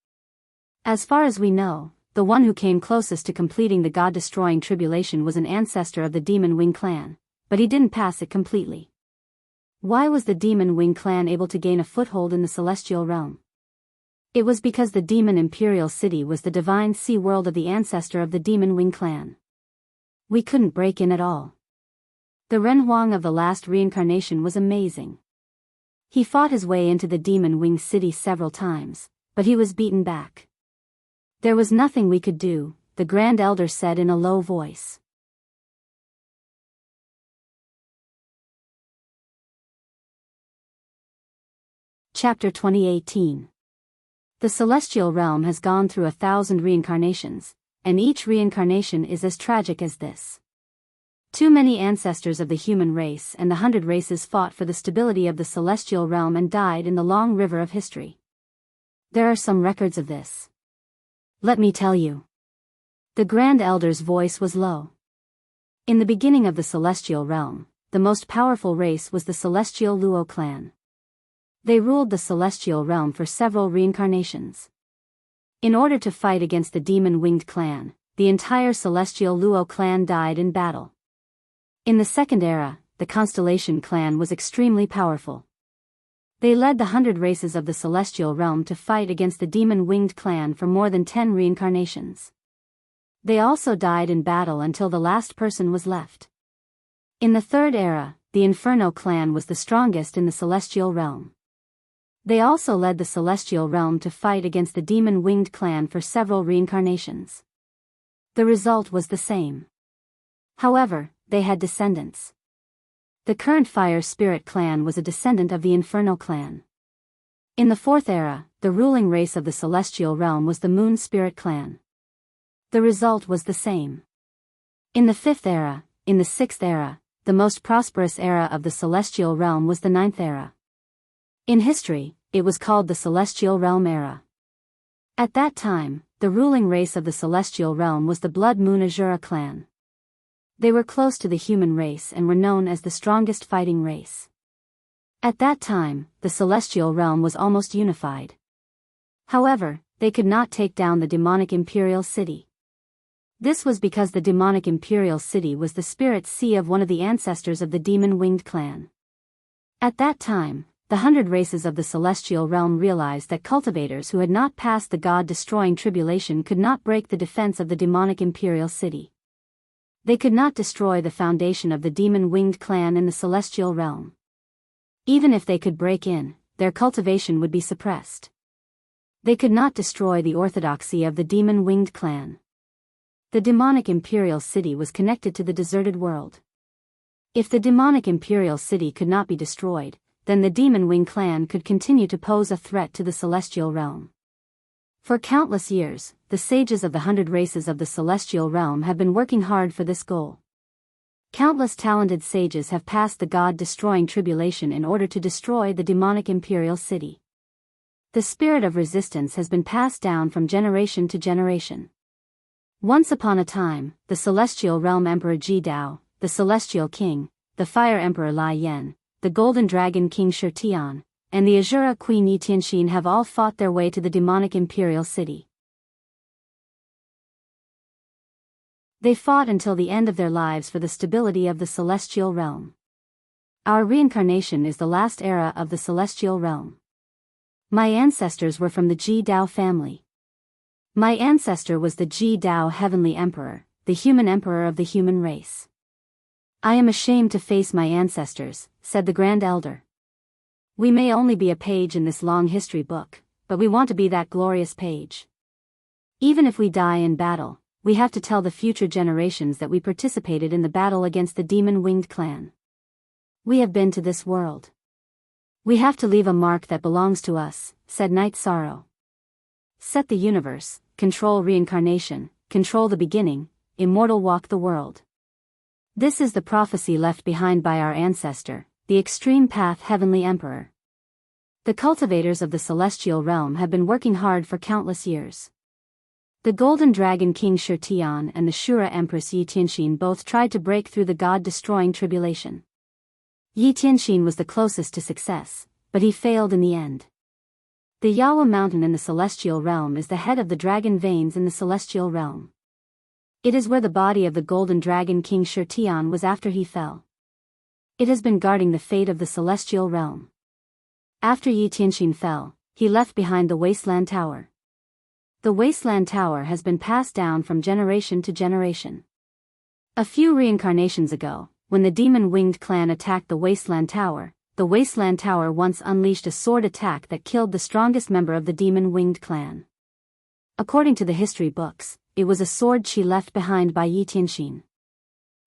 As far as we know, the one who came closest to completing the God-destroying tribulation was an ancestor of the Demon Wing clan, but he didn't pass it completely. Why was the Demon Wing clan able to gain a foothold in the celestial realm? It was because the Demon Imperial City was the divine sea world of the ancestor of the Demon Wing clan. We couldn't break in at all. The Ren Huang of the last reincarnation was amazing. He fought his way into the Demon Wing City several times, but he was beaten back. There was nothing we could do, the Grand Elder said in a low voice. Chapter 2018. The celestial realm has gone through 1,000 reincarnations, and each reincarnation is as tragic as this. Too many ancestors of the human race and the 100 races fought for the stability of the celestial realm and died in the long river of history. There are some records of this. Let me tell you. The Grand Elder's voice was low. In the beginning of the celestial realm, the most powerful race was the Celestial Luo clan. They ruled the celestial realm for several reincarnations. In order to fight against the demon-winged clan, the entire Celestial Luo clan died in battle. In the second era, the Constellation clan was extremely powerful. They led the 100 races of the celestial realm to fight against the demon-winged clan for more than 10 reincarnations. They also died in battle until the last person was left. In the third era, the Inferno clan was the strongest in the celestial realm. They also led the celestial realm to fight against the demon-winged clan for several reincarnations. The result was the same. However, they had descendants. The current Fire Spirit clan was a descendant of the Inferno clan. In the fourth era, the ruling race of the celestial realm was the Moon Spirit clan. The result was the same. In the fifth era, in the sixth era, the most prosperous era of the celestial realm was the ninth era. In history, it was called the Celestial Realm era. At that time, the ruling race of the celestial realm was the Blood Moon Azura clan. They were close to the human race and were known as the strongest fighting race. At that time, the celestial realm was almost unified. However, they could not take down the demonic imperial city. This was because the demonic imperial city was the spirit sea of one of the ancestors of the demon-winged clan. At that time, the 100 races of the celestial realm realized that cultivators who had not passed the God-destroying tribulation could not break the defense of the demonic imperial city. They could not destroy the foundation of the demon-winged clan in the celestial realm. Even if they could break in, their cultivation would be suppressed. They could not destroy the orthodoxy of the demon-winged clan. The demonic imperial city was connected to the deserted world. If the demonic imperial city could not be destroyed, then the demon-wing clan could continue to pose a threat to the celestial realm. For countless years, the sages of the 100 races of the celestial realm have been working hard for this goal. Countless talented sages have passed the God-destroying tribulation in order to destroy the demonic imperial city. The spirit of resistance has been passed down from generation to generation. Once upon a time, the celestial realm emperor Ji Dao, the celestial king, the fire emperor Lai Yan, the golden dragon king Shi Tian, and the Azura queen Yi Tianxin have all fought their way to the demonic imperial city. They fought until the end of their lives for the stability of the celestial realm. Our reincarnation is the last era of the celestial realm. My ancestors were from the Ji Dao family. My ancestor was the Ji Dao heavenly emperor, the human emperor of the human race. I am ashamed to face my ancestors, said the Grand Elder. We may only be a page in this long history book, but we want to be that glorious page. Even if we die in battle, we have to tell the future generations that we participated in the battle against the demon-winged clan. We have been to this world. We have to leave a mark that belongs to us, said Night Sorrow. Set the universe, control reincarnation, control the beginning, immortal walk the world. This is the prophecy left behind by our ancestor, the Extreme Path Heavenly Emperor. The cultivators of the celestial realm have been working hard for countless years. The Golden Dragon King Shi Tian and the Shura Empress Yi Tianxin both tried to break through the god-destroying tribulation. Yi Tianxin was the closest to success, but he failed in the end. The Yawa Mountain in the Celestial Realm is the head of the dragon veins in the Celestial Realm. It is where the body of the Golden Dragon King Shi Tian was after he fell. It has been guarding the fate of the Celestial Realm. After Yi Tianxin fell, he left behind the Wasteland Tower. The Wasteland Tower has been passed down from generation to generation. A few reincarnations ago, when the demon-winged clan attacked the Wasteland Tower once unleashed a sword attack that killed the strongest member of the demon-winged clan. According to the history books, it was a sword she left behind by Yi Tianxin.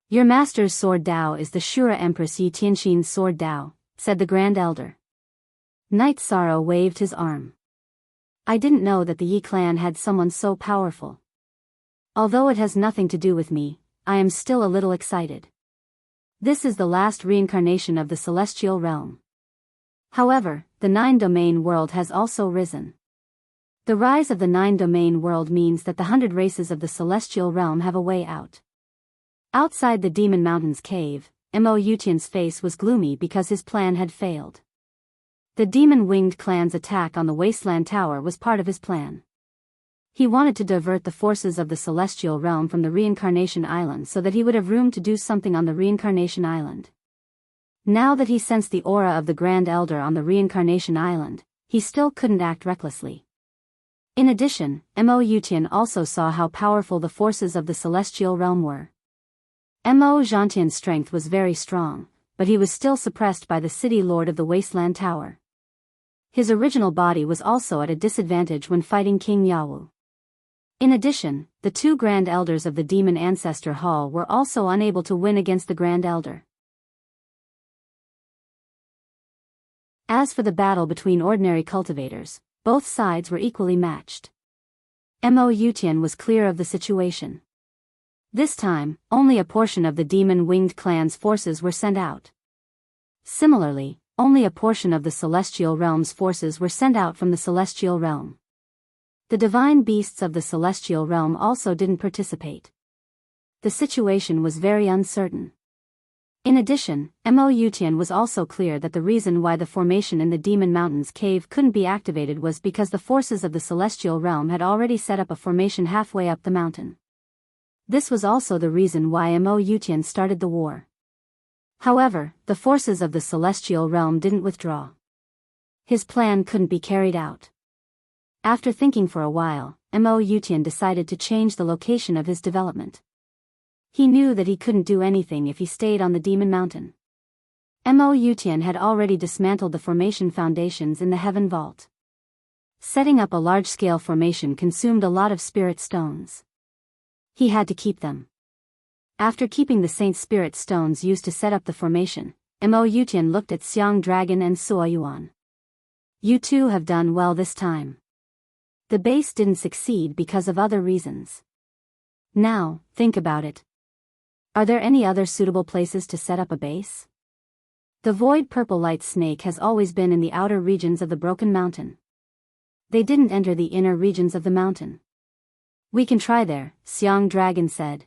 Your master's sword Dao is the Shura Empress Yi Tianxin's sword Dao, said the Grand Elder. Night Sorrow waved his arm. I didn't know that the Yi clan had someone so powerful. Although it has nothing to do with me, I am still a little excited. This is the last reincarnation of the Celestial Realm. However, the Nine-Domain world has also risen. The rise of the Nine-Domain world means that the 100 races of the Celestial Realm have a way out. Outside the Demon Mountain's cave, Mo Yutian's face was gloomy because his plan had failed. The demon-winged clan's attack on the Wasteland Tower was part of his plan. He wanted to divert the forces of the Celestial Realm from the Reincarnation Island so that he would have room to do something on the Reincarnation Island. Now that he sensed the aura of the Grand Elder on the Reincarnation Island, he still couldn't act recklessly. In addition, Mo Yutian also saw how powerful the forces of the Celestial Realm were. Mo Zhantian's strength was very strong, but he was still suppressed by the City Lord of the Wasteland Tower. His original body was also at a disadvantage when fighting King Yawu. In addition, the two Grand Elders of the Demon Ancestor Hall were also unable to win against the Grand Elder. As for the battle between ordinary cultivators, both sides were equally matched. Mo Yutian was clear of the situation. This time, only a portion of the demon-winged clan's forces were sent out. Similarly, only a portion of the Celestial Realm's forces were sent out from the Celestial Realm. The divine beasts of the Celestial Realm also didn't participate. The situation was very uncertain. In addition, Mo Yutian was also clear that the reason why the formation in the Demon Mountain's cave couldn't be activated was because the forces of the Celestial Realm had already set up a formation halfway up the mountain. This was also the reason why Mo Yutian started the war. However, the forces of the Celestial Realm didn't withdraw. His plan couldn't be carried out. After thinking for a while, Mo Yutian decided to change the location of his development. He knew that he couldn't do anything if he stayed on the Demon Mountain. Mo Yutian had already dismantled the formation foundations in the Heaven Vault. Setting up a large-scale formation consumed a lot of spirit stones. He had to keep them. After keeping the Saint Spirit stones used to set up the formation, Mo Yutian looked at Xiang Dragon and Suo Yuan. You two have done well this time. The base didn't succeed because of other reasons. Now, think about it. Are there any other suitable places to set up a base? The Void Purple Light Snake has always been in the outer regions of the Broken Mountain. They didn't enter the inner regions of the mountain. We can try there, Xiang Dragon said.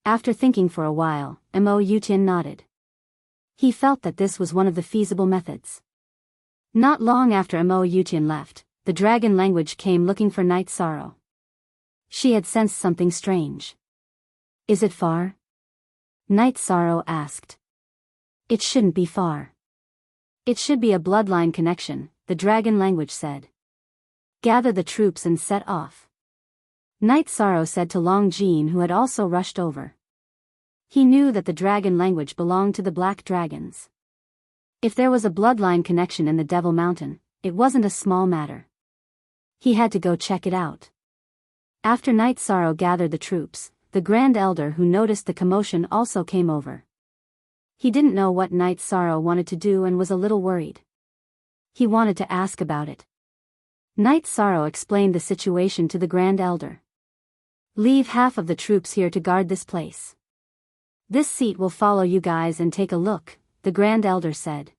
After thinking for a while, Mo Yutian nodded. He felt that this was one of the feasible methods. Not long after Mo Yutian left, the dragon language came looking for Night Sorrow. She had sensed something strange. Is it far? Night Sorrow asked. It shouldn't be far. It should be a bloodline connection, the dragon language said. Gather the troops and set off. Night Sorrow said to Long Jin, who had also rushed over. He knew that the dragon language belonged to the black dragons. If there was a bloodline connection in the Devil Mountain, it wasn't a small matter. He had to go check it out. After Night Sorrow gathered the troops, the Grand Elder who noticed the commotion also came over. He didn't know what Night Sorrow wanted to do and was a little worried. He wanted to ask about it. Night Sorrow explained the situation to the Grand Elder. Leave half of the troops here to guard this place. This seat will follow you guys and take a look, the Grand Elder said.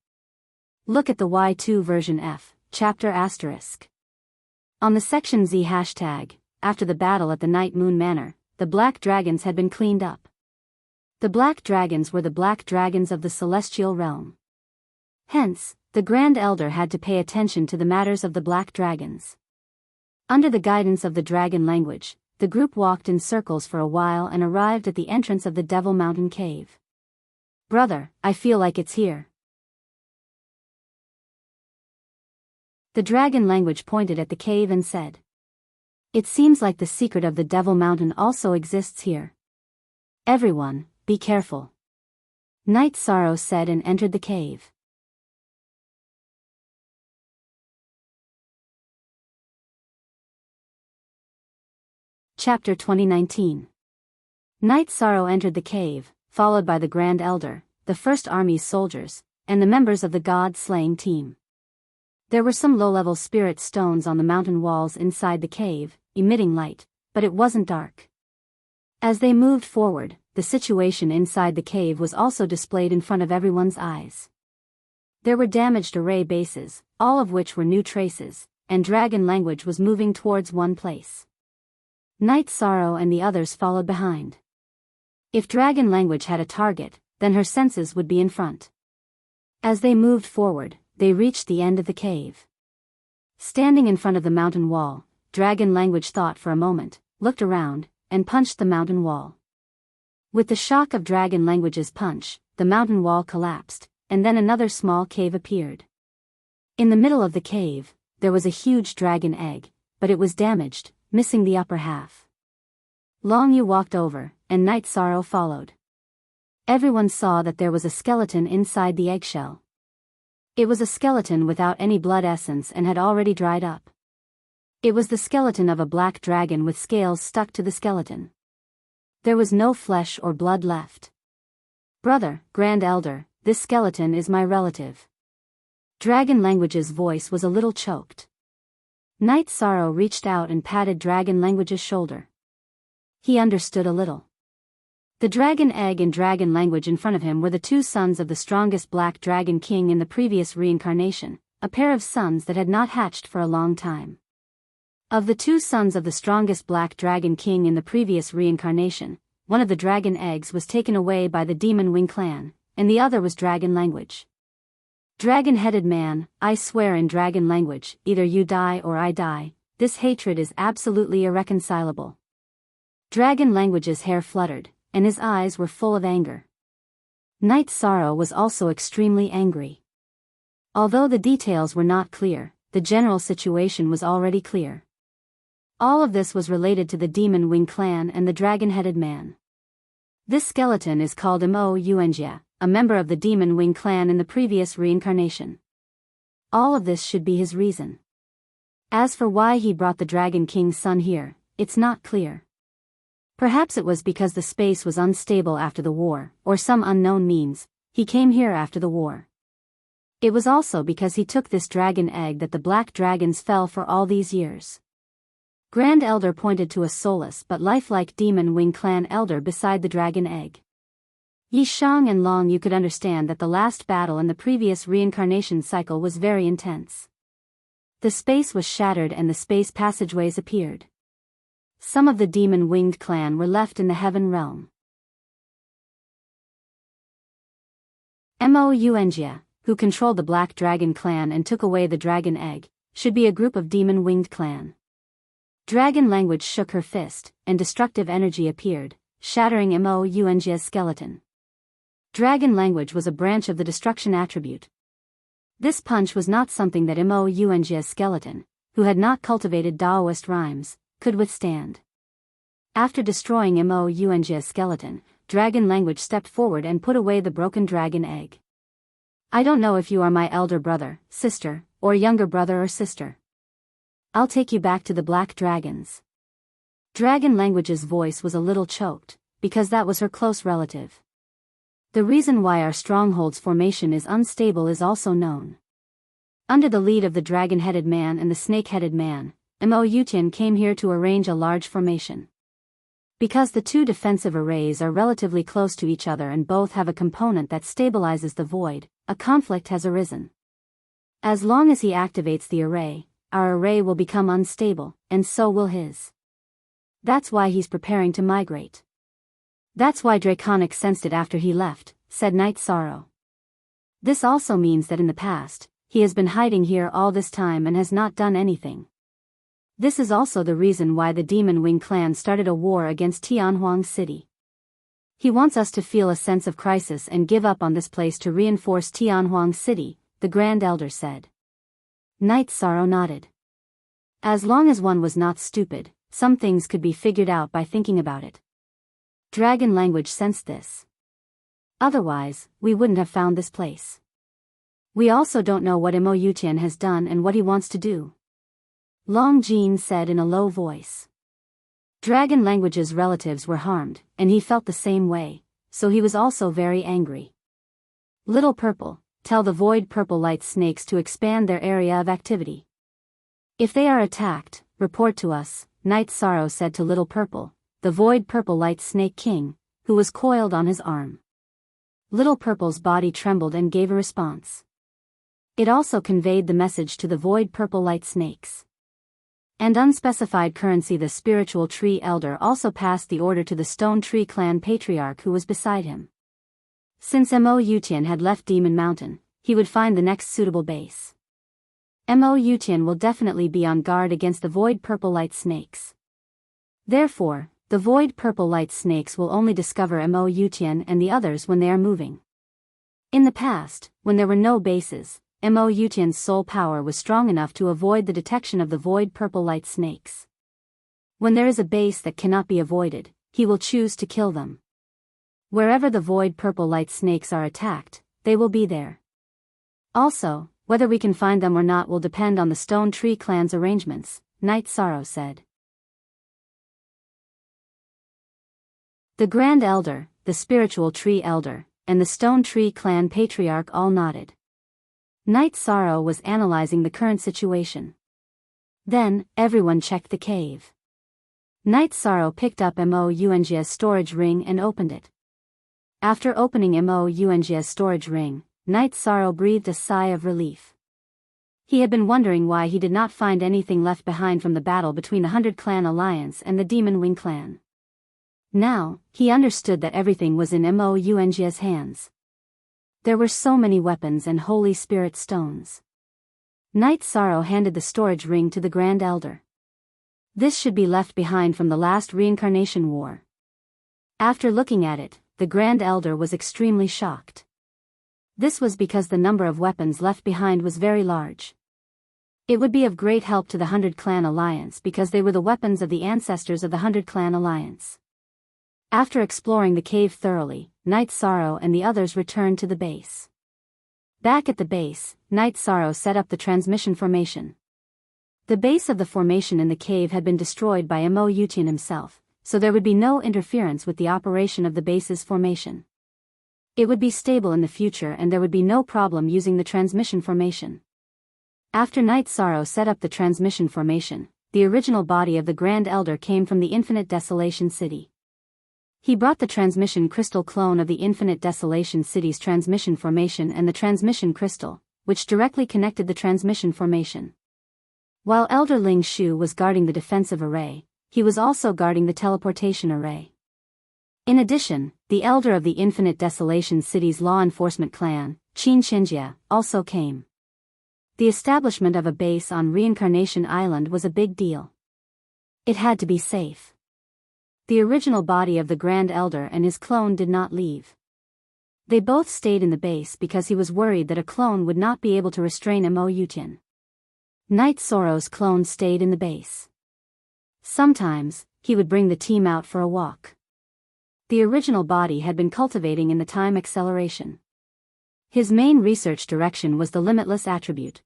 Look at the Y2 version F, chapter *. On the section Z hashtag, after the battle at the Night Moon Manor, the black dragons had been cleaned up. The black dragons were the black dragons of the celestial realm. Hence, the Grand Elder had to pay attention to the matters of the black dragons. Under the guidance of the dragon language, the group walked in circles for a while and arrived at the entrance of the Devil Mountain Cave. "Brother, I feel like it's here." The dragon language pointed at the cave and said, "It seems like the secret of the Devil Mountain also exists here. Everyone, be careful." Night Sorrow said and entered the cave. Chapter 2019. Night Sorrow entered the cave, followed by the Grand Elder, the First Army's soldiers, and the members of the God-slaying team. There were some low-level spirit stones on the mountain walls inside the cave, emitting light, but it wasn't dark. As they moved forward, the situation inside the cave was also displayed in front of everyone's eyes. There were damaged array bases, all of which were new traces, and dragon language was moving towards one place. Night Sorrow and the others followed behind. If dragon language had a target, then her senses would be in front. As they moved forward, they reached the end of the cave. Standing in front of the mountain wall, dragon language thought for a moment, looked around, and punched the mountain wall. With the shock of dragon language's punch, the mountain wall collapsed, and then another small cave appeared. In the middle of the cave, there was a huge dragon egg, but it was damaged, missing the upper half. Long Yu walked over, and Night Sorrow followed. Everyone saw that there was a skeleton inside the eggshell. It was a skeleton without any blood essence and had already dried up. It was the skeleton of a black dragon with scales stuck to the skeleton. There was no flesh or blood left. "Brother, Grand Elder, this skeleton is my relative." Dragon language's voice was a little choked. Night Sorrow reached out and patted dragon language's shoulder. He understood a little. The dragon egg and dragon language in front of him were the two sons of the strongest black dragon king in the previous reincarnation, a pair of sons that had not hatched for a long time. Of the two sons of the strongest black dragon king in the previous reincarnation, one of the dragon eggs was taken away by the Demon Wing clan, and the other was dragon language. "Dragon-headed man, I swear in dragon language, either you die or I die, this hatred is absolutely irreconcilable." Dragon language's hair fluttered, and his eyes were full of anger. Night Sorrow was also extremely angry. Although the details were not clear, the general situation was already clear. All of this was related to the Demon Wing clan and the dragon-headed man. This skeleton is called Mo Yuanjia, a member of the Demon Wing clan in the previous reincarnation. All of this should be his reason. As for why he brought the Dragon King's son here, it's not clear. Perhaps it was because the space was unstable after the war, or some unknown means, he came here after the war. It was also because he took this dragon egg that the black dragons fell for all these years. Grand Elder pointed to a soulless but lifelike Demon Wing clan elder beside the dragon egg. Yi Shang and Long Yu could understand that the last battle in the previous reincarnation cycle was very intense. The space was shattered and the space passageways appeared. Some of the demon-winged clan were left in the heaven realm. Mo Yuanjia, who controlled the Black Dragon clan and took away the dragon egg, should be a group of demon-winged clan. Dragon language shook her fist, and destructive energy appeared, shattering Mo Yuanjia's skeleton. Dragon language was a branch of the destruction attribute. This punch was not something that Mo Yuanjia's skeleton, who had not cultivated Daoist rhymes, could withstand. After destroying Mo Yuanjia's skeleton, dragon language stepped forward and put away the broken dragon egg. "I don't know if you are my elder brother, sister, or younger brother or sister. I'll take you back to the Black Dragons." Dragon language's voice was a little choked, because that was her close relative. The reason why our stronghold's formation is unstable is also known. Under the lead of the dragon-headed man and the snake-headed man, Mo Yutian came here to arrange a large formation. Because the two defensive arrays are relatively close to each other and both have a component that stabilizes the void, a conflict has arisen. As long as he activates the array, our array will become unstable, and so will his. That's why he's preparing to migrate. That's why Draconic sensed it after he left, said Night Sorrow. This also means that in the past, he has been hiding here all this time and has not done anything. This is also the reason why the Demon Wing clan started a war against Tianhuang City. He wants us to feel a sense of crisis and give up on this place to reinforce Tianhuang City, the Grand Elder said. Night Sorrow nodded. As long as one was not stupid, some things could be figured out by thinking about it. Dragon language sensed this. Otherwise, we wouldn't have found this place. We also don't know what Mo Yutian has done and what he wants to do. Long Jean said in a low voice. Dragon language's relatives were harmed, and he felt the same way, so he was also very angry. Little Purple, tell the Void Purple Light Snakes to expand their area of activity. If they are attacked, report to us, Night Sorrow said to Little Purple, the Void Purple Light Snake King, who was coiled on his arm. Little Purple's body trembled and gave a response. It also conveyed the message to the Void Purple Light Snakes. And unspecified currency. The Spiritual Tree Elder also passed the order to the Stone Tree Clan Patriarch who was beside him. Since Mo Yutian had left Demon Mountain, he would find the next suitable base. Mo Yutian will definitely be on guard against the Void Purple Light Snakes. Therefore, the Void Purple Light Snakes will only discover Mo Yutian and the others when they are moving. In the past, when there were no bases, Mo Yutian's soul power was strong enough to avoid the detection of the Void Purple Light Snakes. When there is a base that cannot be avoided, he will choose to kill them. Wherever the Void Purple Light Snakes are attacked, they will be there. Also, whether we can find them or not will depend on the Stone Tree Clan's arrangements, Night Sorrow said. The Grand Elder, the Spiritual Tree Elder, and the Stone Tree Clan Patriarch all nodded. Night Sorrow was analyzing the current situation. Then, everyone checked the cave. Night Sorrow picked up Mo Yunjia's storage ring and opened it. After opening Mo Yunjia's storage ring, Night Sorrow breathed a sigh of relief. He had been wondering why he did not find anything left behind from the battle between the 100 Clan Alliance and the Demon Wing Clan. Now, he understood that everything was in Mo Yunjia's hands. There were so many weapons and Holy Spirit stones. Night Sorrow handed the storage ring to the Grand Elder. This should be left behind from the last reincarnation war. After looking at it, the Grand Elder was extremely shocked. This was because the number of weapons left behind was very large. It would be of great help to the 100 Clan Alliance because they were the weapons of the ancestors of the 100 Clan Alliance. After exploring the cave thoroughly, Night Sorrow and the others returned to the base. Back at the base, Night Sorrow set up the transmission formation. The base of the formation in the cave had been destroyed by Mo Yutian himself, so there would be no interference with the operation of the base's formation. It would be stable in the future and there would be no problem using the transmission formation. After Night Sorrow set up the transmission formation, the original body of the Grand Elder came from the Infinite Desolation City. He brought the transmission crystal clone of the Infinite Desolation City's transmission formation and the transmission crystal, which directly connected the transmission formation. While Elder Ling Shu was guarding the defensive array, he was also guarding the teleportation array. In addition, the Elder of the Infinite Desolation City's law enforcement clan, Qin Xinjia, also came. The establishment of a base on Reincarnation Island was a big deal. It had to be safe. The original body of the Grand Elder and his clone did not leave. They both stayed in the base because he was worried that a clone would not be able to restrain Mo Yutian. Night Sorrow's clone stayed in the base. Sometimes, he would bring the team out for a walk. The original body had been cultivating in the time acceleration. His main research direction was the limitless attribute.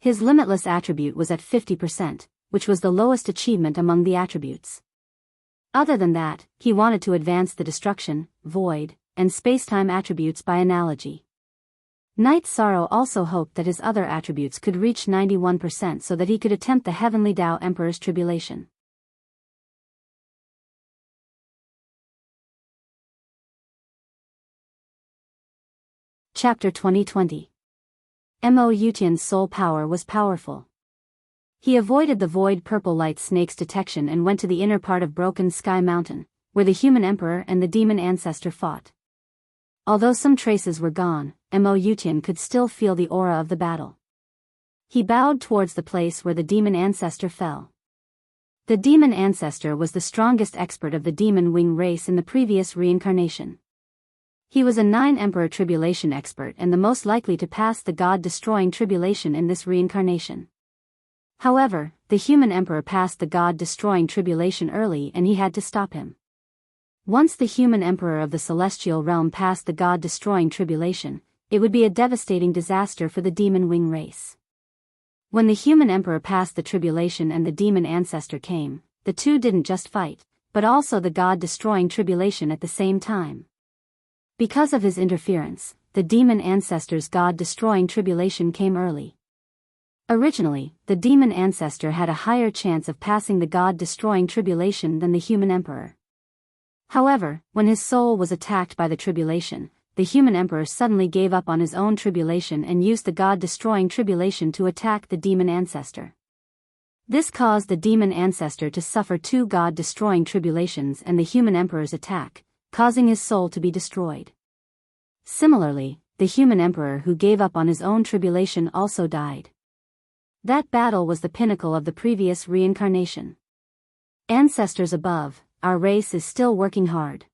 His limitless attribute was at 50%, which was the lowest achievement among the attributes. Other than that, he wanted to advance the destruction, void, and spacetime attributes by analogy. Night Sorrow also hoped that his other attributes could reach 91% so that he could attempt the Heavenly Tao Emperor's tribulation. Chapter 2020. Mo Yutian's soul power was powerful. He avoided the void purple light snake's detection and went to the inner part of Broken Sky Mountain, where the human emperor and the demon ancestor fought. Although some traces were gone, Mo Yutian could still feel the aura of the battle. He bowed towards the place where the demon ancestor fell. The demon ancestor was the strongest expert of the demon wing race in the previous reincarnation. He was a 9 Emperor Tribulation expert and the most likely to pass the God-destroying tribulation in this reincarnation. However, the human emperor passed the God-destroying tribulation early and he had to stop him. Once the human emperor of the celestial realm passed the God-destroying tribulation, it would be a devastating disaster for the demon wing race. When the human emperor passed the tribulation and the demon ancestor came, the two didn't just fight, but also the God-destroying tribulation at the same time. Because of his interference, the demon ancestor's God-destroying tribulation came early. Originally, the demon ancestor had a higher chance of passing the God-destroying tribulation than the human emperor. However, when his soul was attacked by the tribulation, the human emperor suddenly gave up on his own tribulation and used the God-destroying tribulation to attack the demon ancestor. This caused the demon ancestor to suffer 2 God-destroying tribulations and the human emperor's attack, causing his soul to be destroyed. Similarly, the human emperor who gave up on his own tribulation also died. That battle was the pinnacle of the previous reincarnation. Ancestors above, our race is still working hard.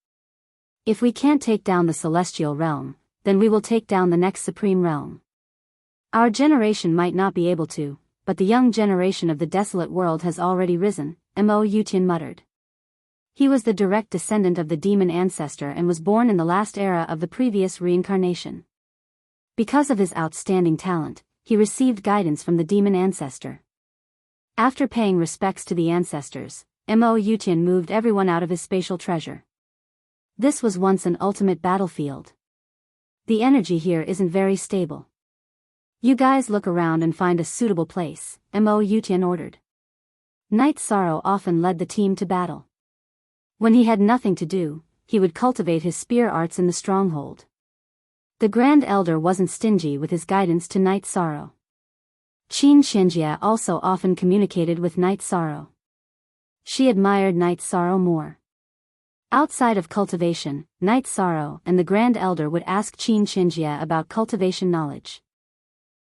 If we can't take down the celestial realm, then we will take down the next supreme realm. Our generation might not be able to, but the young generation of the desolate world has already risen, Mo Yutian muttered. He was the direct descendant of the demon ancestor and was born in the last era of the previous reincarnation. Because of his outstanding talent, he received guidance from the demon ancestor. After paying respects to the ancestors, Mo Yutian moved everyone out of his spatial treasure. This was once an ultimate battlefield. The energy here isn't very stable. You guys look around and find a suitable place, Mo Yutian ordered. Night Sorrow often led the team to battle. When he had nothing to do, he would cultivate his spear arts in the stronghold. The Grand Elder wasn't stingy with his guidance to Night Sorrow. Qin Xianjia also often communicated with Night Sorrow. She admired Night Sorrow more. Outside of cultivation, Night Sorrow and the Grand Elder would ask Qin Xianjia about cultivation knowledge.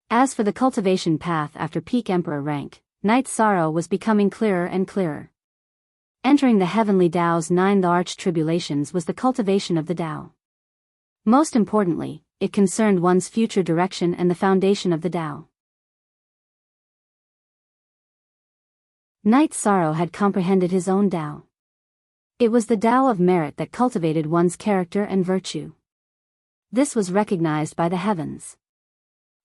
As for the cultivation path after peak Emperor rank, Night Sorrow was becoming clearer and clearer. Entering the heavenly Tao's 9 arch tribulations was the cultivation of the Tao. Most importantly, it concerned one's future direction and the foundation of the Tao. Night Sorrow had comprehended his own Tao. It was the Tao of merit that cultivated one's character and virtue. This was recognized by the heavens.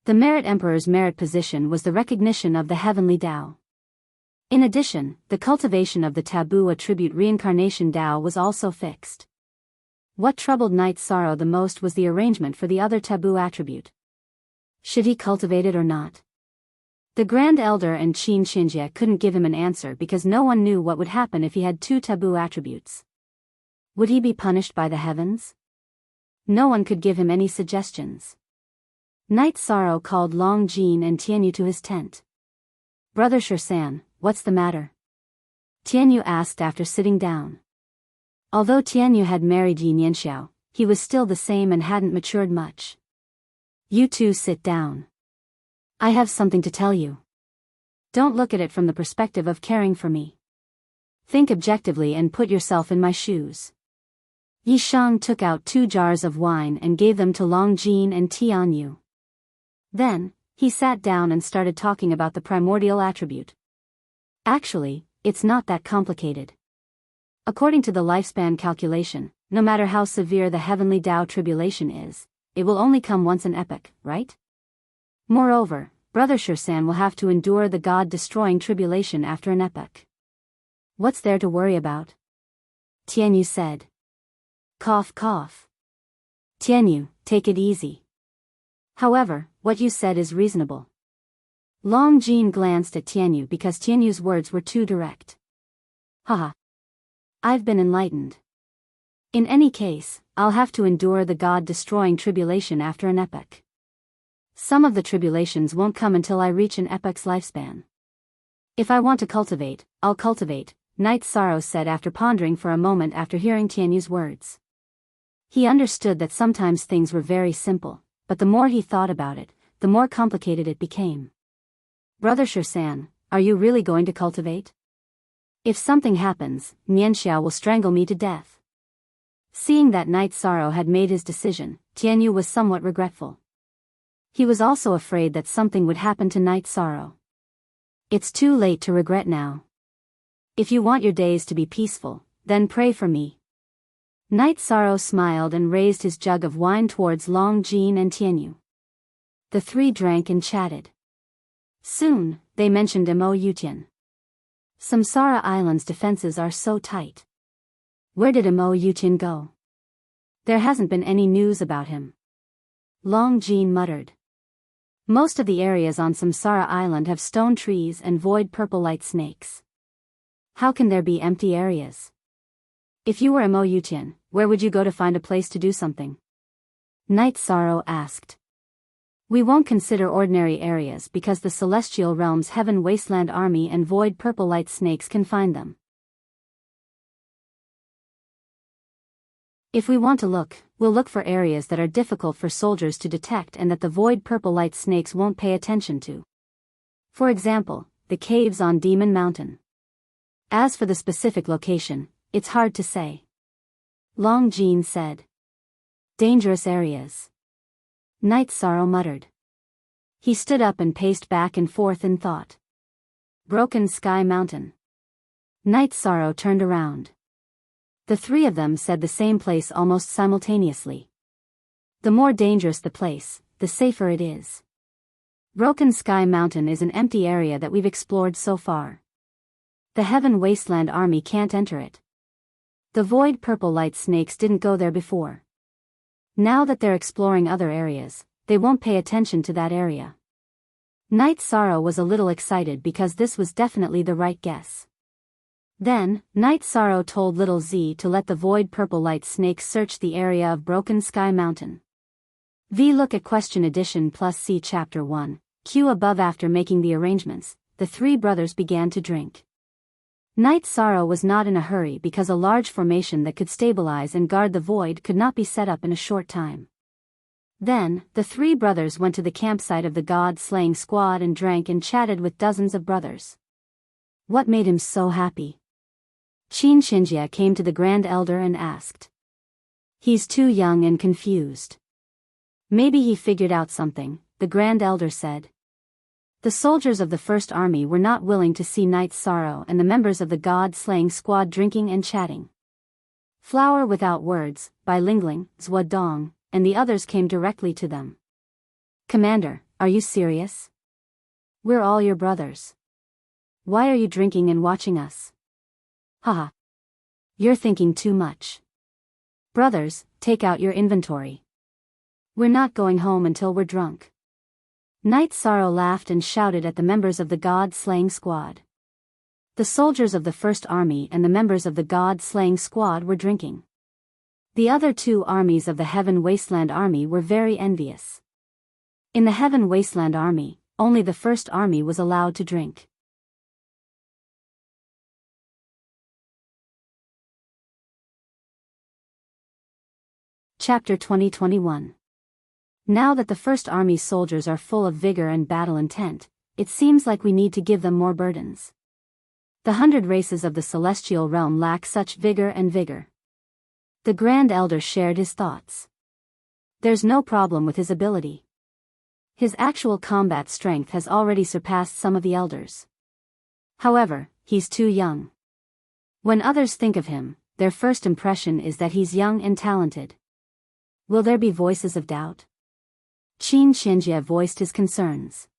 The Merit Emperor's merit position was the recognition of the heavenly Tao. In addition, the cultivation of the taboo attribute reincarnation Tao was also fixed. What troubled Night Sorrow the most was the arrangement for the other taboo attribute. Should he cultivate it or not? The Grand Elder and Qin Xianjia couldn't give him an answer because no one knew what would happen if he had 2 taboo attributes. Would he be punished by the heavens? No one could give him any suggestions. Night Sorrow called Long Jin and Tianyu to his tent. "Brother Shursan, what's the matter?" Tianyu asked after sitting down. Although Tianyu had married Yin Yanxiao, he was still the same and hadn't matured much. "You two sit down. I have something to tell you. Don't look at it from the perspective of caring for me. Think objectively and put yourself in my shoes." Yi Shang took out 2 jars of wine and gave them to Long Jin and Tianyu. Then, he sat down and started talking about the primordial attribute. Actually, it's not that complicated. According to the lifespan calculation, no matter how severe the heavenly Tao tribulation is, it will only come once an epoch, right? Moreover, Brother Shursan will have to endure the God-destroying tribulation after an epoch. What's there to worry about? Tianyu said. Cough cough. Tianyu, take it easy. However, what you said is reasonable. Long Jin glanced at Tianyu because Tianyu's words were too direct. Haha. I've been enlightened. In any case, I'll have to endure the God-destroying tribulation after an epoch. Some of the tribulations won't come until I reach an epoch's lifespan. If I want to cultivate, I'll cultivate, Night Sorrow said after pondering for a moment after hearing Tianyu's words. He understood that sometimes things were very simple, but the more he thought about it, the more complicated it became. Brother Shirsan, are you really going to cultivate? If something happens, Nianxiao will strangle me to death. Seeing that Night Sorrow had made his decision, Tianyu was somewhat regretful. He was also afraid that something would happen to Night Sorrow. It's too late to regret now. If you want your days to be peaceful, then pray for me. Night Sorrow smiled and raised his jug of wine towards Long Jin and Tianyu. The three drank and chatted. Soon, they mentioned Mo Yutian. Samsara Island's defenses are so tight. Where did Mo Yutian go? There hasn't been any news about him. Long Jin muttered. Most of the areas on Samsara Island have stone trees and void purple light snakes. How can there be empty areas? If you were Mo Yutian, where would you go to find a place to do something? Night Sorrow asked. We won't consider ordinary areas because the Celestial Realm's Heaven Wasteland Army and void purple light snakes can find them. If we want to look, we'll look for areas that are difficult for soldiers to detect and that the void purple light snakes won't pay attention to. For example, the caves on Demon Mountain. As for the specific location, it's hard to say. Long Jin said. Dangerous areas. Night Sorrow muttered. He stood up and paced back and forth in thought. Broken Sky Mountain. Night Sorrow turned around. The three of them said the same place almost simultaneously. The more dangerous the place, the safer it is. Broken Sky Mountain is an empty area that we've explored so far. The Heaven Wasteland Army can't enter it. The void purple light snakes didn't go there before. Now that they're exploring other areas, they won't pay attention to that area. Night Sorrow was a little excited because this was definitely the right guess. Then, Night Sorrow told Little Z to let the void purple light snakes search the area of Broken Sky Mountain. V. Look at Question Edition plus C Chapter 1, Q above. After making the arrangements, the three brothers began to drink. Night Sorrow was not in a hurry because a large formation that could stabilize and guard the void could not be set up in a short time. Then, the three brothers went to the campsite of the god-slaying squad and drank and chatted with dozens of brothers. What made him so happy? Qin Xinjia came to the Grand Elder and asked. He's too young and confused. Maybe he figured out something, the Grand Elder said. The soldiers of the First Army were not willing to see Night Sorrow and the members of the god-slaying squad drinking and chatting. Flower Without Words, by Lingling, Zhua Dong, and the others came directly to them. Commander, are you serious? We're all your brothers. Why are you drinking and watching us? Haha. You're thinking too much. Brothers, take out your inventory. We're not going home until we're drunk. Night Sorrow laughed and shouted at the members of the god-slaying squad. The soldiers of the First Army and the members of the god-slaying squad were drinking. The other two armies of the Heaven Wasteland Army were very envious. In the Heaven Wasteland Army, only the First Army was allowed to drink. Chapter 2021. Now that the First Army's soldiers are full of vigor and battle intent, it seems like we need to give them more burdens. The 100 races of the Celestial Realm lack such vigor and vigor. The Grand Elder shared his thoughts. There's no problem with his ability. His actual combat strength has already surpassed some of the elders. However, he's too young. When others think of him, their first impression is that he's young and talented. Will there be voices of doubt? Qin Xinjie voiced his concerns.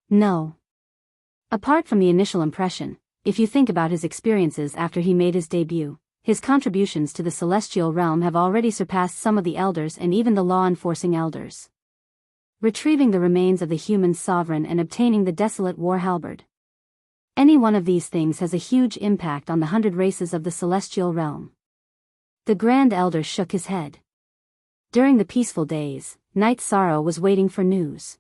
No. Apart from the initial impression, if you think about his experiences after he made his debut, his contributions to the Celestial Realm have already surpassed some of the elders and even the law-enforcing elders. Retrieving the remains of the human sovereign and obtaining the desolate war halberd. Any one of these things has a huge impact on the 100 races of the Celestial Realm. The Grand Elder shook his head. During the peaceful days, Night Sorrow was waiting for news.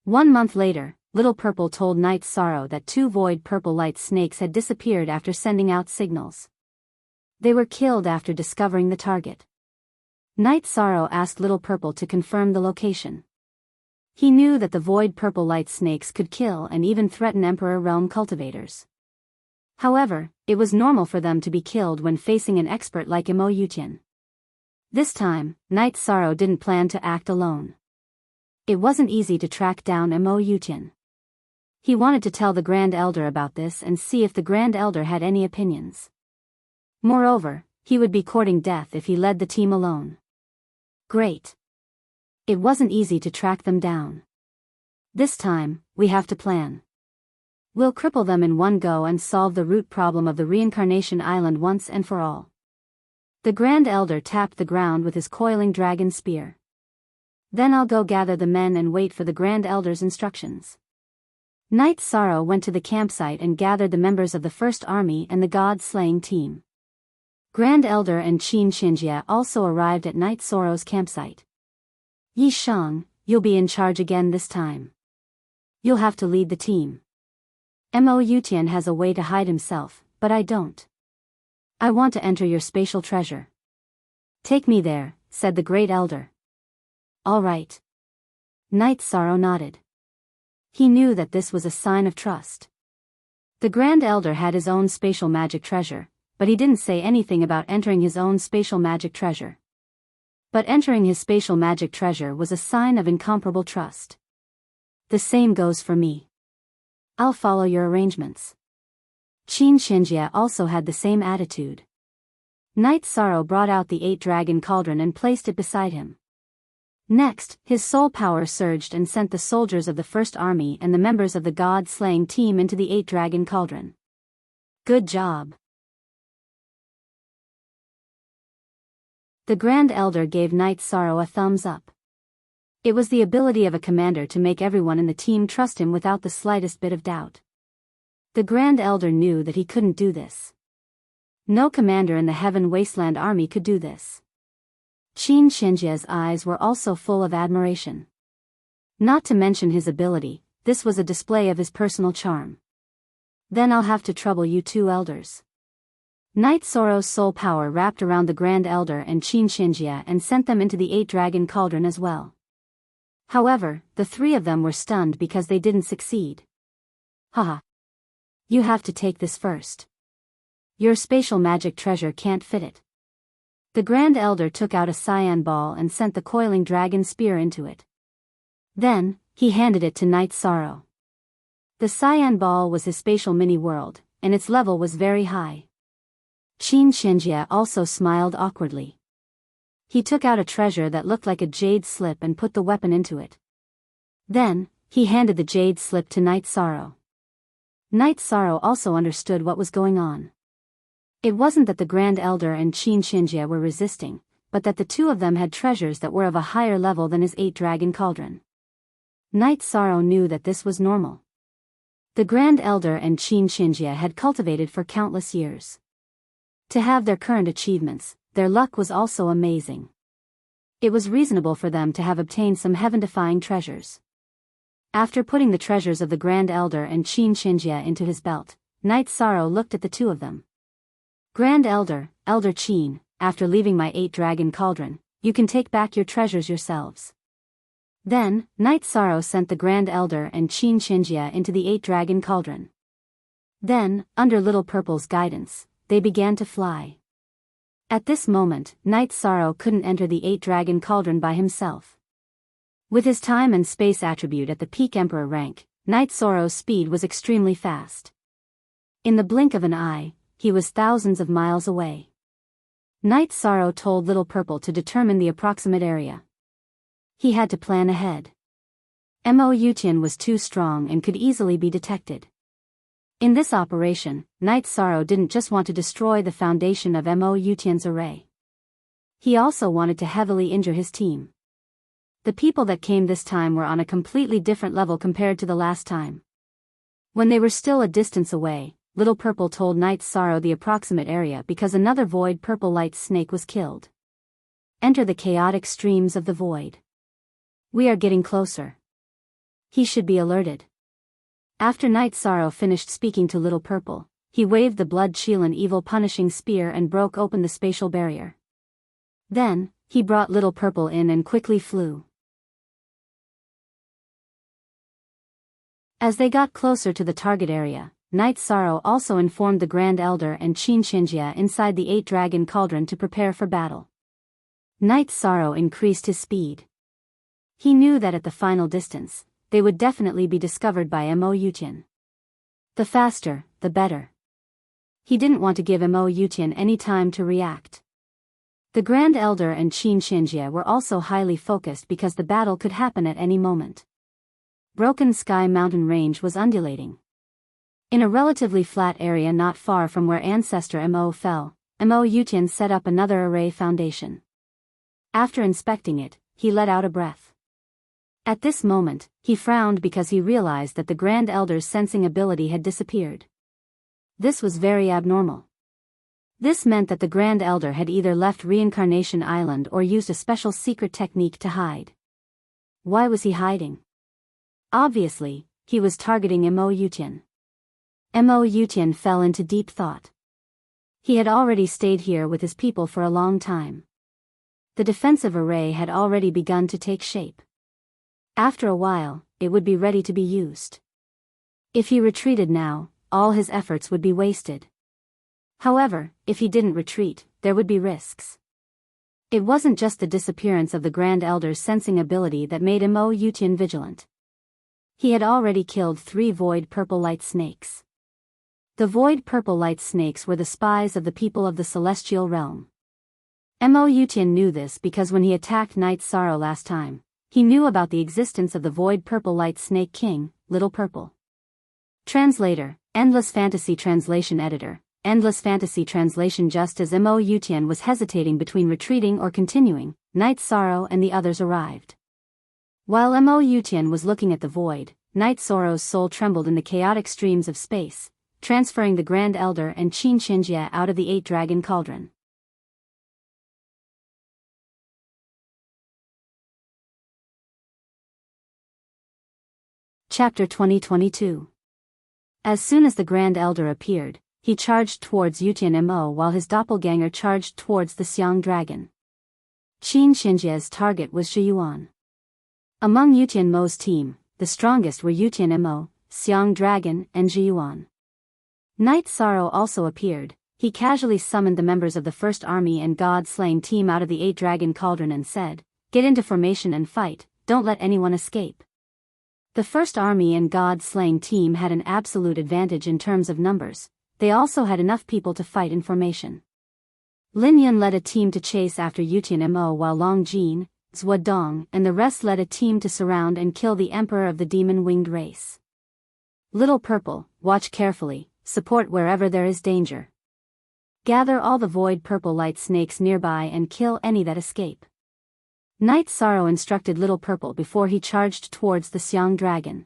1 month later, Little Purple told Night Sorrow that 2 void purple light snakes had disappeared after sending out signals. They were killed after discovering the target. Night Sorrow asked Little Purple to confirm the location. He knew that the void purple light snakes could kill and even threaten Emperor Realm cultivators. However, it was normal for them to be killed when facing an expert like Imo Yutian. This time, Night Sorrow didn't plan to act alone. It wasn't easy to track down Imo Yutian. He wanted to tell the Grand Elder about this and see if the Grand Elder had any opinions. Moreover, he would be courting death if he led the team alone. Great. It wasn't easy to track them down. This time, we have to plan. We'll cripple them in one go and solve the root problem of the reincarnation island once and for all. The Grand Elder tapped the ground with his coiling dragon spear. Then I'll go gather the men and wait for the Grand Elder's instructions. Night Sorrow went to the campsite and gathered the members of the First Army and the God-slaying team. Grand Elder and Qin Xinjie also arrived at Night Sorrow's campsite. Yi Shang, you'll be in charge again this time. You'll have to lead the team. Mo Yutian has a way to hide himself, but I don't. I want to enter your spatial treasure. Take me there, said the Great Elder. All right. Night Sorrow nodded. He knew that this was a sign of trust. The Grand Elder had his own spatial magic treasure, but he didn't say anything about entering his own spatial magic treasure. But entering his spatial magic treasure was a sign of incomparable trust. The same goes for me. I'll follow your arrangements. Qin Xinjie also had the same attitude. Night Sorrow brought out the 8-dragon cauldron and placed it beside him. Next, his soul power surged and sent the soldiers of the First Army and the members of the God-slaying team into the 8-dragon cauldron. Good job. The Grand Elder gave Night Sorrow a thumbs up. It was the ability of a commander to make everyone in the team trust him without the slightest bit of doubt. The Grand Elder knew that he couldn't do this. No commander in the Heaven Wasteland Army could do this. Qin Xinjie's eyes were also full of admiration. Not to mention his ability, this was a display of his personal charm. Then I'll have to trouble you 2 elders. Night Sorrow's soul power wrapped around the Grand Elder and Qin Xinjie and sent them into the 8-dragon cauldron as well. However, the 3 of them were stunned because they didn't succeed. Haha. You have to take this first. Your spatial magic treasure can't fit it. The Grand Elder took out a cyan ball and sent the coiling dragon spear into it. Then, he handed it to Night Sorrow. The cyan ball was his spatial mini-world, and its level was very high. Qin Xinjie also smiled awkwardly. He took out a treasure that looked like a jade slip and put the weapon into it. Then, he handed the jade slip to Night Sorrow. Night Sorrow also understood what was going on. It wasn't that the Grand Elder and Qin Xinjie were resisting, but that the 2 of them had treasures that were of a higher level than his 8-dragon cauldron. Night Sorrow knew that this was normal. The Grand Elder and Qin Xinjie had cultivated for countless years. To have their current achievements, their luck was also amazing. It was reasonable for them to have obtained some heaven-defying treasures. After putting the treasures of the Grand Elder and Qin Xinjie into his belt, Night Sorrow looked at the 2 of them. Grand Elder, Elder Qin, after leaving my 8-dragon cauldron, you can take back your treasures yourselves. Then, Night Sorrow sent the Grand Elder and Qin Xinjie into the 8-dragon cauldron. Then, under Little Purple's guidance, they began to fly. At this moment, Night Sorrow couldn't enter the 8-dragon cauldron by himself. With his time and space attribute at the peak Emperor rank, Night Sorrow's speed was extremely fast. In the blink of an eye, he was thousands of miles away. Night Sorrow told Little Purple to determine the approximate area. He had to plan ahead. Mo Yutian was too strong and could easily be detected. In this operation, Night Sorrow didn't just want to destroy the foundation of Mo Yutian's array. He also wanted to heavily injure his team. The people that came this time were on a completely different level compared to the last time. When they were still a distance away, Little Purple told Night Sorrow the approximate area because another void purple light snake was killed. Enter the chaotic streams of the void. We are getting closer. He should be alerted. After Night Sorrow finished speaking to Little Purple, he waved the blood-chilling evil punishing spear and broke open the spatial barrier. Then, he brought Little Purple in and quickly flew. As they got closer to the target area, Night Sorrow also informed the Grand Elder and Qin Shinjia inside the 8-dragon cauldron to prepare for battle. Night Sorrow increased his speed. He knew that at the final distance, they would definitely be discovered by Mo Yutian. The faster, the better. He didn't want to give Mo Yutian any time to react. The Grand Elder and Qin Shinjia were also highly focused because the battle could happen at any moment. Broken Sky Mountain Range was undulating. In a relatively flat area not far from where Ancestor Mo fell, Mo Yutian set up another array foundation. After inspecting it, he let out a breath. At this moment, he frowned because he realized that the Grand Elder's sensing ability had disappeared. This was very abnormal. This meant that the Grand Elder had either left Reincarnation Island or used a special secret technique to hide. Why was he hiding? Obviously, he was targeting Mo Yutian. Mo Yutian fell into deep thought. He had already stayed here with his people for a long time. The defensive array had already begun to take shape. After a while, it would be ready to be used. If he retreated now, all his efforts would be wasted. However, if he didn't retreat, there would be risks. It wasn't just the disappearance of the Grand Elder's sensing ability that made Mo Yutian vigilant. He had already killed 3 void purple light snakes. The void purple light snakes were the spies of the people of the celestial realm. Mo Yutian knew this because when he attacked Night Sorrow last time, he knew about the existence of the void purple light snake king, Little Purple. Translator, Endless Fantasy Translation Editor, Endless Fantasy Translation. Just as Mo Yutian was hesitating between retreating or continuing, Night Sorrow and the others arrived. While Mo Yutian was looking at the void, Night Sorrow's soul trembled in the chaotic streams of space, transferring the Grand Elder and Qin Shinjia out of the 8-dragon cauldron. Chapter 2022. As soon as the Grand Elder appeared, he charged towards Yutian Mo while his doppelganger charged towards the Xiang dragon. Qin Shinjia's target was Zhiyuan. Among Yutian Mo's team, the strongest were Yutian Mo, Xiang Dragon, and Zhiyuan. Night Sorrow also appeared. He casually summoned the members of the First Army and God-Slaying team out of the 8-dragon cauldron and said, "Get into formation and fight, don't let anyone escape." The First Army and God-Slaying team had an absolute advantage in terms of numbers. They also had enough people to fight in formation. Lin Yun led a team to chase after Yutian Mo while Long Jin, Zhua Dong and the rest led a team to surround and kill the Emperor of the Demon-Winged Race. Little Purple, watch carefully, support wherever there is danger. Gather all the void purple light snakes nearby and kill any that escape. Night Sorrow instructed Little Purple before he charged towards the Xiang dragon.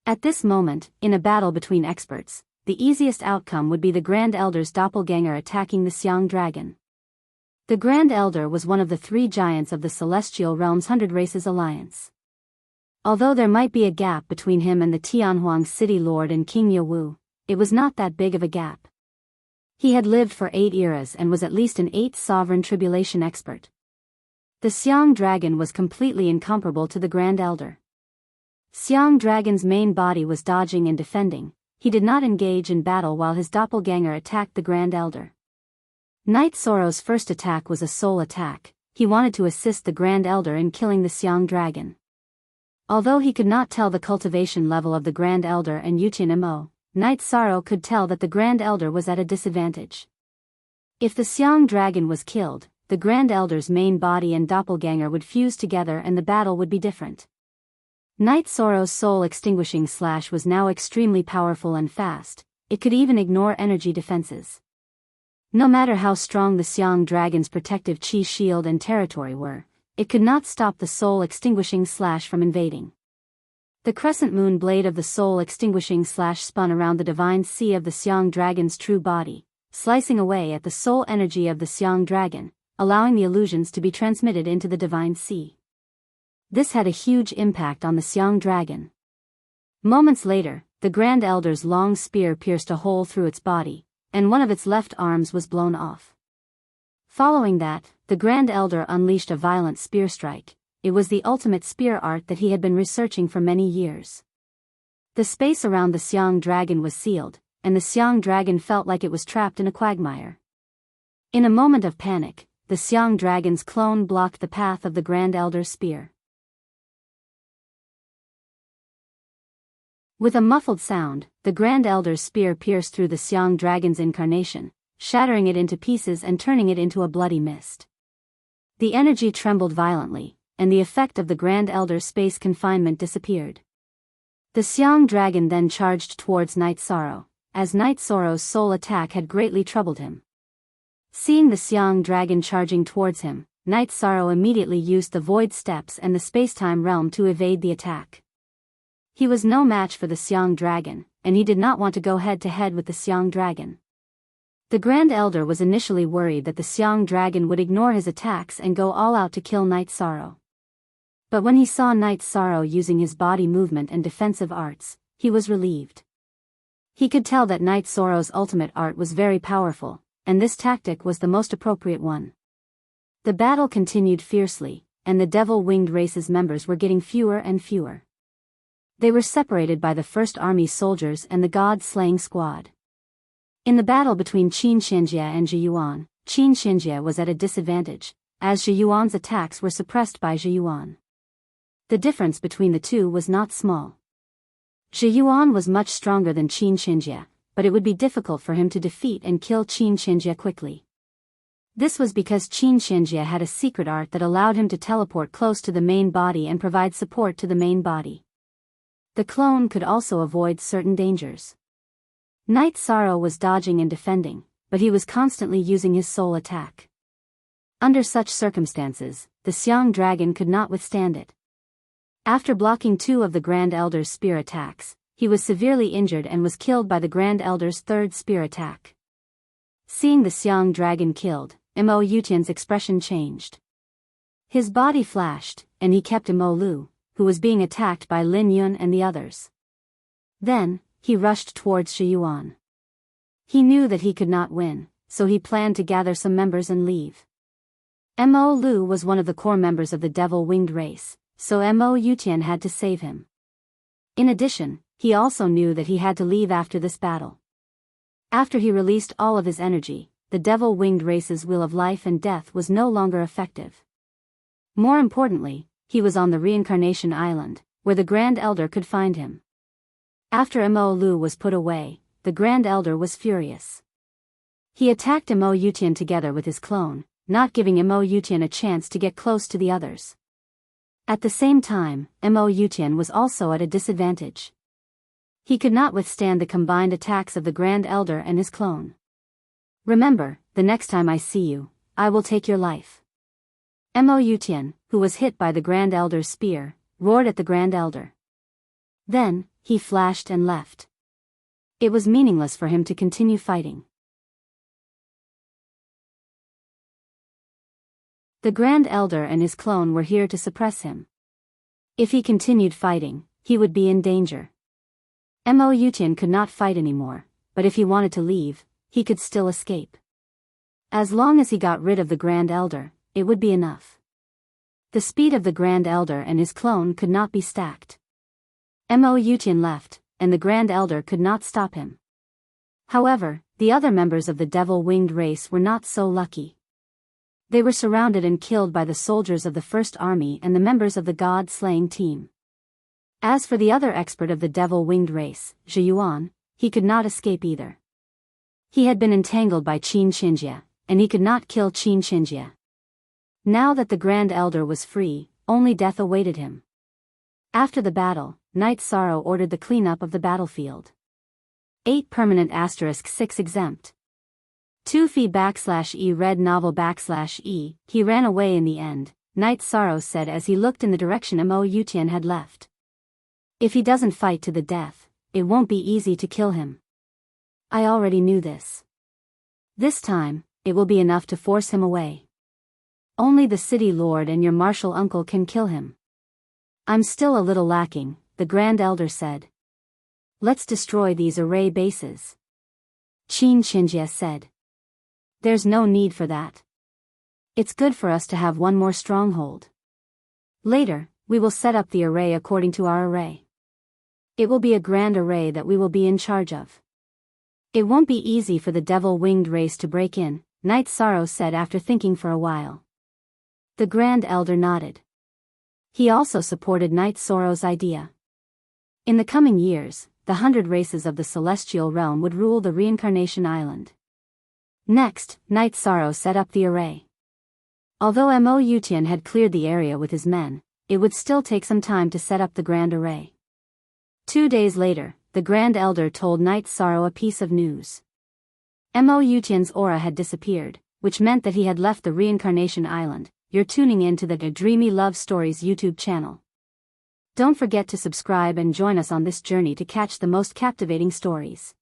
At this moment, in a battle between experts, the easiest outcome would be the Grand Elder's doppelganger attacking the Xiang dragon. The Grand Elder was one of the 3 giants of the Celestial Realm's 100 Races Alliance. Although there might be a gap between him and the Tianhuang City Lord and King Yawu, it was not that big of a gap. He had lived for 8 eras and was at least an 8th sovereign tribulation expert. The Xiang dragon was completely incomparable to the Grand Elder. Xiang dragon's main body was dodging and defending. He did not engage in battle while his doppelganger attacked the Grand Elder. Night Sorrow's first attack was a soul attack. He wanted to assist the Grand Elder in killing the Xiang dragon. Although he could not tell the cultivation level of the Grand Elder and Yutian Mo, Night Sorrow could tell that the Grand Elder was at a disadvantage. If the Xiang dragon was killed, the Grand Elder's main body and doppelganger would fuse together and the battle would be different. Night Sorrow's soul extinguishing slash was now extremely powerful and fast. It could even ignore energy defenses. No matter how strong the Xiang dragon's protective chi shield and territory were, it could not stop the soul extinguishing slash from invading. The crescent moon blade of the soul extinguishing slash spun around the divine sea of the Xiang dragon's true body, slicing away at the soul energy of the Xiang dragon, allowing the illusions to be transmitted into the divine sea. This had a huge impact on the Xiang dragon. Moments later, the the Grand Elder's long spear pierced a hole through its body, and one of its left arms was blown off. Following that, the Grand Elder unleashed a violent spear strike. It was the ultimate spear art that he had been researching for many years. The space around the Xiang dragon was sealed, and the Xiang dragon felt like it was trapped in a quagmire. In a moment of panic, the Xiang dragon's clone blocked the path of the Grand Elder's spear. With a muffled sound, the Grand Elder's spear pierced through the Xiang dragon's incarnation, shattering it into pieces and turning it into a bloody mist. The energy trembled violently, and the effect of the Grand Elder's space confinement disappeared. The Xiang dragon then charged towards Night Sorrow, as Night Sorrow's soul attack had greatly troubled him. Seeing the Xiang dragon charging towards him, Night Sorrow immediately used the Void Steps and the Spacetime Realm to evade the attack. He was no match for the Xiang dragon, and he did not want to go head-to-head with the Xiang dragon. The Grand Elder was initially worried that the Xiang dragon would ignore his attacks and go all out to kill Night Sorrow. But when he saw Night Sorrow using his body movement and defensive arts, he was relieved. He could tell that Night Sorrow's ultimate art was very powerful, and this tactic was the most appropriate one. The battle continued fiercely, and the Devil-Winged Race's members were getting fewer and fewer. They were separated by the First Army soldiers and the God-slaying squad. In the battle between Qin Shenjie and Zhi Yuan, Qin Shenjie was at a disadvantage, as Zhi Yuan's attacks were suppressed by Zhi Yuan. The difference between the two was not small. Zhi Yuan was much stronger than Qin Shenjie, but it would be difficult for him to defeat and kill Qin Shenjie quickly. This was because Qin Shenjie had a secret art that allowed him to teleport close to the main body and provide support to the main body. The clone could also avoid certain dangers. Night Sorrow was dodging and defending, but he was constantly using his soul attack. Under such circumstances, the Xiang dragon could not withstand it. After blocking 2 of the Grand Elder's spear attacks, he was severely injured and was killed by the Grand Elder's 3rd spear attack. Seeing the Xiang dragon killed, Mo Yutian's expression changed. His body flashed, and he kept Mo Lu, who was being attacked by Lin Yun and the others. Then, he rushed towards Zhi Yuan. He knew that he could not win, so he planned to gather some members and leave. Mo Lu was one of the core members of the Devil-Winged Race, so Mo Yutian had to save him. In addition, he also knew that he had to leave after this battle. After he released all of his energy, the Devil-Winged Race's will of life and death was no longer effective. More importantly, he was on the Reincarnation Island, where the Grand Elder could find him. After Mo Lu was put away, the Grand Elder was furious. He attacked Mo Yutian together with his clone, not giving Mo Yutian a chance to get close to the others. At the same time, Mo Yutian was also at a disadvantage. He could not withstand the combined attacks of the Grand Elder and his clone. "Remember, the next time I see you, I will take your life." Mo Yutian, who was hit by the Grand Elder's spear, roared at the Grand Elder. Then, he flashed and left. It was meaningless for him to continue fighting. The Grand Elder and his clone were here to suppress him. If he continued fighting, he would be in danger. Mo Yutian could not fight anymore, but if he wanted to leave, he could still escape. As long as he got rid of the Grand Elder, it would be enough. The speed of the Grand Elder and his clone could not be stacked. Mo Yutian left, and the Grand Elder could not stop him. However, the other members of the Devil-Winged Race were not so lucky. They were surrounded and killed by the soldiers of the First Army and the members of the God-slaying team. As for the other expert of the Devil-Winged Race, Zhi Yuan, he could not escape either. He had been entangled by Qin Shenjie, and he could not kill Qin Shenjie. Now that the Grand Elder was free, only death awaited him. After the battle, Night Sorrow ordered the cleanup of the battlefield. 8 permanent *6 exempt. 2 fee /E read novel /E, he ran away in the end, Night Sorrow said as he looked in the direction Mo Yutian had left. If he doesn't fight to the death, it won't be easy to kill him. I already knew this. This time, it will be enough to force him away. Only the city lord and your martial uncle can kill him. I'm still a little lacking, the Grand Elder said. Let's destroy these array bases. Qin Xinjie said. There's no need for that. It's good for us to have one more stronghold. Later, we will set up the array according to our array. It will be a grand array that we will be in charge of. It won't be easy for the devil-winged race to break in, Knight Sorrow said after thinking for a while. The Grand Elder nodded. He also supported Knight Sorrow's idea. In the coming years, the 100 races of the Celestial Realm would rule the Reincarnation Island. Next, Knight Sorrow set up the array. Although Mo Yutian had cleared the area with his men, it would still take some time to set up the grand array. 2 days later, the Grand Elder told Knight Sorrow a piece of news. Mo Yutian's aura had disappeared, which meant that he had left the Reincarnation Island. You're tuning in to the Dreamy Love Stories YouTube channel. Don't forget to subscribe and join us on this journey to catch the most captivating stories.